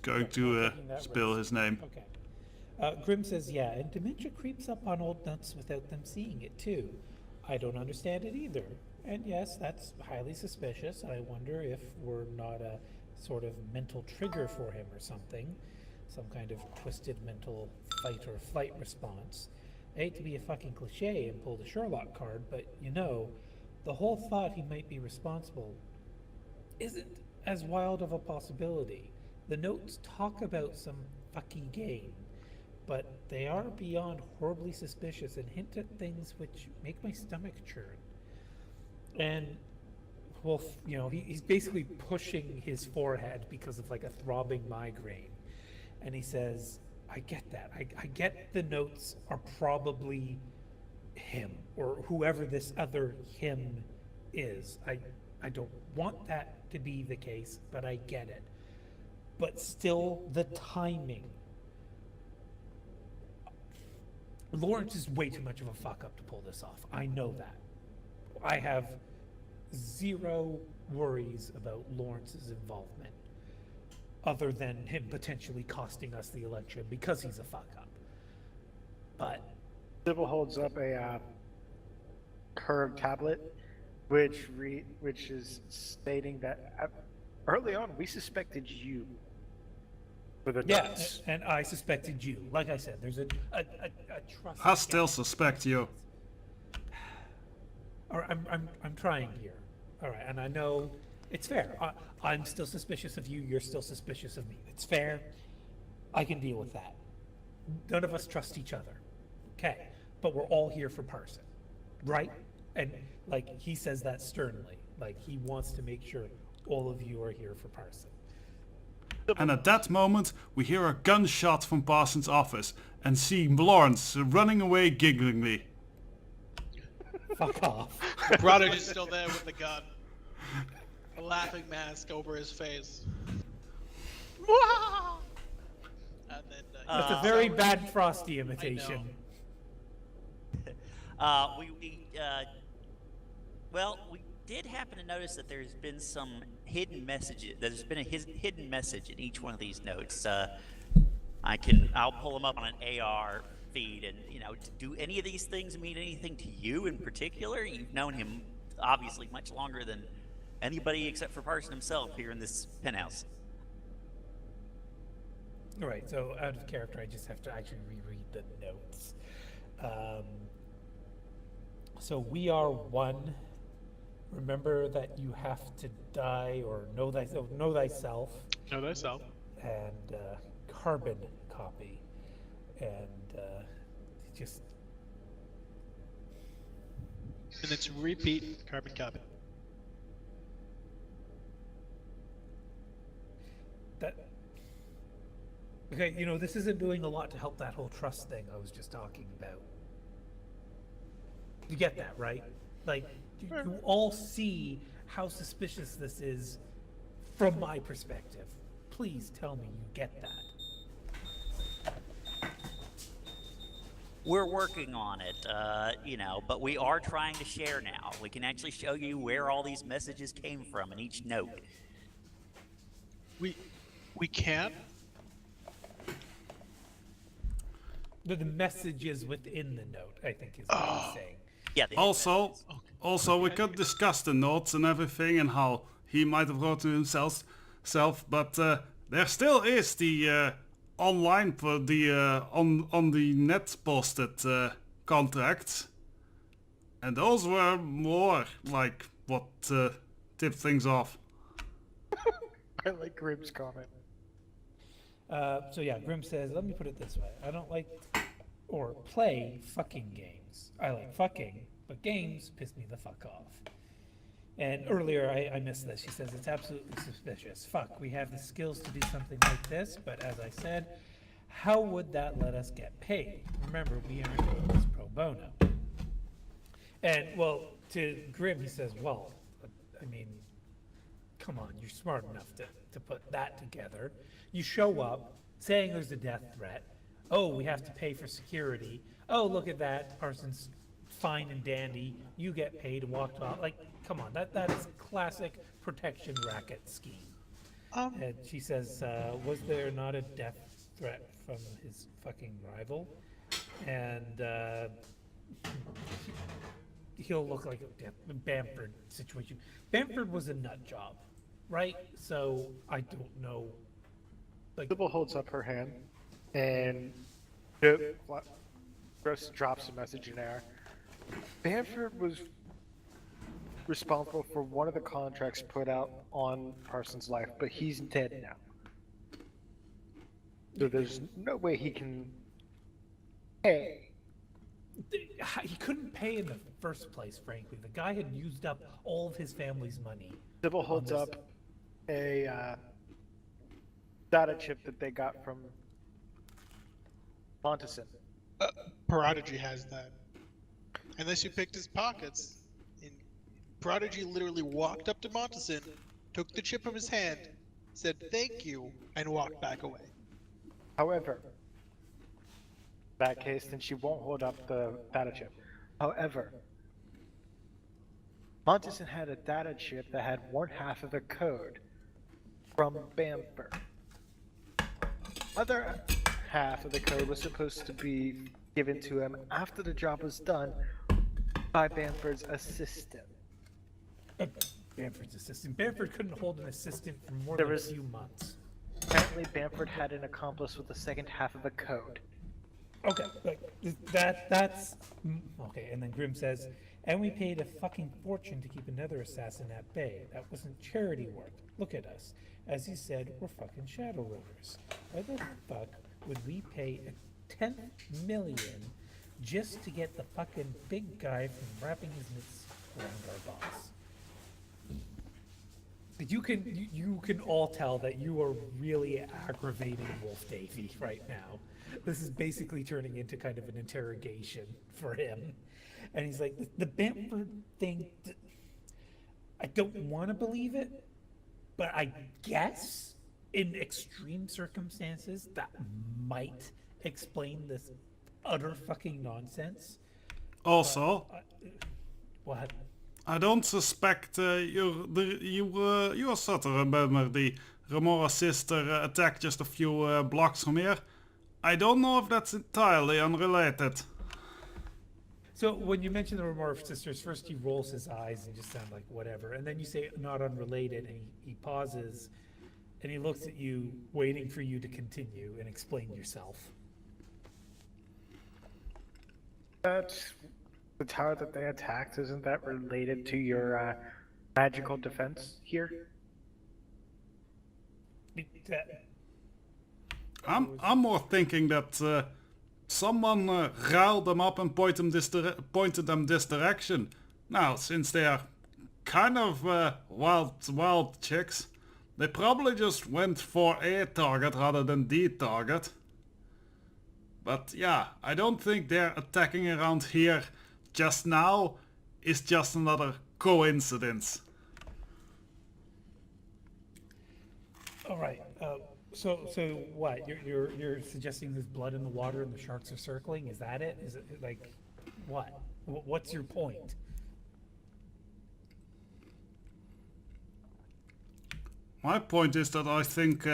going to spill his name. Okay. Grim says, yeah, and dementia creeps up on old nuts without them seeing it too. I don't understand it either. And yes, that's highly suspicious. I wonder if we're not a sort of mental trigger for him or something. Some kind of twisted mental fight or flight response. I hate to be a fucking cliche and pull the Sherlock card, but you know, the whole thought he might be responsible isn't as wild of a possibility. The notes talk about some fucky game, but they are beyond horribly suspicious and hint at things which make my stomach churn. And Wolf, you know, he's basically pushing his forehead because of like a throbbing migraine. And he says, I get that. I get the notes are probably him or whoever this other him is. I don't want that to be the case, but I get it. But still, the timing. Lawrence is way too much of a fuck up to pull this off. I know that. I have zero worries about Lawrence's involvement, other than him potentially costing us the election because he's a fuck up. But Sybil holds up a curved tablet, which is stating that early on we suspected you for the yeah, notes. and I suspected you. Like I said, there's a trust. I still gap. suspect you. All right, I'm trying here. All right, and I know it's fair. I'm still suspicious of you. You're still suspicious of me. It's fair. I can deal with that. None of us trust each other. Okay, but we're all here for Parson, right? And like he says that sternly. Like he wants to make sure all of you are here for Parson. And at that moment, we hear a gunshot from Parsons' office and see Lawrence running away gigglingly. Fuck off. Prodigy's still there with the gun. A laughing mask over his face. Wah! And then, That's a very bad Frosty imitation. We did happen to notice that there's been some hidden messages. There's been a hidden message in each one of these notes. I'll pull them up on an AR feed, and do any of these things mean anything to you in particular? You've known him obviously much longer than anybody except for Parson himself here in this penthouse. All right, so out of character, I just have to actually reread the notes. So we are one. Remember that you have to die or know thyself. Know thyself. And carbon copy. And just And it's repeat carbon copy. that. Okay, this isn't doing a lot to help that whole trust thing I was just talking about. You get that, right? Like, you all see how suspicious this is from my perspective. Please tell me you get that. We're working on it, but we are trying to share now. We can actually show you where all these messages came from in each note. We can. The messages within the note, I think, is what he's saying. Yeah. the Also, we could discuss the notes and everything and how he might have wrote to himself, but there still is the online for the on the net posted contracts, and those were more like what tipped things off. I like Grimm's comment. So yeah, Grim says, let me put it this way. I don't like or play fucking games. I like fucking, but games piss me the fuck off. And earlier I missed this. She says, it's absolutely suspicious. Fuck, we have the skills to do something like this, but as I said, how would that let us get paid? Remember, we aren't doing this pro bono. And, well, to Grim, he says, well, I mean, come on, you're smart enough to put that together. You show up saying there's a death threat. Oh, we have to pay for security. Oh, look at that. Parson's fine and dandy. You get paid and walked off. Like, come on, that is classic protection racket scheme. And she says, was there not a death threat from his fucking rival? And he'll look like a Bamford situation. Bamford was a nut job, right? So I don't know. Like, Sybil holds up her hand, and Gross drops a message in air. Bamford was responsible for one of the contracts put out on Parsons' life, but he's dead now. So there's no way he can pay. he couldn't pay in the first place, frankly. The guy had used up all of his family's money. Sybil holds this. up a data chip that they got from Montison. Prodigy has that. Unless you picked his pockets. And Prodigy literally walked up to Montison, took the chip from his hand, said thank you, and walked back away. However, in that case, then she won't hold up the data chip. However, Montison had a data chip that had one half of the code from Bamford. Other half of the code was supposed to be given to him after the job was done by Bamford's assistant. Bamford's assistant. Bamford couldn't hold an assistant for more There than was- a few months. Apparently, Bamford had an accomplice with the second half of a code. Okay, like that's okay. And then Grimm says, and we paid a fucking fortune to keep another assassin at bay. That wasn't charity work. Look at us. As he said, we're fucking Shadowrunners. Why the fuck would we pay 10 million just to get the fucking big guy from wrapping his mitts around our boss? You can all tell that you are really aggravating Wolf Davy right now. This is basically turning into kind of an interrogation for him. And he's like, the Bamford thing, I don't want to believe it, but I guess in extreme circumstances that might explain this utter fucking nonsense. Also, What? I don't suspect you also remember the Remora's sister attack just a few blocks from here. I don't know if that's entirely unrelated. So when you mention the Remorse sisters, first he rolls his eyes and just sound like whatever, and then you say not unrelated, and he pauses, and he looks at you, waiting for you to continue and explain yourself. That's the tower that they attacked. Isn't that related to your magical defense here? I'm more thinking that someone riled them up and pointed them this direction. Now, since they are kind of wild chicks, they probably just went for a target rather than the target. But yeah, I don't think they're attacking around here just now is just another coincidence. All right. So what? You're suggesting there's blood in the water and the sharks are circling? Is that it? Is it like what? What's your point? My point is that I think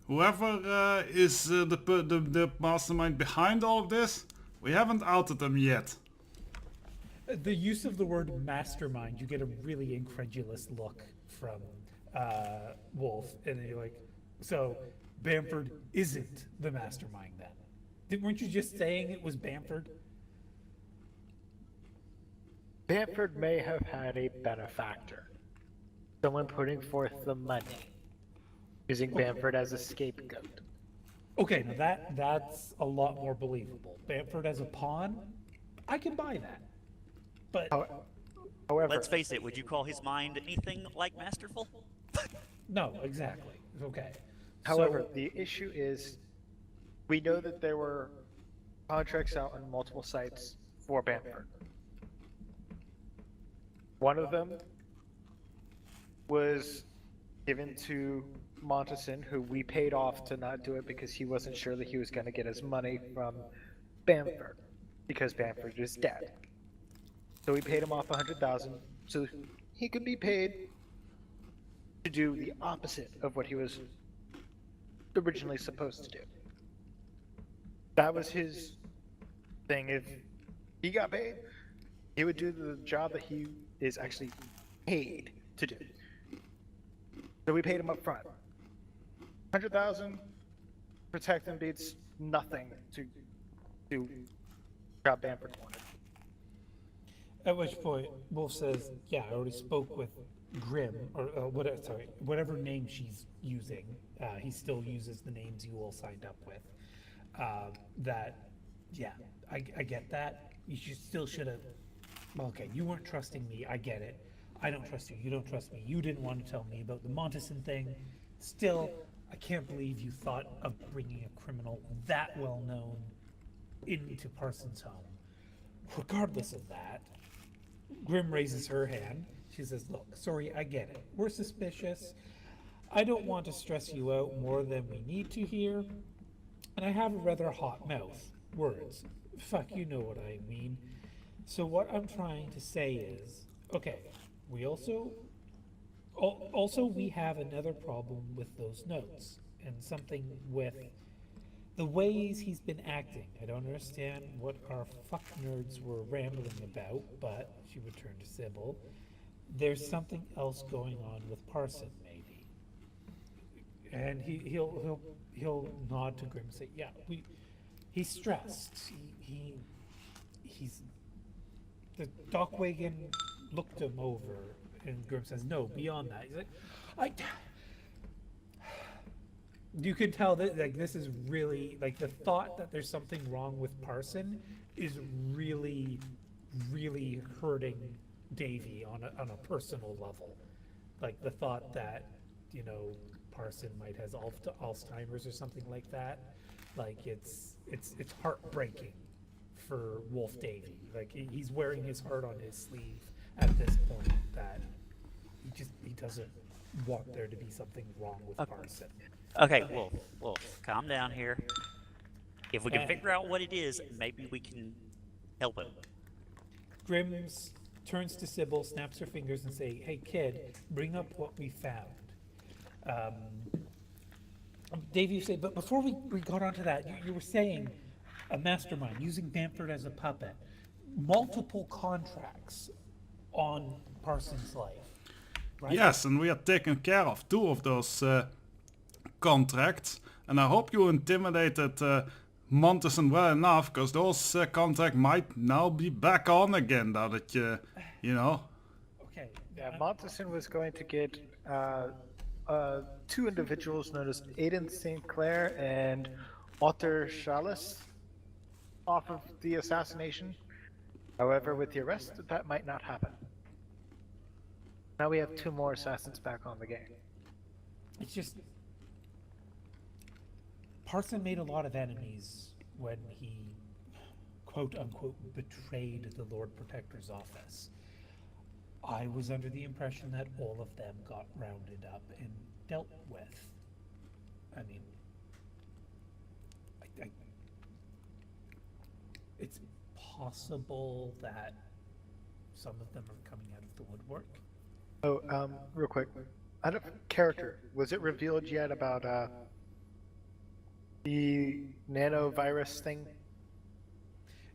whoever is the mastermind behind all of this, we haven't outed them yet. The use of the word mastermind, you get a really incredulous look from Wolf, and then you're like, so Bamford isn't the mastermind then? Weren't you just saying it was Bamford? Bamford may have had a benefactor. Someone putting forth the money. Using Bamford as a scapegoat. Okay, now that's a lot more believable. Bamford as a pawn, I can buy that. But However, Let's face it, would you call his mind anything like masterful? no, exactly. Okay. However, So- the issue is, we know that there were contracts out on multiple sites for Bamford. One of them was given to Monteson, who we paid off to not do it because he wasn't sure that he was going to get his money from Bamford, because Bamford is dead. So we paid him off 100,000 so he could be paid to do the opposite of what he was originally supposed to do. That was his thing. If he got paid, he would do the job that he is actually paid to do. So we paid him up front. 100,000, protect him beats nothing to do job Bamford wanted. At which point, Wolf says, yeah, I already spoke with Grimm, or whatever name she's using. He still uses the names you all signed up with. I get that. You should have, okay, you weren't trusting me, I get it. I don't trust you, you don't trust me. You didn't want to tell me about the Monteson thing. Still, I can't believe you thought of bringing a criminal that well known into Parsons' home. Regardless of that, Grimm raises her hand. She says, look, sorry, I get it. We're suspicious. I don't want to stress you out more than we need to here. And I have a rather hot mouth. Words. Fuck, you know what I mean. So what I'm trying to say is, okay, we also we have another problem with those notes. And something with the ways he's been acting. I don't understand what our fuck nerds were rambling about, but she would turn to Sybil. There's something else going on with Parson, maybe. And he'll nod to Grim and say, yeah, he's stressed. He's the Doc Wagon looked him over, and Grim says, no, beyond that. He's like, you can tell that like this is really like the thought that there's something wrong with Parson is really, really hurting Davy on a personal level. Like the thought that, you know, Parson might has Alzheimer's or something like that. Like it's heartbreaking for Wolf Davy. Like he's wearing his heart on his sleeve at this point that he doesn't want there to be something wrong with Parson. Okay, Wolf, calm down here. If we can figure out what it is, maybe we can help him. Grim turns to Sybil, snaps her fingers, and say, "Hey, kid, bring up what we found." Dave, you say, but before we got onto that, you were saying a mastermind using Bamford as a puppet, multiple contracts on Parsons' life. Right? Yes, and we are taking care of 2 of those contracts, and I hope you intimidated Montezon well enough, because those contracts might now be back on again, now that you know. Okay. Yeah, Montezon was going to get 2 individuals known as Aidan St. Clair and Otter Chalice off of the assassination. However, with the arrest, that might not happen. Now we have 2 more assassins back on the game. It's just Parson made a lot of enemies when he, quote unquote, betrayed the Lord Protector's office. I was under the impression that all of them got rounded up and dealt with. I mean, it's possible that some of them are coming out of the woodwork. Oh, real quick. Out of character, was it revealed yet about the nanovirus thing?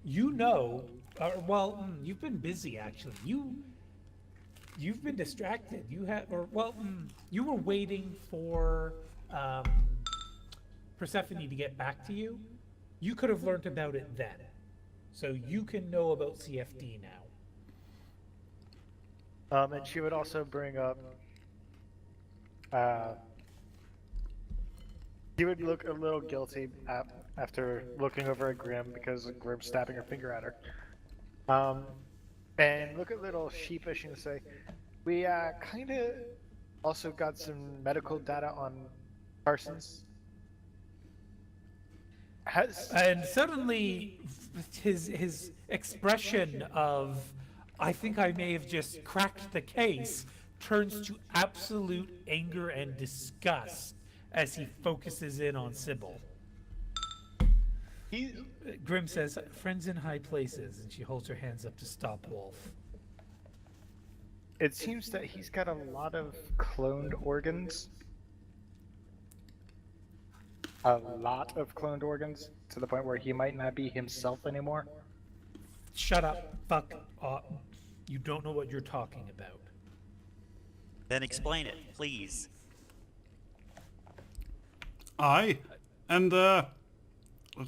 You know, you've been busy actually. You've been distracted. You were waiting for Persephone to get back to you. You could have learned about it then, so you can know about CFD now. And she would also bring up. He would look a little guilty after looking over at Grim because of Grim stabbing her finger at her. And look a little sheepish and say, we kind of also got some medical data on Parsons. And suddenly, his expression of, I think I may have just cracked the case, turns to absolute anger and disgust as he focuses in on Sybil. Grim says, friends in high places, and she holds her hands up to stop Wolf. It seems that he's got a lot of cloned organs. A lot of cloned organs, to the point where he might not be himself anymore. Shut up, fuck up. You don't know what you're talking about. Then explain it, please. And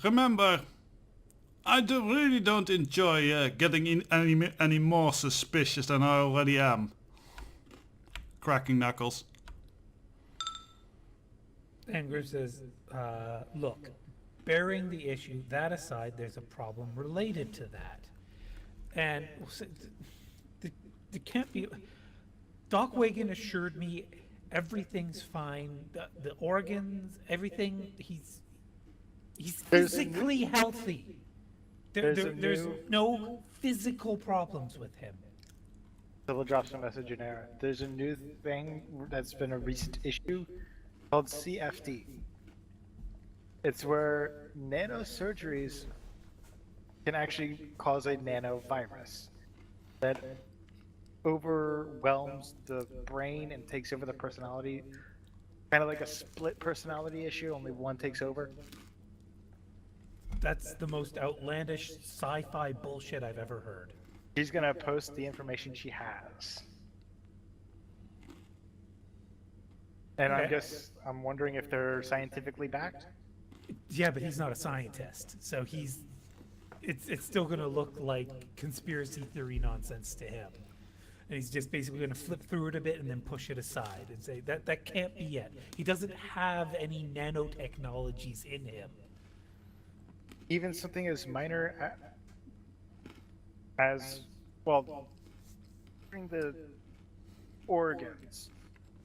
remember, I really don't enjoy getting any more suspicious than I already am. Cracking knuckles. And Grim says, look, bearing the issue, that aside, there's a problem related to that. And there can't be... Doc Wagon assured me everything's fine, the organs, everything, he's physically healthy. There's no physical problems with him. Sybil drops a message in air. There's a new thing that's been a recent issue called CFD. It's where nanosurgeries can actually cause a nanovirus that overwhelms the brain and takes over the personality. Kind of like a split personality issue, only one takes over. That's the most outlandish sci-fi bullshit I've ever heard. She's gonna post the information she has. And Okay. I'm wondering if they're scientifically backed. Yeah, but he's not a scientist, so it's still gonna look like conspiracy theory nonsense to him. And he's just basically gonna flip through it a bit and then push it aside and say that can't be it. He doesn't have any nanotechnologies in him. Even something as minor as, well, during the organs.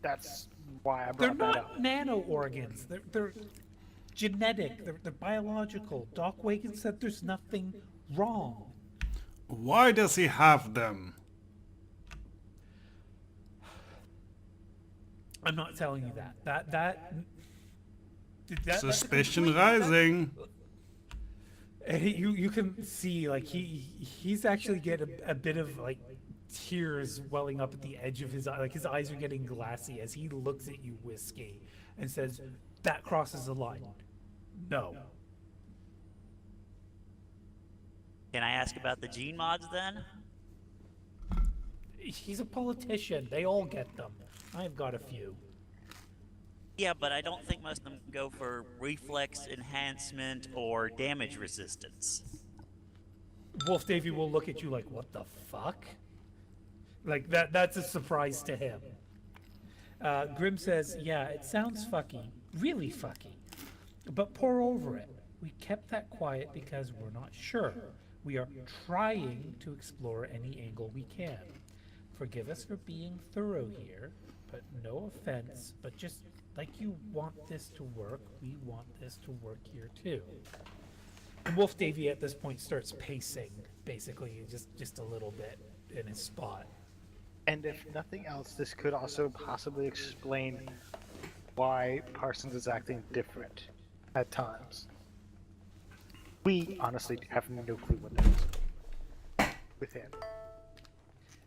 That's why I They're brought that up. not nano organs. They're genetic. They're biological. Doc Wagon said there's nothing wrong. Why does he have them? I'm not telling you that. That's a Suspicion complete- rising. You can see like he's actually getting a bit of like tears welling up at the edge of his eye, like his eyes are getting glassy as he looks at you, Whiskey, and says, "That crosses the line. No." Can I ask about the gene mods then? He's a politician. They all get them. I've got a few. Yeah, but I don't think most of them go for reflex enhancement or damage resistance. Wolf Davy will look at you like, "What the fuck?" Like that's a surprise to him. Grim says, "Yeah, it sounds fucky, really fucky, but pour over it. We kept that quiet because we're not sure. We are trying to explore any angle we can. Forgive us for being thorough here, but no offense, but just like you want this to work, we want this to work here too." And Wolf Davy at this point starts pacing, basically, just a little bit in his spot. And if nothing else, this could also possibly explain why Parsons is acting different at times. We honestly have no clue what that is with him.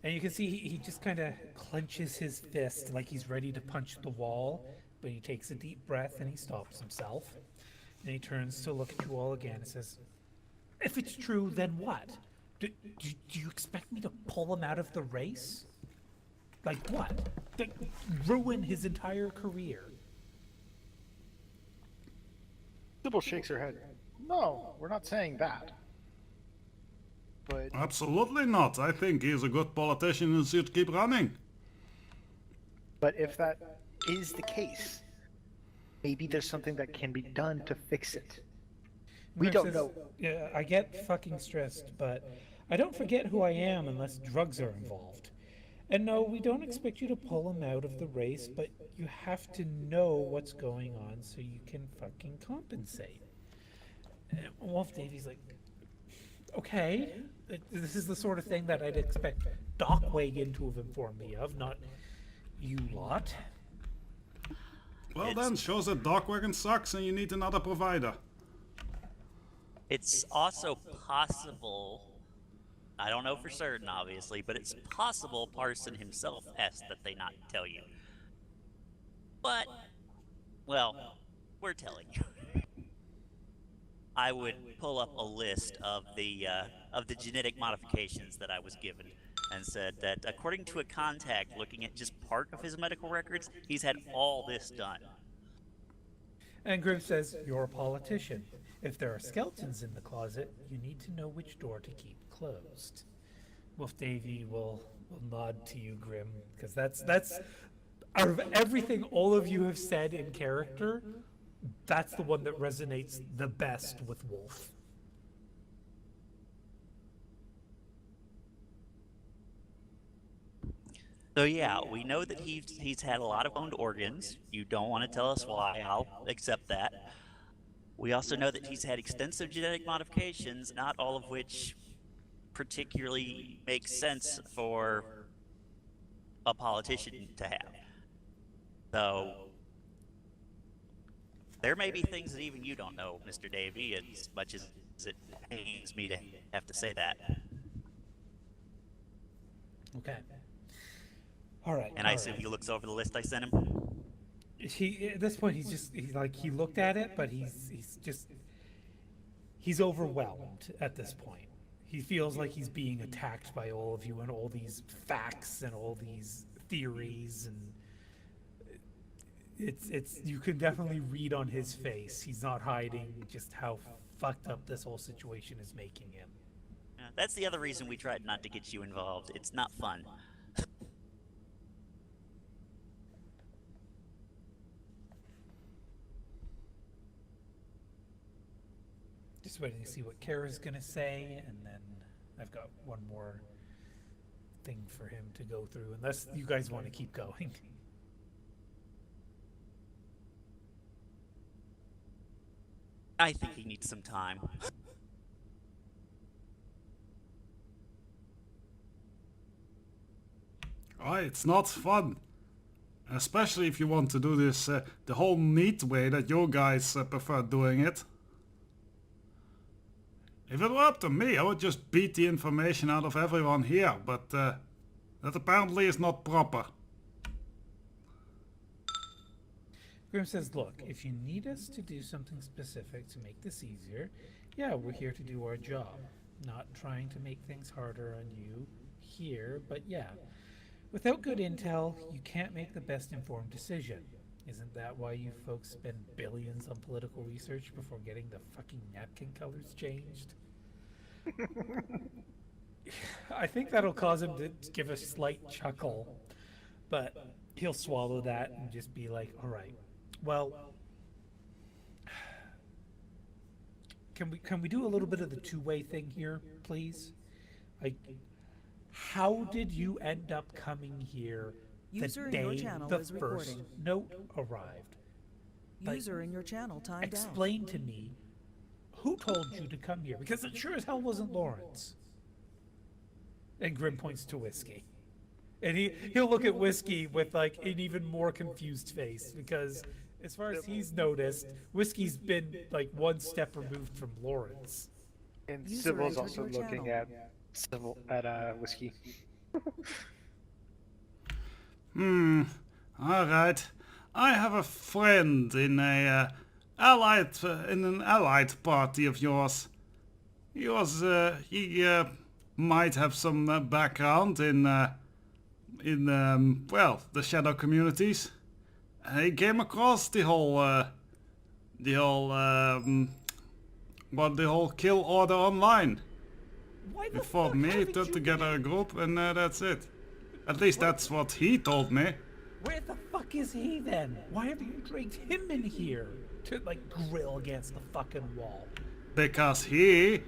And you can see he just kind of clenches his fist like he's ready to punch the wall, but he takes a deep breath and he stops himself. And he turns to look at you all again and says, "If it's true, then what? Do you expect me to pull him out of the race? Like what? Ruin his entire career?" Sybil shakes her head. No, we're not saying that. But Absolutely not. I think he's a good politician and should keep running. if that is the case, maybe there's something that can be done to fix it. We Grim don't says, know. "Yeah, I get fucking stressed, but I don't forget who I am unless drugs are involved. And no, we don't expect you to pull him out of the race, but you have to know what's going on so you can fucking compensate." And Wolf Davy's like, "Okay, this is the sort of thing that I'd expect Doc Wagon to have informed me of, not you lot." Well then, shows that Dogwagon sucks and you need another provider. It's also possible, I don't know for certain obviously, but it's possible Parson himself asked that they not tell you. But, well, we're telling you. I would pull up a list of the genetic modifications that I was given and said that according to a contact looking at just part of his medical records, he's had all this done. And Grim says, "You're a politician. If there are skeletons in the closet, you need to know which door to keep closed." Wolf Davy will nod to you, Grim, because that's out of everything all of you have said in character, that's the one that resonates the best with Wolf. So yeah, we know that he's had a lot of owned organs. You don't want to tell us why, I'll accept that. We also know that he's had extensive genetic modifications, not all of which particularly make sense for a politician to have. So there may be things that even you don't know, Mr. Davy, as much as it pains me to have to say that. Okay. All right. And I all assume right. he looks over the list I sent him. He at this point he's like he looked at it, but he's just he's overwhelmed at this point. He feels like he's being attacked by all of you and all these facts and all these theories, and it's you can definitely read on his face. He's not hiding just how fucked up this whole situation is making him. That's the other reason we tried not to get you involved. It's not fun. Just waiting to see what Kara's gonna say, and then I've got one more thing for him to go through, unless you guys want to keep going. I think he needs some time. It's not fun. Especially if you want to do this the whole neat way that you guys prefer doing it. If it were up to me, I would just beat the information out of everyone here, but that apparently is not proper. Grim says, look, if you need us to do something specific to make this easier, yeah, we're here to do our job. Not trying to make things harder on you here, but yeah. Without good intel, you can't make the best informed decision. Isn't that why you folks spend billions on political research before getting the fucking napkin colors changed? I think that'll cause him to give a slight chuckle, but he'll swallow that and just be like, all right, well, can we do a little bit of the two-way thing here, please? Like, how did you end up coming here the User in your day channel the is first recording. note arrived? Like, User in your channel timed out. explain to me who told you to come here, because it sure as hell wasn't Lawrence. And Grim points to Whiskey. And he'll look at Whiskey with like an even more confused face, because as far as he's noticed, Whiskey's been like one step removed from Lawrence. And User Sybil's entered also your looking channel. at Whiskey. Alright. I have a friend in an allied party of yours. He might have some background in the shadow communities. He came across the whole kill order online. Why the He fought fuck me, haven't put you together a group, and that's it. At least that's what he told me. Where the fuck is he then? Why have you dragged him in here to like grill against the fucking wall? Because he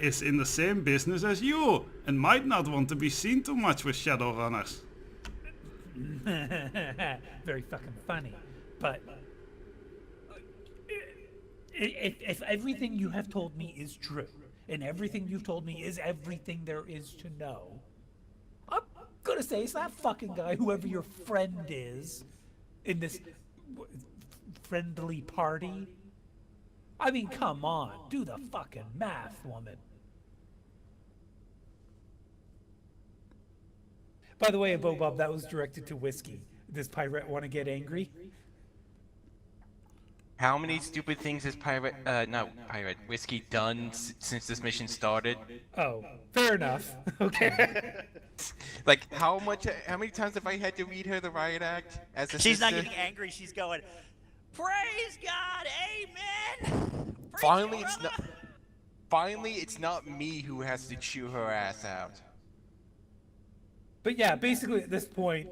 is in the same business as you, and might not want to be seen too much with Shadowrunners. Very fucking funny. But if everything you have told me is true, and everything you've told me is everything there is to know, I'm gonna say it's that fucking guy, whoever your friend is, in this friendly party. I mean, come on, do the fucking math, woman. By the way, Bob, that was directed to Whiskey. Does Pirate want to get angry? How many stupid things has Whiskey done since this mission started? Oh, fair enough. Okay. Like, how many times have I had to read her the riot act as a She's not sister? getting angry. She's going, praise God, amen. Preach Finally, it, it's brother." not. Finally, it's not me who has to chew her ass out. But yeah, basically at this point,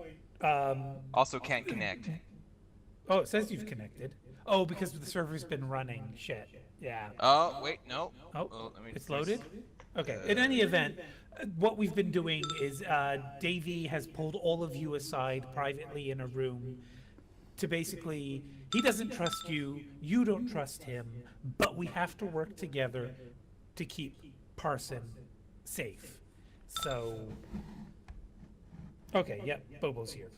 Also, can't connect. oh, it says you've connected. Oh, because the server's been running. Shit. Yeah. Oh, wait, no. Oh, let me- it's loaded? Okay. In any event, what we've been doing is Davey has pulled all of you aside privately in a room to basically, he doesn't trust you, you don't trust him, but we have to work together to keep Parson safe. So, okay, yep, Bobo's here.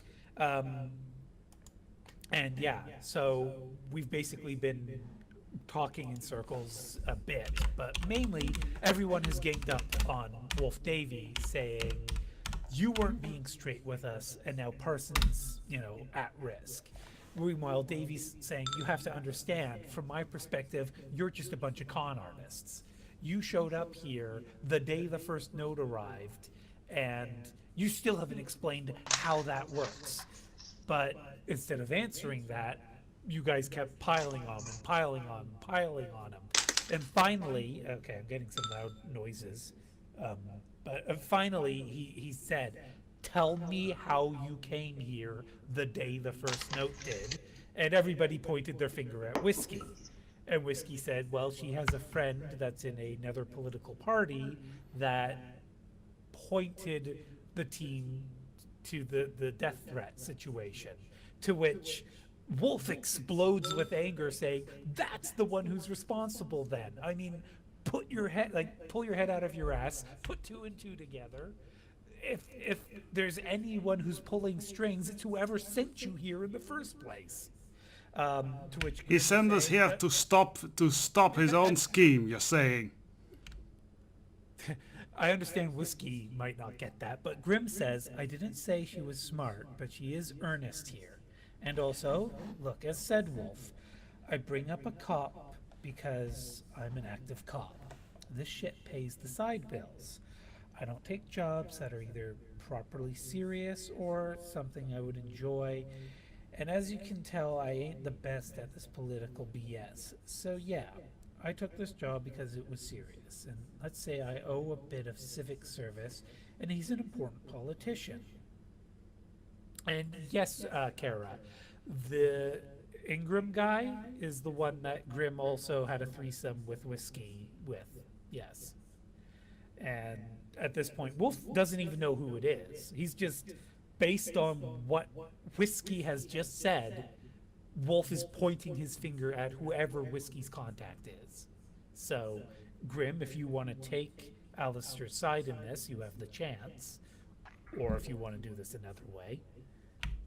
And yeah, so we've basically been talking in circles a bit, but mainly everyone has ganged up on Wolf Davy, saying you weren't being straight with us, and now Parsons, at risk. Meanwhile, Davy's saying, you have to understand, from my perspective, you're just a bunch of con artists. You showed up here the day the first note arrived, and you still haven't explained how that works. But instead of answering that, you guys kept piling on and piling on and piling on him. And finally, okay, I'm getting some loud noises. But finally, he said, tell me how you came here the day the first note did. And everybody pointed their finger at Whiskey. And Whiskey said, well, she has a friend that's in another political party that pointed the team to the death threat situation. To which Wolf explodes with anger, saying, that's the one who's responsible then. I mean, pull your head out of your ass, put 2 and 2 together. If there's anyone who's pulling strings, it's whoever sent you here in the first place. To which He sent us here to stop his own scheme, you're saying. I understand Whiskey might not get that, but Grimm says, I didn't say she was smart, but she is earnest here. And also, look, as said Wolf, I bring up a cop because I'm an active cop. This shit pays the side bills. I don't take jobs that are either properly serious or something I would enjoy. And as you can tell, I ain't the best at this political BS. So yeah, I took this job because it was serious. And let's say I owe a bit of civic service, and he's an important politician. And yes, Kara, the Ingram guy is the one that Grimm also had a threesome with Whiskey with. Yes. And at this point, Wolf doesn't even know who it is. He's just, based on what Whiskey has just said, Wolf is pointing his finger at whoever Whiskey's contact is. So, Grimm, if you want to take Alistair's side in this, you have the chance. Or if you want to do this another way.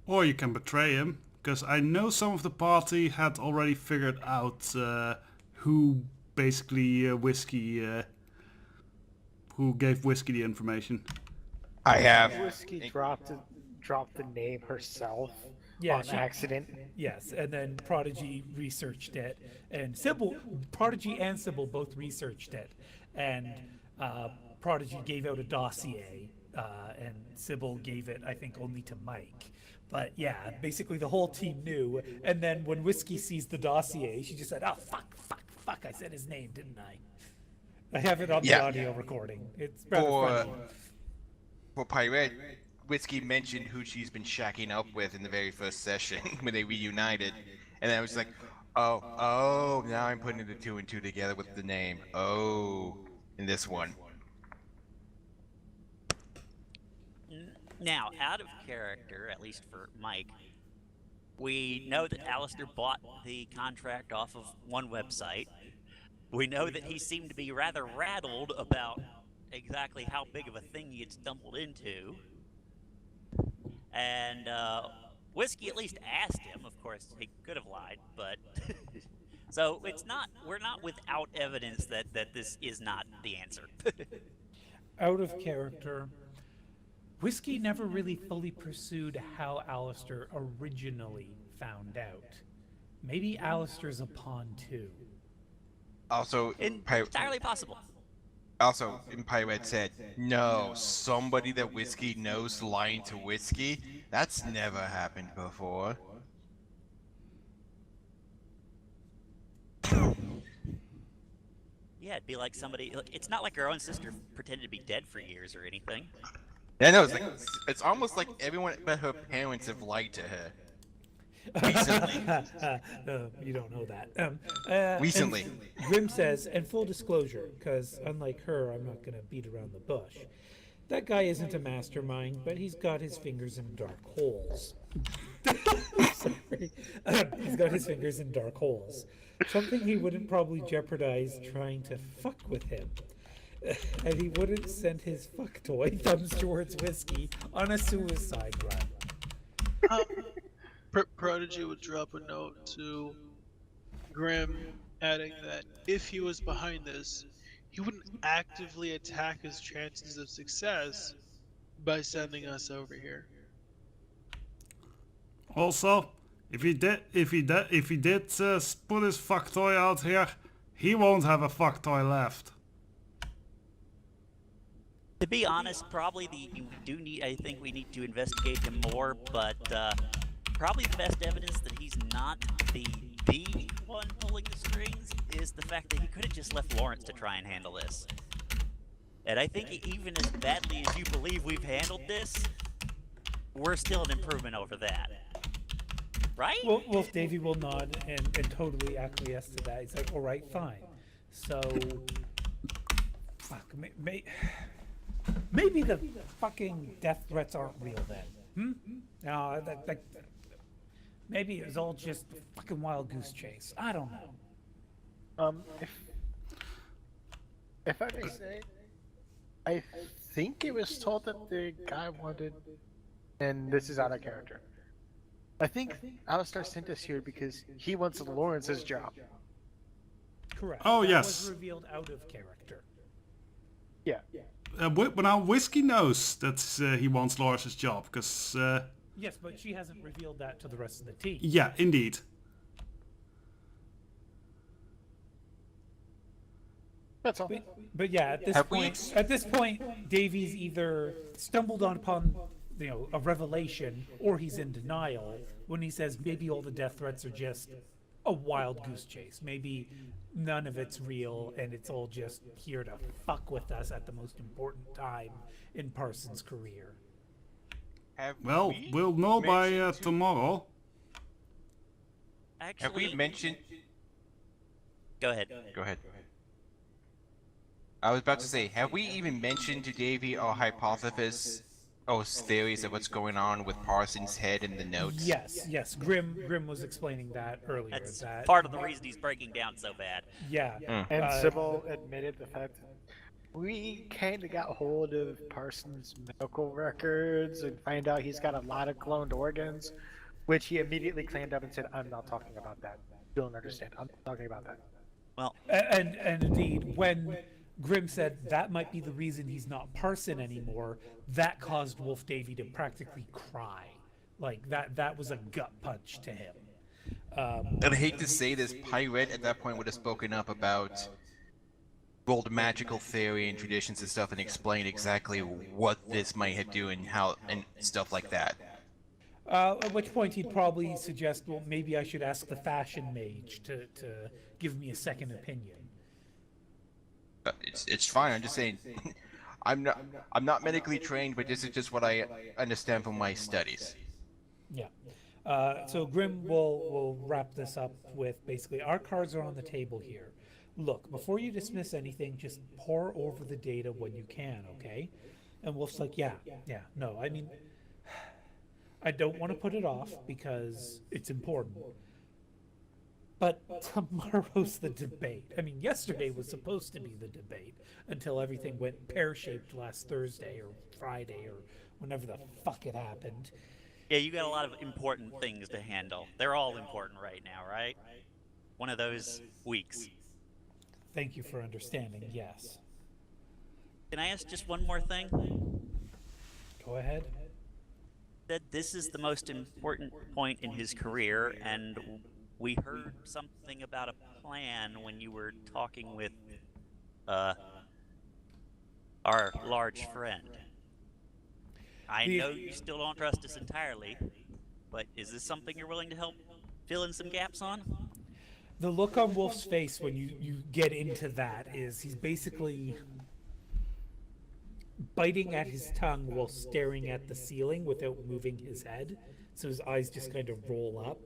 Or you can betray him, because I know some of the party had already figured out who basically who gave Whiskey the information. I have. Whiskey dropped the name herself Yeah, on accident. Yes, and then Prodigy researched it, and Prodigy and Sybil both researched it, and Prodigy gave out a dossier, and Sybil gave it, I think, only to Mike. But yeah, basically the whole team knew, and then when Whiskey sees the dossier, she just said, oh, fuck, I said his name, didn't I? I have it on the audio recording. It's rather funny. For Pirate, Whiskey mentioned who she's been shacking up with in the very first session when they reunited, and I was like, oh, now I'm putting the 2 and 2 together with the name. Oh, in this one. Now, out of character, at least for Mike, we know that Alistair bought the contract off of one website. We know that he seemed to be rather rattled about exactly how big of a thing he had stumbled into. And Whiskey at least asked him. Of course, he could have lied, but so we're not without evidence that this is not the answer. Out of character, Whiskey never really fully pursued how Alistair originally found out. Maybe Alistair's a pawn too. Also, Entirely possible. Also, Pirate said, no, somebody that Whiskey knows lying to Whiskey? That's never happened before. Yeah, it'd be like somebody. Look, it's not like her own sister pretended to be dead for years or anything. Yeah, no, it's almost like everyone but her parents have lied to her. Recently. You don't know that. Recently. And Grimm says, and full disclosure, because unlike her, I'm not going to beat around the bush. That guy isn't a mastermind, but he's got his fingers in dark holes. Sorry. He's got his fingers in dark holes. Something he wouldn't probably jeopardize trying to fuck with him. And he wouldn't send his fuck toy, thumbs towards Whiskey, on a suicide run. Prodigy would drop a note to Grimm, adding that if he was behind this, he wouldn't actively attack his chances of success by sending us over here. Also, If he did put his fuck toy out here, he won't have a fuck toy left. To be honest, probably I think we need to investigate him more, but probably the best evidence that he's not the one pulling the strings is the fact that he could have just left Lawrence to try and handle this. And I think even as badly as you believe we've handled this, we're still an improvement over that. Right? Well, Wolf Davy will nod and totally acquiesce to that. He's like, all right, fine. So, fuck, maybe the fucking death threats aren't real then. No, maybe it was all just a fucking wild goose chase. I don't know. If I may say, I think it was told that the guy wanted, and this is out of character. I think Alistar sent us here because he wants Lawrence's job. Correct. Oh, That yes. was revealed out of character. Yeah. But now Whiskey knows that he wants Lawrence's job, because... Yes, but she hasn't revealed that to the rest of the team. yeah, indeed. That's all. But yeah, at this point, Davies either stumbled upon, a revelation, or he's in denial when he says maybe all the death threats are just a wild goose chase. Maybe none of it's real, and it's all just here to fuck with us at the most important time in Parsons' career. Well, we'll know by tomorrow. Actually, Have we mentioned? Go ahead. Go ahead. I was about to say, have we even mentioned to Davey our hypothesis, theories of what's going on with Parsons' head in the notes? Yes. Grim was explaining that earlier. That's that part of the reason he's breaking down so bad. Yeah. And Sybil admitted the fact that we kind of got hold of Parsons' medical records and find out he's got a lot of cloned organs, which he immediately cleaned up and said, I'm not talking about that. You don't understand. I'm not talking about that. Well, And indeed, when Grim said that might be the reason he's not Parson anymore, that caused Wolf Davy to practically cry. Like, that was a gut punch to him. And I hate to say this, Pirate at that point would have spoken up about old magical theory and traditions and stuff and explained exactly what this might have do and how and stuff like that. At which point he'd probably suggest, well, maybe I should ask the fashion mage to give me a second opinion. It's fine. I'm just saying, I'm not medically trained, but this is just what I understand from my studies. Yeah. So Grim will wrap this up with basically our cards are on the table here. Look, before you dismiss anything, just pore over the data when you can, okay? And Wolf's like, yeah, no, I mean, I don't want to put it off because it's important. But tomorrow's the debate. I mean, yesterday was supposed to be the debate until everything went pear-shaped last Thursday or Friday or whenever the fuck it happened. yeah, you got a lot of important things to handle. They're all important right now, right? One of those weeks. Thank you for understanding, yes. Can I ask just one more thing? Go ahead. That this is the most important point in his career, and we heard something about a plan when you were talking with our large friend. I know you still don't trust us entirely, but is this something you're willing to help fill in some gaps on? The look on Wolf's face when you get into that is he's basically biting at his tongue while staring at the ceiling without moving his head. So his eyes just kind of roll up,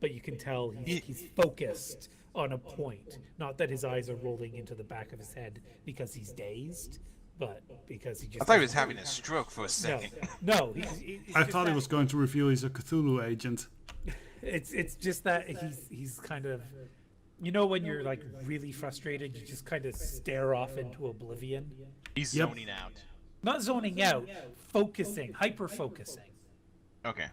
but you can tell he's focused on a point. Not that his eyes are rolling into the back of his head because he's dazed, but because he just... I thought he was having a stroke for a second. No, I thought he was going to reveal he's a Cthulhu agent. It's just that he's kind of... You know when you're like really frustrated, you just kind of stare off into oblivion? He's Yep. zoning out. Not zoning out, focusing, hyper-focusing. Okay.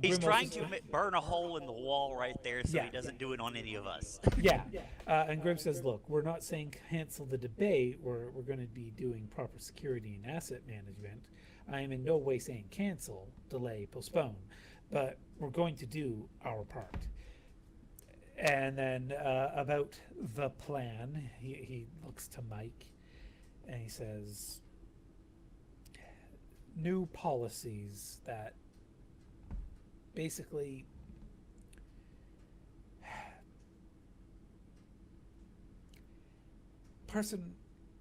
He's Grim trying also- to burn a hole in the wall right there so Yeah. he doesn't do it on any of us. Yeah, and Grim says, look, we're not saying cancel the debate, we're going to be doing proper security and asset management. I am in no way saying cancel, delay, postpone. but we're going to do our part. And then about the plan, he looks to Mike and he says, new policies that basically person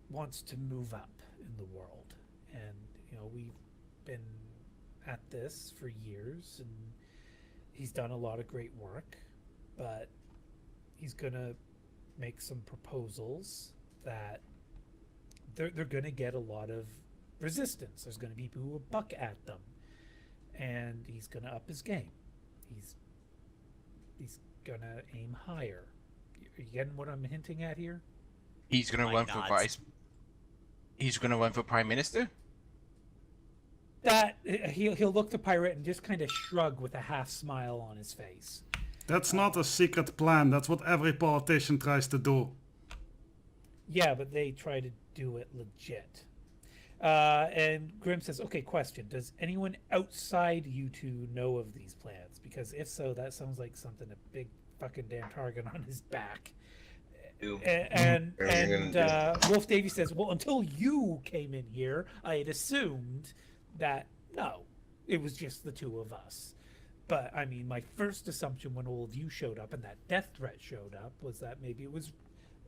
wants to move up in the world, and we've been at this for years and he's done a lot of great work, but he's gonna make some proposals that they're gonna get a lot of resistance. There's gonna be people who will buck at them, and he's gonna up his game. He's gonna aim higher. Are you getting what I'm hinting at here? He's gonna Mike run for nods. vice. He's gonna run for prime minister. That he'll look to Pirate and just kind of shrug with a half smile on his face. That's not a secret plan. That's what every politician tries to do. Yeah, but they try to do it legit. And Grim says, okay, question. Does anyone outside you two know of these plans? Because if so, that sounds like something a big fucking damn target on his back. And Wolf Davies says, well, until you came in here, I had assumed that, no, it was just the two of us. But, I mean, my first assumption when all of you showed up and that death threat showed up was that maybe it was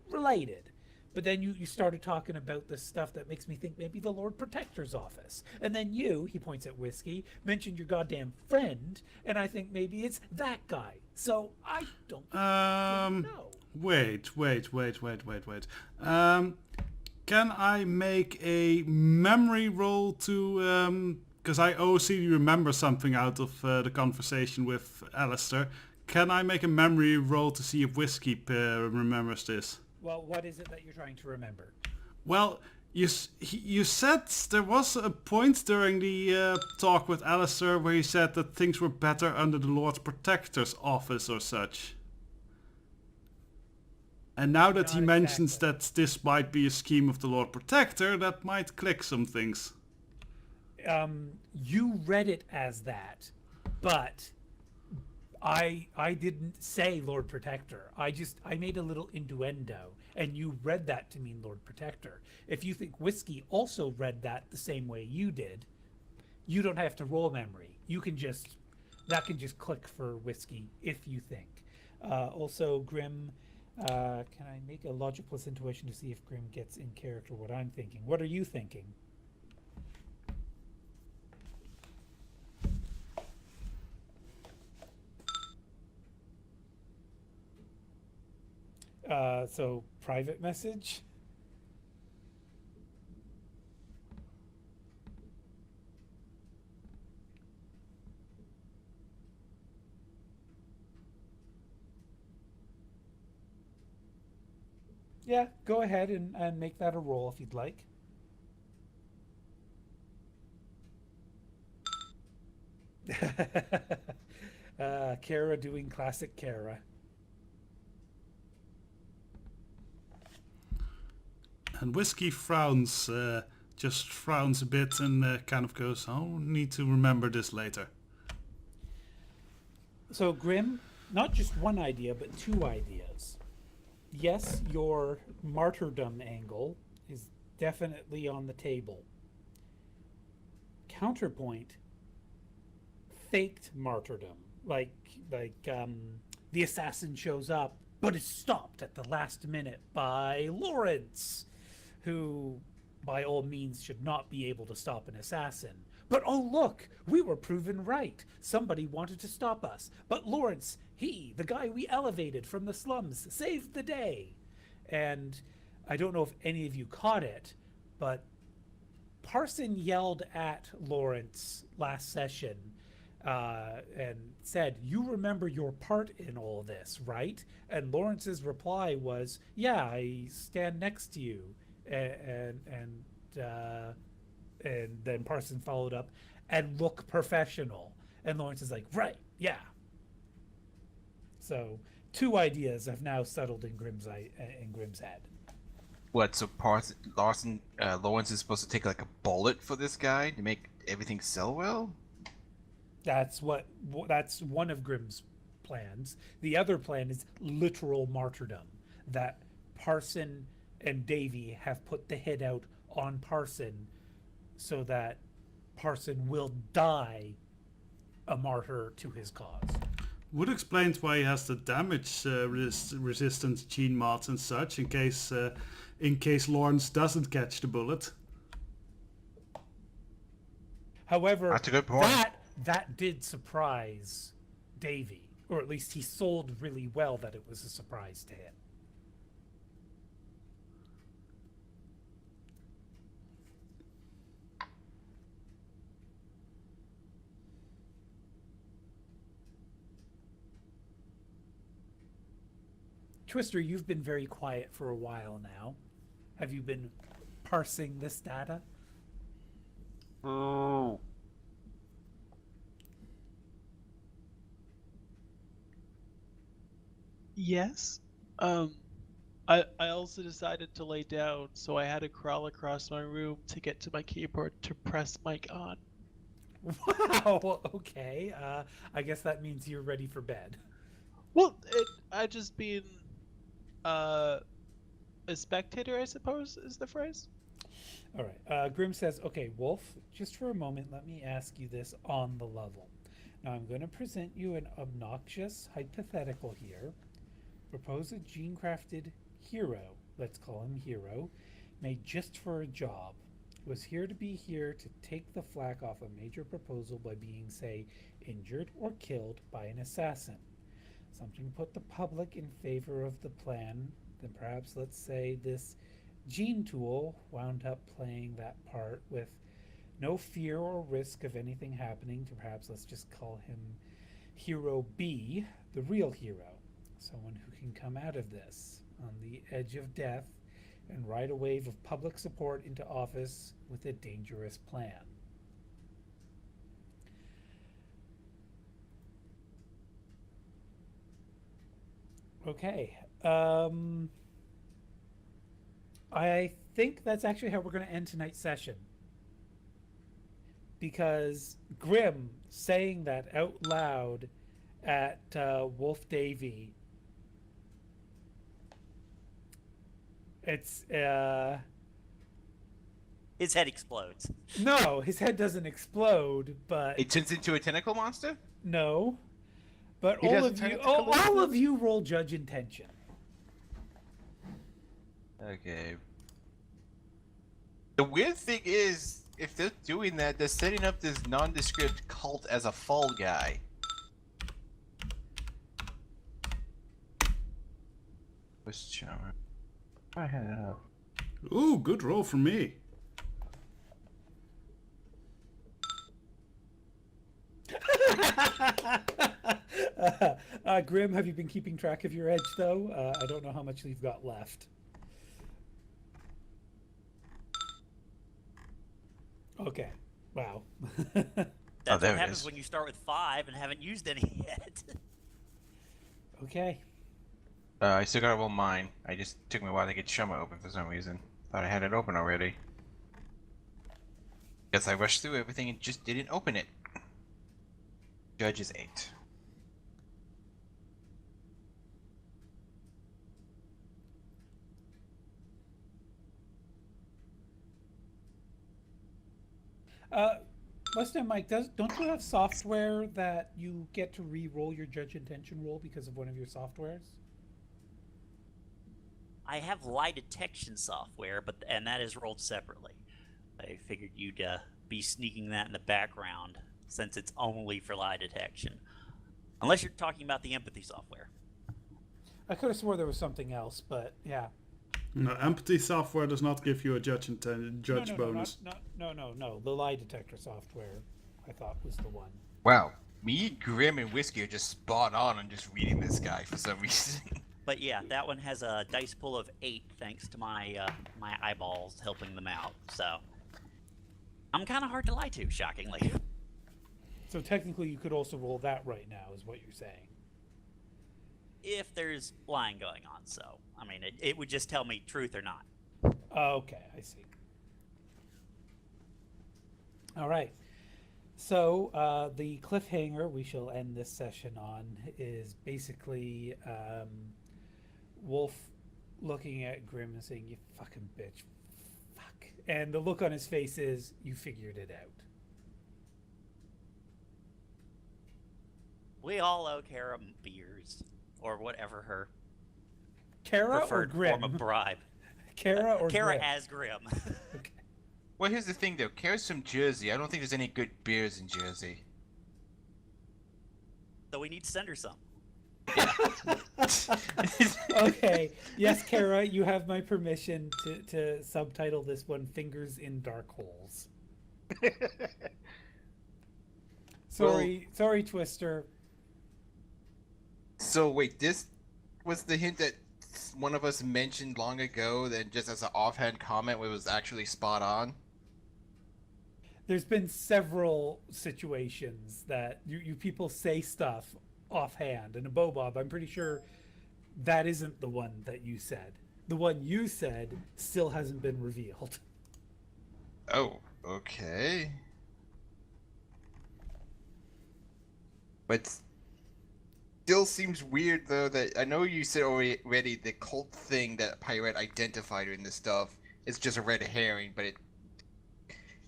related. But then you started talking about the stuff that makes me think maybe the Lord Protector's office. And then you, he points at Whiskey, mentioned your goddamn friend, and I think maybe it's that guy. So I don't know. Wait. Can I make a memory roll to... because I obviously remember something out of the conversation with Alistair. Can I make a memory roll to see if Whiskey remembers this? Well, what is it that you're trying to remember? Well, you said there was a point during the talk with Alistair where he said that things were better under the Lord Protector's office or such. And now that he mentions that this might be a scheme of the Lord Protector, that might click some things. You read it as that, but I didn't say Lord Protector. I made a little innuendo, and you read that to mean Lord Protector. If you think Whiskey also read that the same way you did, you don't have to roll memory. That can just click for Whiskey if you think. Also, Grim, can I make a logic plus intuition to see if Grim gets in character what I'm thinking? What are you thinking? So private message. Yeah, go ahead and make that a roll if you'd like. Kara doing classic Kara. And Whiskey frowns, just frowns a bit and kind of goes, I'll need to remember this later. So Grim, not just one idea, but two ideas. Yes, your martyrdom angle is definitely on the table. Counterpoint, faked martyrdom. Like the assassin shows up, but is stopped at the last minute by Lawrence, who by all means should not be able to stop an assassin. But oh look, we were proven right. Somebody wanted to stop us. But Lawrence, the guy we elevated from the slums, saved the day. And I don't know if any of you caught it, but Parson yelled at Lawrence last session and said, you remember your part in all this, right? And Lawrence's reply was, yeah, I stand next to you. And then Parson followed up, and look professional. And Lawrence is like, right, yeah. So two ideas have now settled in Grim's head. What? So Lawrence is supposed to take like a bullet for this guy to make everything sell well? That's one of Grimm's plans. The other plan is literal martyrdom. That Parson and Davy have put the hit out on Parson so that Parson will die a martyr to his cause. Would explains why he has the damage resistance gene mods and such in case Lawrence doesn't catch the bullet. However, That's a good point. that did surprise Davy, or at least he sold really well that it was a surprise to him. Twister, you've been very quiet for a while now. Have you been parsing this data? Ooh. Yes. I also decided to lay down, so I had to crawl across my room to get to my keyboard to press mic on. Wow, okay. I guess that means you're ready for bed. Well, I just being a spectator, I suppose, is the phrase. All right. Grim says, okay, Wolf, just for a moment, let me ask you this on the level. Now, I'm going to present you an obnoxious hypothetical here. Propose a gene-crafted hero, let's call him Hero, made just for a job. Was here to be here to take the flak off a major proposal by being, say, injured or killed by an assassin. Something to put the public in favor of the plan. Then perhaps, let's say, this gene tool wound up playing that part with no fear or risk of anything happening to, perhaps, let's just call him Hero B, the real hero. Someone who can come out of this on the edge of death and ride a wave of public support into office with a dangerous plan. Okay. I think that's actually how we're going to end tonight's session. Because Grim saying that out loud at Wolf Davy, it's His head explodes. no, his head doesn't explode, but It turns into a tentacle monster? no. But He all doesn't of turn you, into Caligula? all of you roll judge intention. Okay. The weird thing is, if they're doing that, they're setting up this nondescript cult as a fall guy. What's Shadowrun? I had it up. Ooh, good roll for me. Grim, have you been keeping track of your edge, though? I don't know how much you've got left. Okay. Wow. That's there what it happens is. when you start with 5 and haven't used any yet. Okay. I still gotta roll mine. I just took me a while to get Shoma open for some reason. Thought I had it open already. Guess I rushed through everything and just didn't open it. Judge is 8. Mustang Mike, don't you have software that you get to re-roll your judge intention roll because of one of your softwares? I have lie detection software, and that is rolled separately. I figured you'd be sneaking that in the background since it's only for lie detection. Unless you're talking about the empathy software. I could have swore there was something else, but yeah. No, empathy software does not give you a judge No, bonus. No. The lie detector software, I thought, was the one. Wow. Me, Grim, and Whiskey are just spot on just reading this guy for some reason. But yeah, that one has a dice pool of 8 thanks to my my eyeballs helping them out. So I'm kind of hard to lie to, shockingly. So technically, you could also roll that right now, is what you're saying. If there's lying going on, so I mean, it would just tell me truth or not. Okay, I see. All right. So the cliffhanger we shall end this session on is basically Wolf looking at Grim and saying, "You fucking bitch, fuck," and the look on his face is, "You figured it out." We all owe Kara beers, or whatever her Kara or preferred Grim? form of bribe. Kara or Kara Grim? as Grim. Okay. Well, here's the thing, though. Kara's from Jersey. I don't think there's any good beers in Jersey. So we need to send her some. Okay. Yes, Kara, you have my permission to subtitle this one "Fingers in Dark Holes." Sorry, Twister. So wait, this was the hint that one of us mentioned long ago, that just as an offhand comment, it was actually spot on. There's been several situations that you people say stuff offhand, and a Bob, I'm pretty sure that isn't the one that you said. The one you said still hasn't been revealed. Oh, okay. But still seems weird, though, that I know you said already the cult thing that Pirate identified in this stuff is just a red herring, but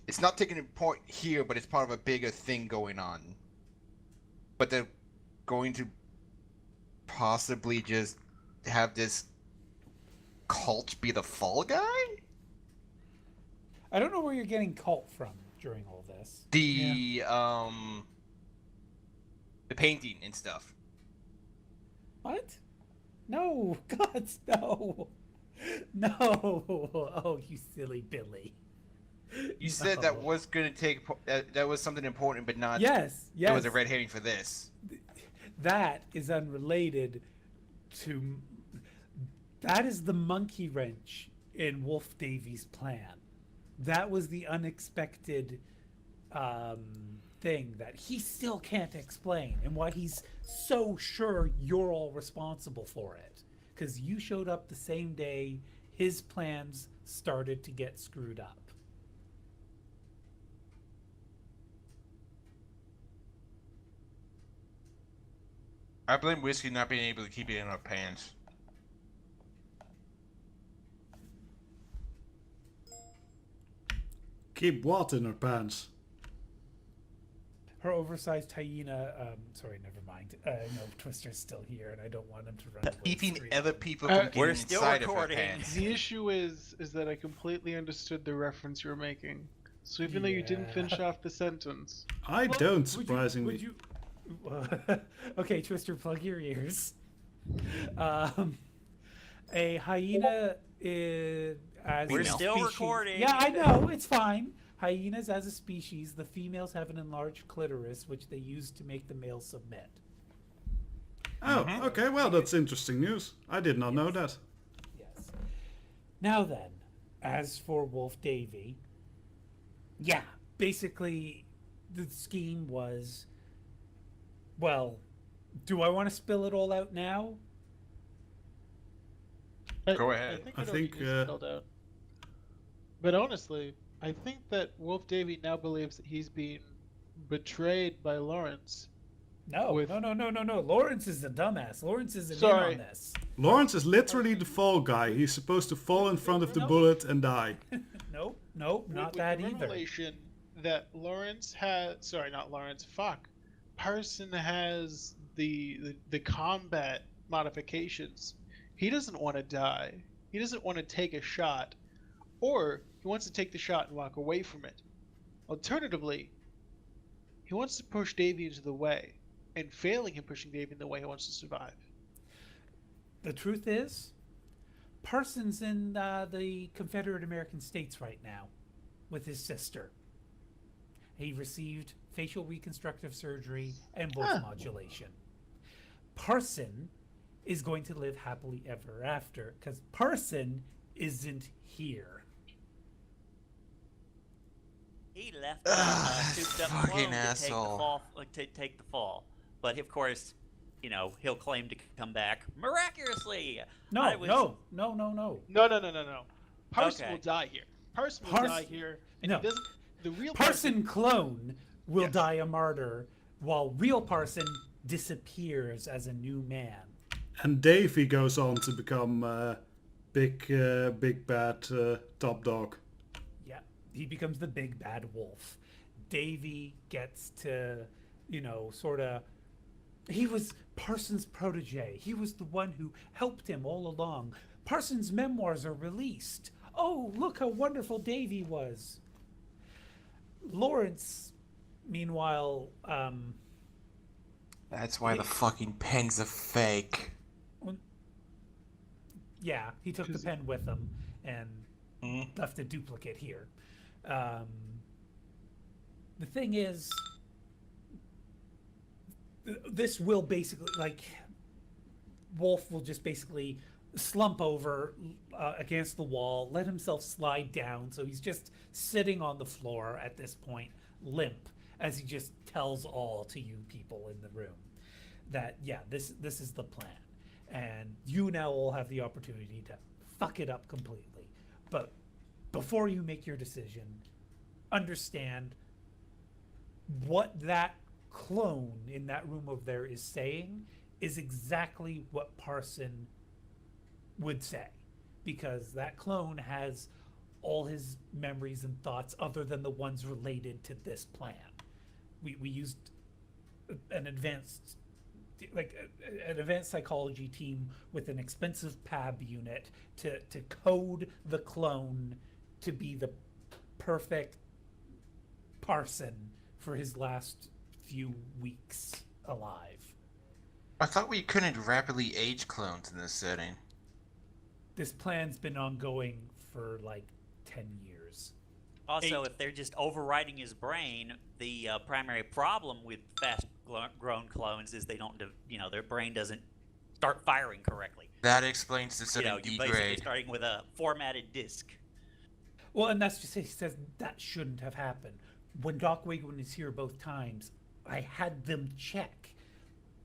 it's not taking a point here, but it's part of a bigger thing going on. But they're going to possibly just have this cult be the fall guy? I don't know where you're getting cult from during all this. The painting and stuff. What? No, God, no. No. Oh, you silly Billy. You said that was going to take that was something important, but not. Yes. It was a red herring for this. That is unrelated to. That is the monkey wrench in Wolf Davies' plan. That was the unexpected thing that he still can't explain, and why he's so sure you're all responsible for it. Because you showed up the same day his plans started to get screwed up. I blame Whiskey not being able to keep it in our pants. Keep what in her pants? Her oversized hyena. Sorry, never mind. No, Twister's still here, and I don't want him to run away. Keeping screaming. other people from We're getting still inside of her recording. pants. The issue is that I completely understood the reference you were making. So even though you didn't Yeah. finish off the sentence, I Well, don't, would you- surprisingly. would you- okay, Twister, plug your ears. A hyena is as We're a still species- recording. Yeah, I know, it's fine. Hyenas as a species, the females have an enlarged clitoris, which they use to make the male submit. Oh, okay, well, that's interesting news. I did not know that. Yes. Now then, as for Wolf Davy, yeah, basically the scheme was, well, do I want to spill it all out now? Go ahead. I I think think, it spelled out. But honestly, I think that Wolf Davy now believes that he's being betrayed by Lawrence. No, With- no. Lawrence is the dumbass. Lawrence isn't in Sorry. on this. Lawrence is literally the fall guy. He's supposed to fall in front of the bullet and die. Nope, With not that the either. revelation that Lawrence has, sorry, not Lawrence. Fuck, Parson has the combat modifications. He doesn't want to die. He doesn't want to take a shot, or he wants to take the shot and walk away from it. Alternatively, he wants to push Davy into the way, and failing him pushing Davy in the way, he wants to survive. The truth is, Parsons in the Confederate American states right now with his sister. He received facial reconstructive surgery and voice modulation. Parson is going to live happily ever after because Parson isn't here. He left a souped-up fucking clone asshole. to take the fall. But of course, you know, he'll claim to come back miraculously. No, I was- no. No. Parson Okay. will die here. Parson will Parson- die here, and no. he doesn't. The real Parson clone will Yes. die a martyr, while real Parson disappears as a new man. And Davy goes on to become big bad top dog. Yeah, he becomes the big bad wolf. Davy gets to, sort of. He was Parsons' protege. He was the one who helped him all along. Parsons' memoirs are released. Oh, look how wonderful Davy was. Lawrence, meanwhile, That's why the fucking pen's a fake. yeah, he took the pen with him and left a duplicate here. The thing is, this will basically, Wolf will just basically slump over against the wall, let himself slide down, so he's just sitting on the floor at this point, limp, as he just tells all to you people in the room that, yeah, this is the plan. And you now all have the opportunity to fuck it up completely. But before you make your decision, understand what that clone in that room over there is saying is exactly what Parson would say, because that clone has all his memories and thoughts other than the ones related to this plan. We used an advanced psychology team with an expensive PAB unit to code the clone to be the perfect Parson for his last few weeks alive. I thought we couldn't rapidly age clones in this setting. This plan's been ongoing for 10 years. Also, if they're just overriding his brain, the primary problem with fast-grown clones is they don't, their brain doesn't start firing correctly. That explains the sudden You're basically degrade. starting with a formatted disk. Well, and that's just, he says that shouldn't have happened. When Doc Wigwin is here both times, I had them check.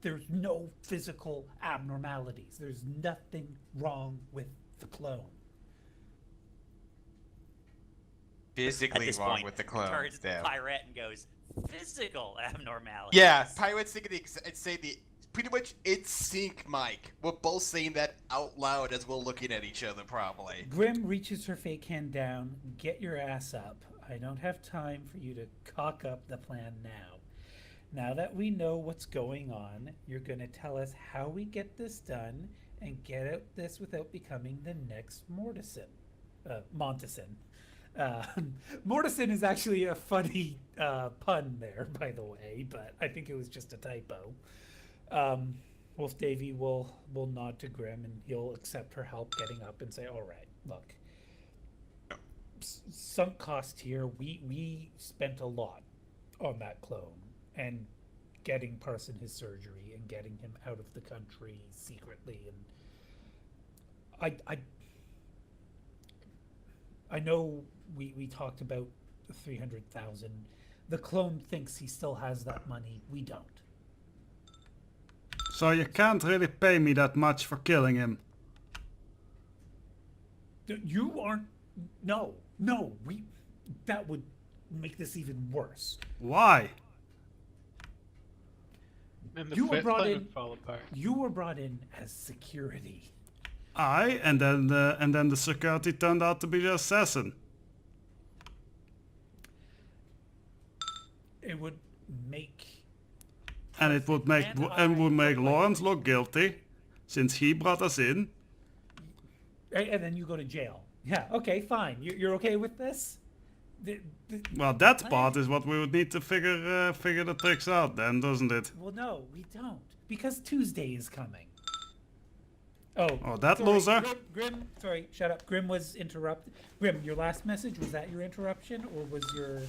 There's no physical abnormalities. There's nothing wrong with the clone. Physically At this wrong point, with the clone. turns Deb. Pirate and goes, physical abnormality. Yeah, Pirates think say the pretty much in sync, Mike. We're both saying that out loud as we're looking at each other, probably. Grim reaches her fake hand down. Get your ass up. I don't have time for you to cock up the plan now. Now that we know what's going on, you're going to tell us how we get this done and get out this without becoming the next Mortison. Montison. Mortison is actually a funny pun there, by the way, but I think it was just a typo. Wolf Davy will nod to Grim and he'll accept her help getting up and say, all right, look, sunk cost here. We spent a lot on that clone and getting Parson his surgery and getting him out of the country secretly. And I know we talked about the 300,000. The clone thinks he still has that money. We don't. So you can't really pay me that much for killing him. You aren't. No. That would make this even worse. Why? And the You were fifth brought plan in- would fall apart. You were brought in as security. And then the security turned out to be the assassin. It would make. And it would make Lawrence look guilty, since he brought us in. And then you go to jail. Yeah. Okay. Fine. You're okay with this? Well, that part is what we would need to figure the tricks out then, doesn't it? Well, no, we don't, because Tuesday is coming. Oh, that sorry, loser. Grim, sorry, shut up. Grim was interrupted. Grim, your last message, was that your interruption, or was your...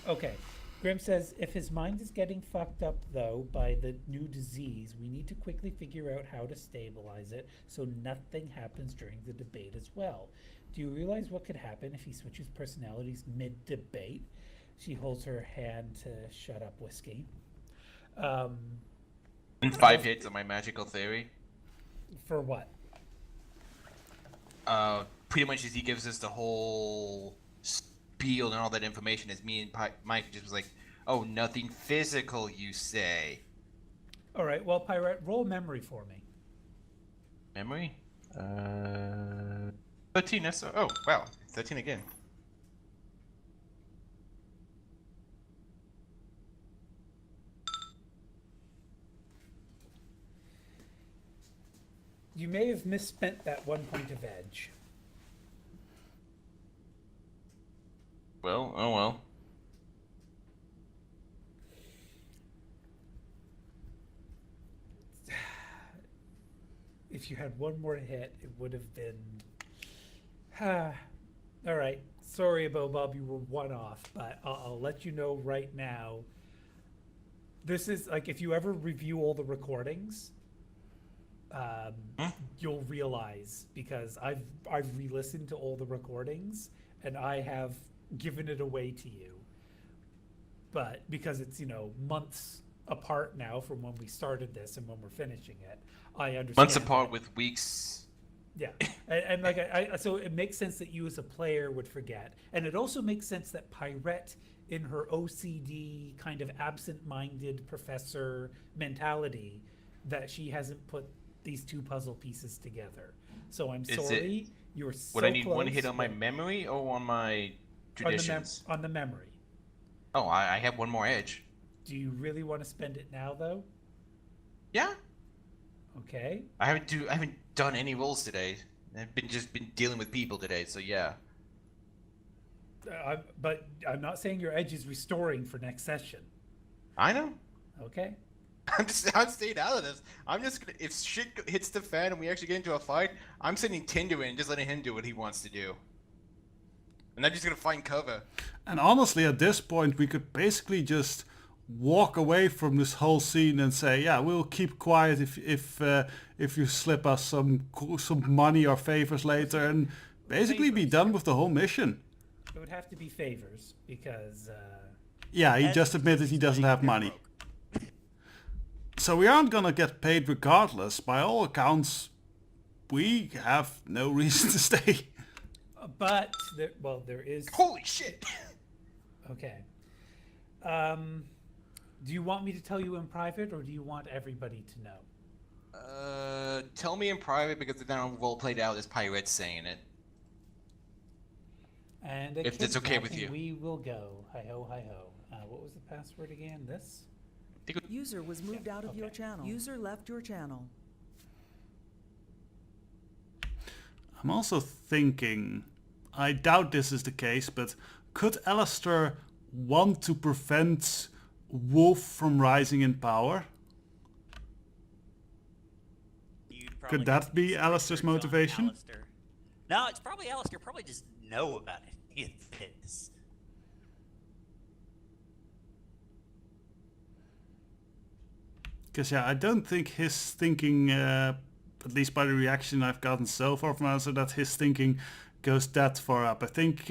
Okay. Grim says, if his mind is getting fucked up, though, by the new disease, we need to quickly figure out how to stabilize it so nothing happens during the debate as well. Do you realize what could happen if he switches personalities mid-debate? She holds her hand to shut up Whiskey. 5 hits on my magical theory. For what? Pretty much as he gives us the whole spiel and all that information, as me and Mike just was like, Oh, nothing physical, you say? All right, well, Pirate, roll memory for me. Memory? 13, that's... Oh, wow. 13 again. You may have misspent that 1 point of edge. Well, oh well. If you had one more hit, it would have been... All right, sorry about Bob, you were one off, but I'll let you know right now. This is, like, if you ever review all the recordings, you'll realize, because I've re-listened to all the recordings, and I have given it away to you. But because it's, months apart now from when we started this and when we're finishing it, I understand. Months apart with weeks. Yeah, and like so it makes sense that you as a player would forget, and it also makes sense that Pirate, in her OCD kind of absent-minded professor mentality, that she hasn't put these two puzzle pieces together. So I'm sorry, you're so Would I need close, one hit on my but- memory or on my traditions? on the memory. Oh, I have one more edge. Do you really want to spend it now, though? Yeah. Okay. I haven't done any rolls today. I've been dealing with people today, so yeah. But I'm not saying your edge is restoring for next session. I know. Okay. I'm staying out of this. I'm just gonna, if shit hits the fan and we actually get into a fight, I'm sending Tinder in and just letting him do what he wants to do. And I'm just gonna find cover. And honestly, at this point, we could basically just walk away from this whole scene and say, yeah, we'll keep quiet if you slip us some money or favors later, and basically be done with the whole mission. It would have to be favors because. Yeah, he just admitted he doesn't have money. So we aren't gonna get paid regardless. By all accounts, we have no reason to stay. But there is. Holy shit! Okay. Do you want me to tell you in private, or do you want everybody to know? Tell me in private, because then I'll role played out as Pirate saying it. And If that's okay with kidnapping, you. we will go. Hi ho, hi ho. What was the password again? This? User was moved out of your okay. channel. User left your channel. I'm also thinking, I doubt this is the case, but could Alistair want to prevent Wolf from rising in power? You'd probably Could that have be some Alistair's research on motivation? Alistair. No, it's probably Alistair. Probably just know about any of this. Because yeah, I don't think his thinking, at least by the reaction I've gotten so far from Alistair, that his thinking goes that far up. I think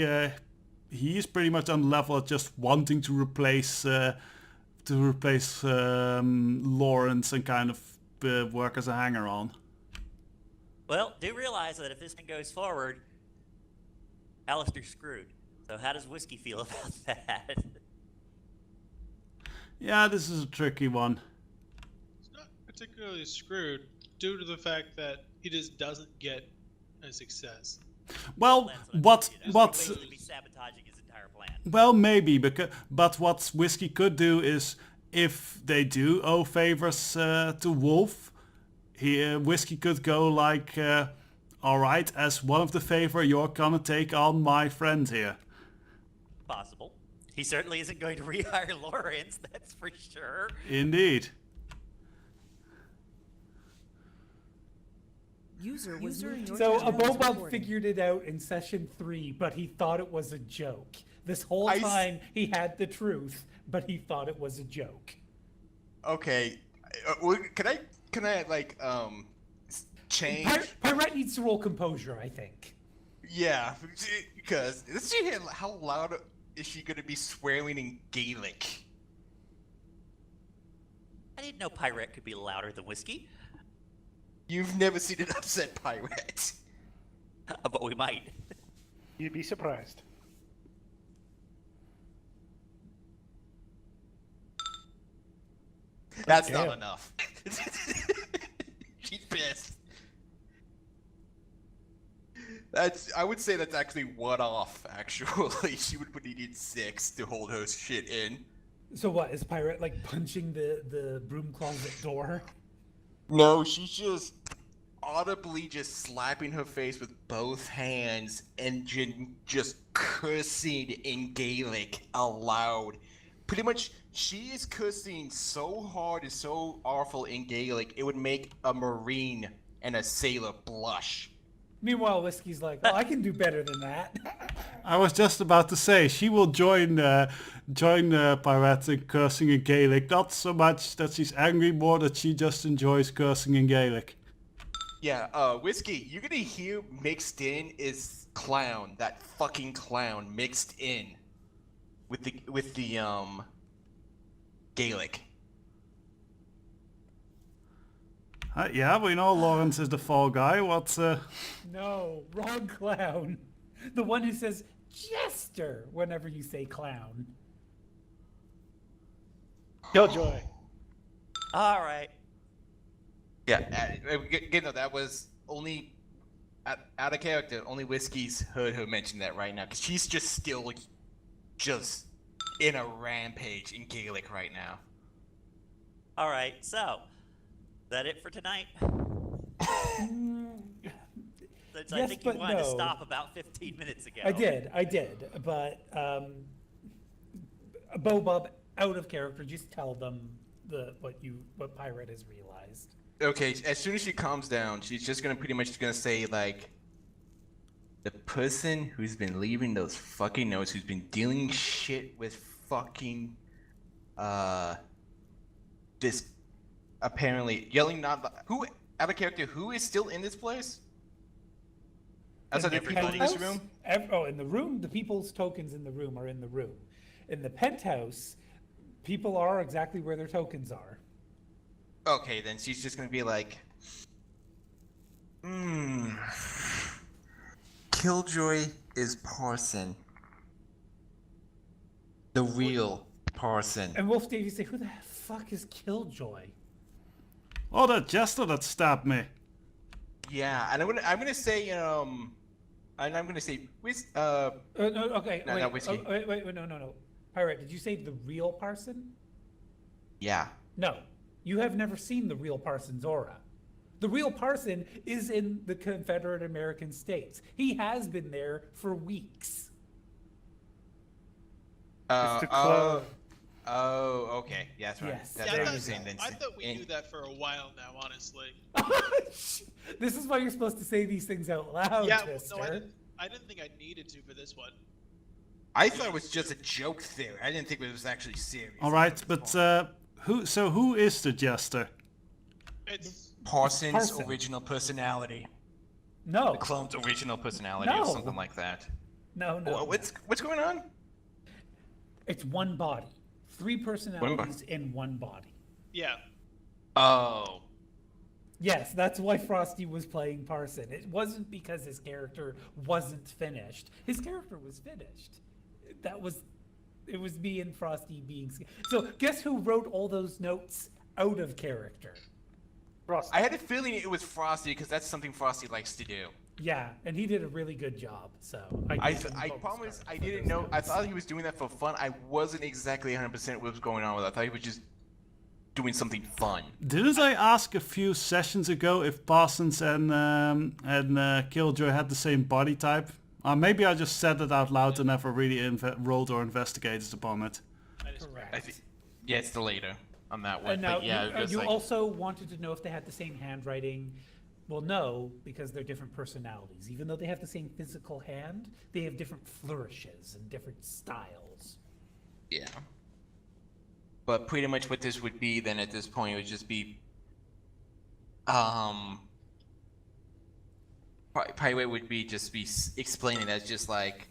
he is pretty much on the level of just wanting to replace Lawrence and kind of work as a hanger-on. Well, do realize that if this thing goes forward, Alistair's screwed. So how does Whiskey feel about that? Yeah, this is a tricky one. It's not particularly screwed due to the fact that he just doesn't get a success. Well, That's what basically be sabotaging his entire plan. Well, maybe, but what Whiskey could do is, if they do owe favors to Wolf, Whiskey could go like, all right, as one of the favor, you're gonna take on my friend here. Possible. He certainly isn't going to rehire Lawrence, that's for sure. Indeed. User was moved to So your channel. Abobob figured it out in session 3, but he thought it was a joke. This whole I s- time he had the truth, but he thought it was a joke. Okay. Can I like change? Pirate needs to roll composure, I think. Yeah, because let's see here. How loud is she gonna be swearing in Gaelic? I didn't know Pirate could be louder than Whiskey, You've never seen an upset pirate. but we might. You'd be surprised. That's Damn. not enough. She's pissed. I would say that's actually one off, actually. She would need 6 to hold her shit in. So what, is Pirate like punching the broom closet door? No, she's just audibly just slapping her face with both hands and just cursing in Gaelic aloud. Pretty much, she is cursing so hard and so awful in Gaelic, it would make a Marine and a sailor blush. Meanwhile, Whiskey's like, oh, I can do better than that. I was just about to say she will join Pirate in cursing in Gaelic. Not so much that she's angry, more that she just enjoys cursing in Gaelic. Yeah, Whiskey, you're gonna hear mixed in is clown, that fucking clown mixed in with the Gaelic. Yeah, we know Lawrence is the fall guy. What's No, wrong clown. The one who says jester whenever you say clown. Killjoy. All right. Yeah, again, no, that was only out of character. Only Whiskey's heard her mention that right now, because she's just still just in a rampage in Gaelic right now. All right. So, is that it for tonight? Since I Yes, think you but wanted to no. stop about 15 minutes ago. I did, but Bob, out of character, just tell them what Pirate has realized. Okay, as soon as she calms down, she's just pretty much gonna say like, the person who's been leaving those fucking notes, who's been dealing shit with fucking this apparently yelling who out of character, who is still in this place? Outside the people in this room? In the room, the people's tokens in the room are in the room. In the penthouse, people are exactly where their tokens are. Okay, then she's just gonna be like, Killjoy is Parson. The real Parson. And Wolf Davey say, who the fuck is Killjoy? oh, that jester that stabbed me? Yeah, and I'm gonna say, and I'm gonna say, No, okay, No, wait, not Whiskey. wait, no. Pirate, did you say the real Parson? yeah. No, you have never seen the real Parson's aura. The real Parson is in the Confederate American States. He has been there for weeks. It's the clone. Oh, okay. Yeah, that's right. Yes. That's Yeah, what I I'm thought, saying then. I thought we And- knew that for a while now, honestly. This is why you're supposed to say these things out loud, Yeah, Twister. no, I didn't think I needed to for this one. I thought it was just a joke theory. I didn't think it was actually serious. All right, but who is the jester? It's Parson's Parson. original personality. No, The clone's original personality No. or something like that. no. What's going on? It's one body. 3 personalities in one body. yeah. Oh. Yes, that's why Frosty was playing Parson. It wasn't because his character wasn't finished. His character was finished. It was me and Frosty being... So guess who wrote all those notes out of character? Frosty. I had a feeling it was Frosty because that's something Frosty likes to do. Yeah, and he did a really good job, so... I give him a bonus promise card I for didn't those know. I notes. thought he was doing that for fun. I wasn't exactly 100% what was going on with it. I thought he was just doing something fun. Didn't I ask a few sessions ago if Parsons and Killjoy had the same body type? Maybe I just said it out loud and never really rolled or investigated upon it. Correct. I think, yeah, it's the later on that one. And now, But yeah, it was you like, also wanted to know if they had the same handwriting. Well, no, because they're different personalities. Even though they have the same physical hand, they have different flourishes and different styles. yeah. But pretty much what this would be then at this point would just be, Pirate would be just be explaining as just like,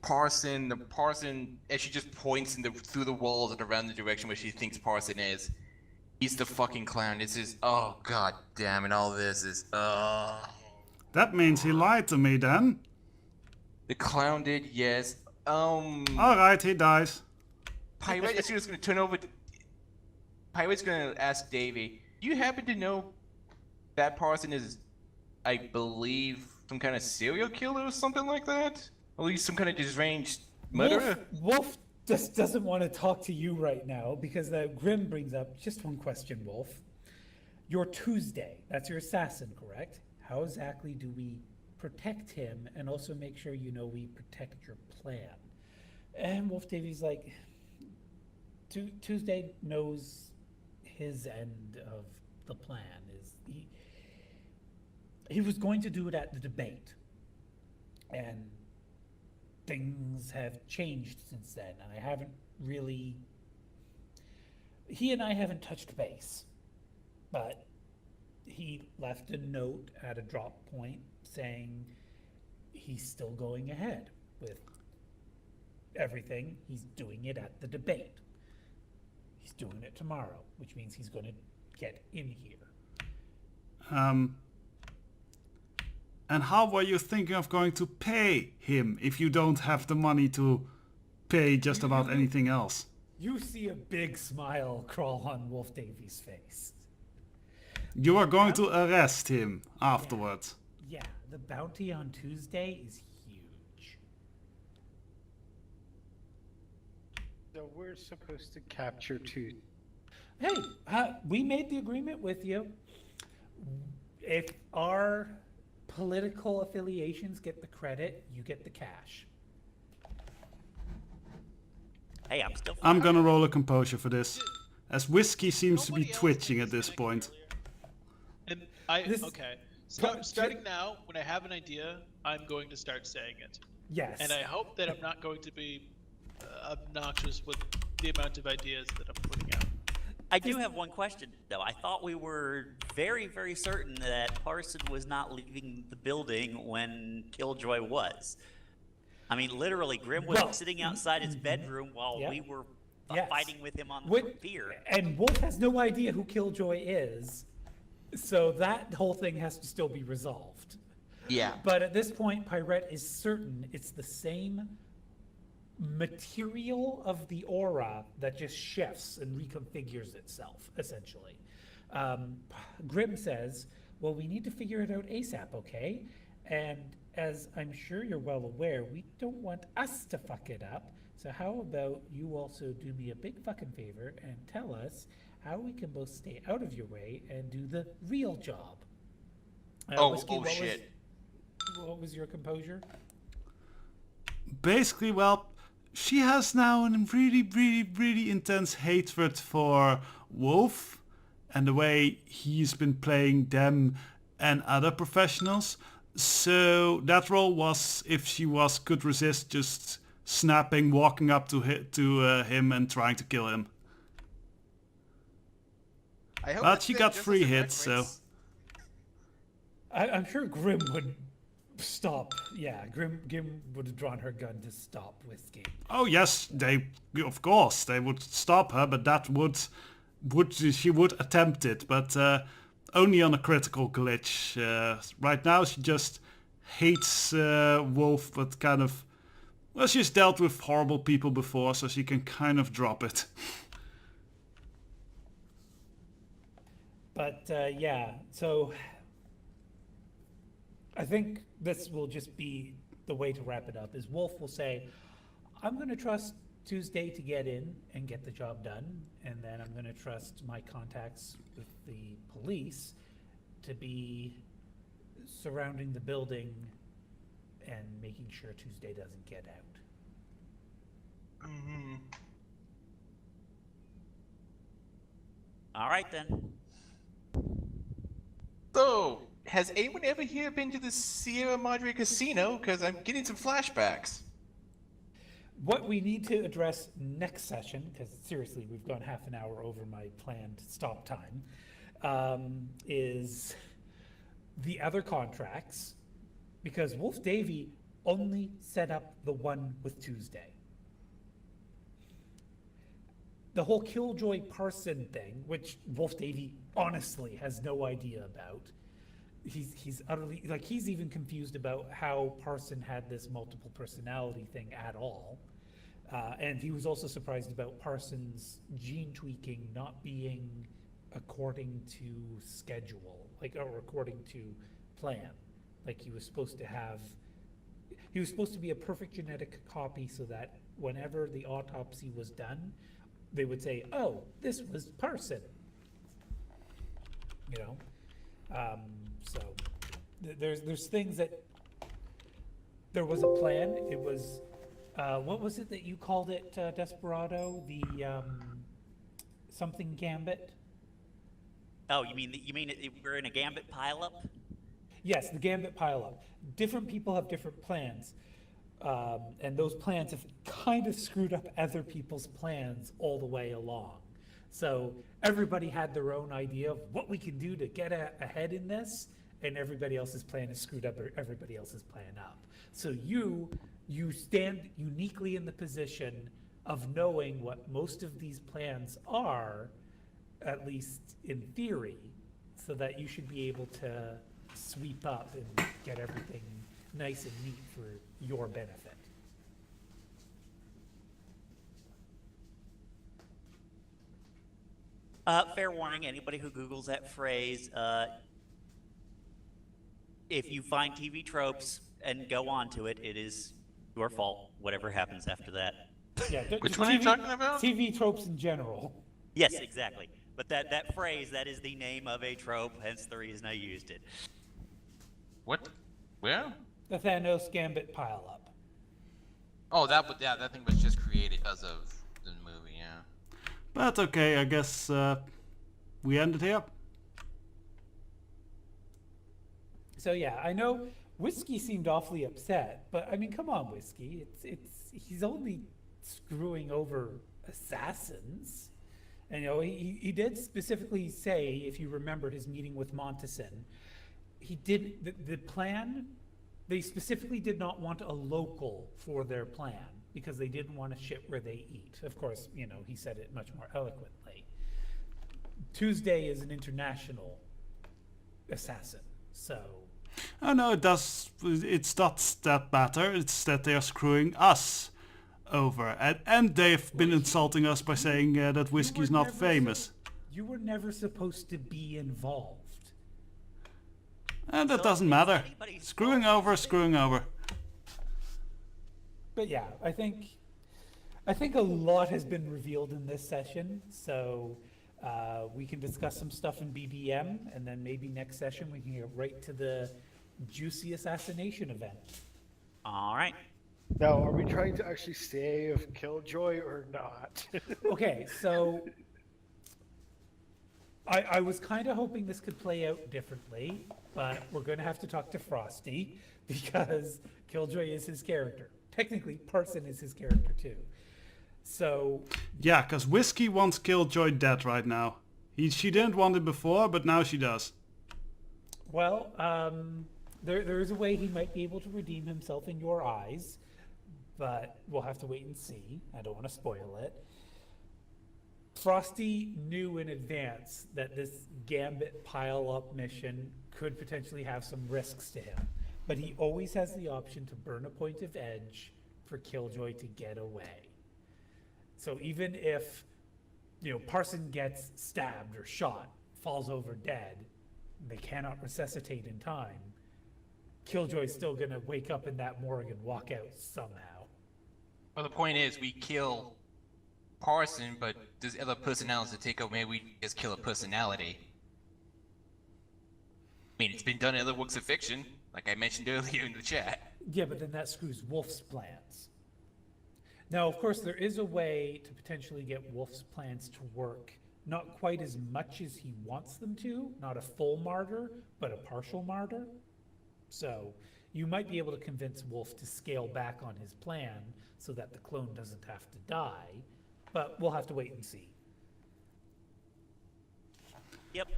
Parson, as she just points through the walls and around the direction where she thinks Parson is. He's the fucking clown. This is, oh god damn it, all this is, That means he lied to me then. The clown did, yes. Alright, he dies. Pirate, as soon as gonna turn over, Pirate's gonna ask Davy, you happen to know that Parson is, I believe, some kind of serial killer or something like that? Or at least some kind of deranged murderer? Wolf just doesn't want to talk to you right now because Grim brings up just one question, Wolf. Your Tuesday, that's your assassin, correct? How exactly do we protect him and also make sure you know we protect your plan? And Wolf Davy's like, Tuesday knows his end of the plan. Is he was going to do it at the debate, and things have changed since then. I haven't really. He and I haven't touched base, but he left a note at a drop point saying he's still going ahead with everything. He's doing it at the debate. He's doing it tomorrow, which means he's going to get in here. And how were you thinking of going to pay him if you don't have the money to pay just about anything else? You see a big smile crawl on Wolf Davy's face. You are going to arrest him afterwards. Yeah, the bounty on Tuesday is huge. So we're supposed to capture two. Hey, we made the agreement with you. If our political affiliations get the credit, you get the cash. Hey, I'm still. I'm gonna roll a composure for this, as Whiskey seems to be Nobody else twitching did at this anything point. earlier. And This- starting now, when I have an idea, I'm going to start saying it. Yes. And I hope that I'm not going to be obnoxious with the amount of ideas that I'm putting out. I do have one question, though. I thought we were very, very certain that Parson was not leaving the building when Killjoy was. I mean, literally, Grim was Well, sitting outside his bedroom while yeah. we were Yes. fighting with him on the What- pier. And Wolf has no idea who Killjoy is, so that whole thing has to still be resolved. Yeah. But at this point, Pirate is certain it's the same material of the aura that just shifts and reconfigures itself, essentially. Grim says, well, we need to figure it out ASAP, okay? And as I'm sure you're well aware, we don't want us to fuck it up. So how about you also do me a big fucking favor and tell us how we can both stay out of your way and do the real job? Whiskey, what shit. what was your composure? Basically, well, she has now a really, really, really intense hatred for Wolf and the way he's been playing them and other professionals. So that role was, if she could resist, just snapping, walking up to him and trying to kill him. I hope But it's she there got just 3 as a hits, so... reference. I'm sure Grim would stop. Yeah, Grim would have drawn her gun to stop Whiskey. Oh yes, of course they would stop her, but that she would attempt it, but only on a critical glitch. Right now she just hates Wolf, but kind of, well, she's dealt with horrible people before, so she can kind of drop it. But yeah, so I think this will just be the way to wrap it up. Is Wolf will say, I'm going to trust Tuesday to get in and get the job done, and then I'm going to trust my contacts with the police to be surrounding the building and making sure Tuesday doesn't get out. Mhm. All right, then. So, has anyone ever here been to the Sierra Madre Casino? Because I'm getting some flashbacks. What we need to address next session, because seriously, we've gone half an hour over my planned stop time, is the other contracts, because Wolf Davy only set up the one with Tuesday. The whole Killjoy Parson thing, which Wolf Davy honestly has no idea about. He's utterly, like, he's even confused about how Parson had this multiple personality thing at all. And he was also surprised about Parsons' gene tweaking not being according to schedule, like, or according to plan. Like he was supposed to be a perfect genetic copy so that whenever the autopsy was done, they would say, oh, this was Parson. You know? So there's things that there was a plan. It was, what was it that you called it, Desperado? The something gambit? Oh, you mean we're in a gambit pileup? Yes, the gambit pileup. Different people have different plans. And those plans have kind of screwed up other people's plans all the way along. So everybody had their own idea of what we can do to get ahead in this, and everybody else's plan has screwed up everybody else's plan up. So you stand uniquely in the position of knowing what most of these plans are, at least in theory, so that you should be able to sweep up and get everything nice and neat for your benefit. Fair warning, anybody who Googles that phrase, if you find TV tropes and go on to it, it is your fault, whatever happens after that. Yeah, Which one are you talking about? TV tropes in general. Yes, exactly. But that phrase, that is the name of a trope, hence the reason I used it. What? Where? The Thanos Gambit pileup. Oh, that thing was just created because of the movie, yeah. But okay, I guess we ended here. So yeah, I know Whiskey seemed awfully upset, but I mean, come on, Whiskey. He's only screwing over assassins. And, you know, he did specifically say, if you remembered his meeting with Monteson, he did the plan. They specifically did not want a local for their plan because they didn't want to shit where they eat. Of course, you know, he said it much more eloquently. Tuesday is an international assassin, so. Oh no, it does. It's not that matter. It's that they are screwing us over, and they've been insulting us by saying that whiskey's not famous. You were never supposed to be involved. And that doesn't matter. Screwing over, screwing over. But yeah, I think a lot has been revealed in this session, so we can discuss some stuff in BBM, and then maybe next session we can get right to the juicy assassination event. All right. Now, are we trying to actually save Killjoy or not? Okay, so I was kind of hoping this could play out differently, but we're going to have to talk to Frosty because Killjoy is his character. Technically, Parson is his character too. So yeah, because Whiskey wants Killjoy dead right now. She didn't want it before, but now she does. well, there is a way he might be able to redeem himself in your eyes, but we'll have to wait and see. I don't want to spoil it. Frosty knew in advance that this Gambit pile-up mission could potentially have some risks to him, but he always has the option to burn a point of edge for Killjoy to get away. So even if, you know, Parson gets stabbed or shot, falls over dead, they cannot resuscitate in time, Killjoy's still gonna wake up in that morgue and walk out somehow. Well, the point is, we kill Parson, but there's other personalities to take over. Maybe we just kill a personality. I mean, it's been done in other works of fiction, like I mentioned earlier in the chat. Yeah, but then that screws Wolf's plans. Now, of course, there is a way to potentially get Wolf's plans to work, not quite as much as he wants them to, not a full martyr, but a partial martyr. So you might be able to convince Wolf to scale back on his plan so that the clone doesn't have to die, but we'll have to wait and see. Yep.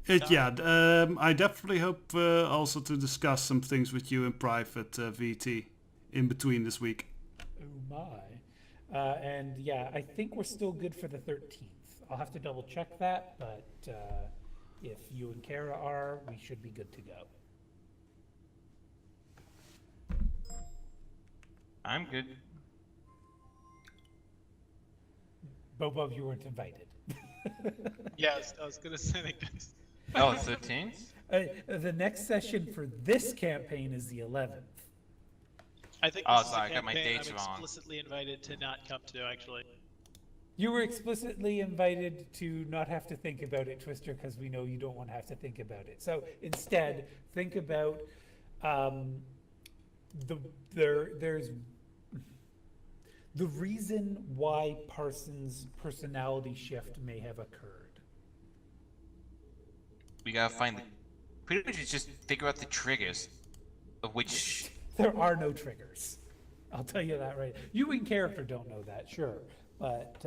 I definitely hope also to discuss some things with you in private, VT, in between this week. Oh my. And yeah, I think we're still good for the 13th. I'll have to double check that, but if you and Kara are, we should be good to go. I'm good. Bobo, you weren't invited. Yes, I was gonna say like this. Oh, 13th? The next session for this campaign is the 11th. I think Oh, this is sorry, a I got my campaign dates I'm wrong. explicitly invited to not come to, actually. You were explicitly invited to not have to think about it, Twister, because we know you don't want to have to think about it. So instead, think about there's the reason why Parsons' personality shift may have occurred. We gotta find the... Pretty much it's just figure out the triggers. Of which... There are no triggers. I'll tell you that right. You in character don't know that, sure. But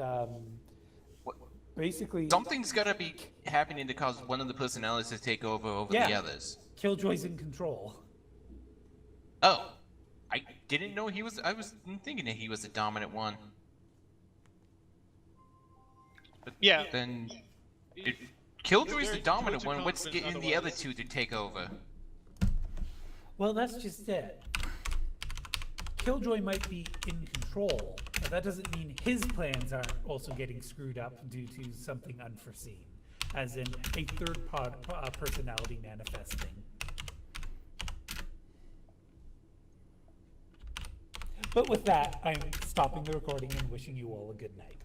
basically... Something's gotta be happening to cause one of the personalities to take over the Yeah. others. Killjoy's in control. Oh. I didn't know he was... I was thinking that he was the dominant one. But Yeah. then... Killjoy's the Very dominant towards one. What's confident getting the other otherwise. two to take over? Well, that's just it. Killjoy might be in control, but that doesn't mean his plans aren't also getting screwed up due to something unforeseen, as in a third personality manifesting. But with that, I'm stopping the recording and wishing you all a good night.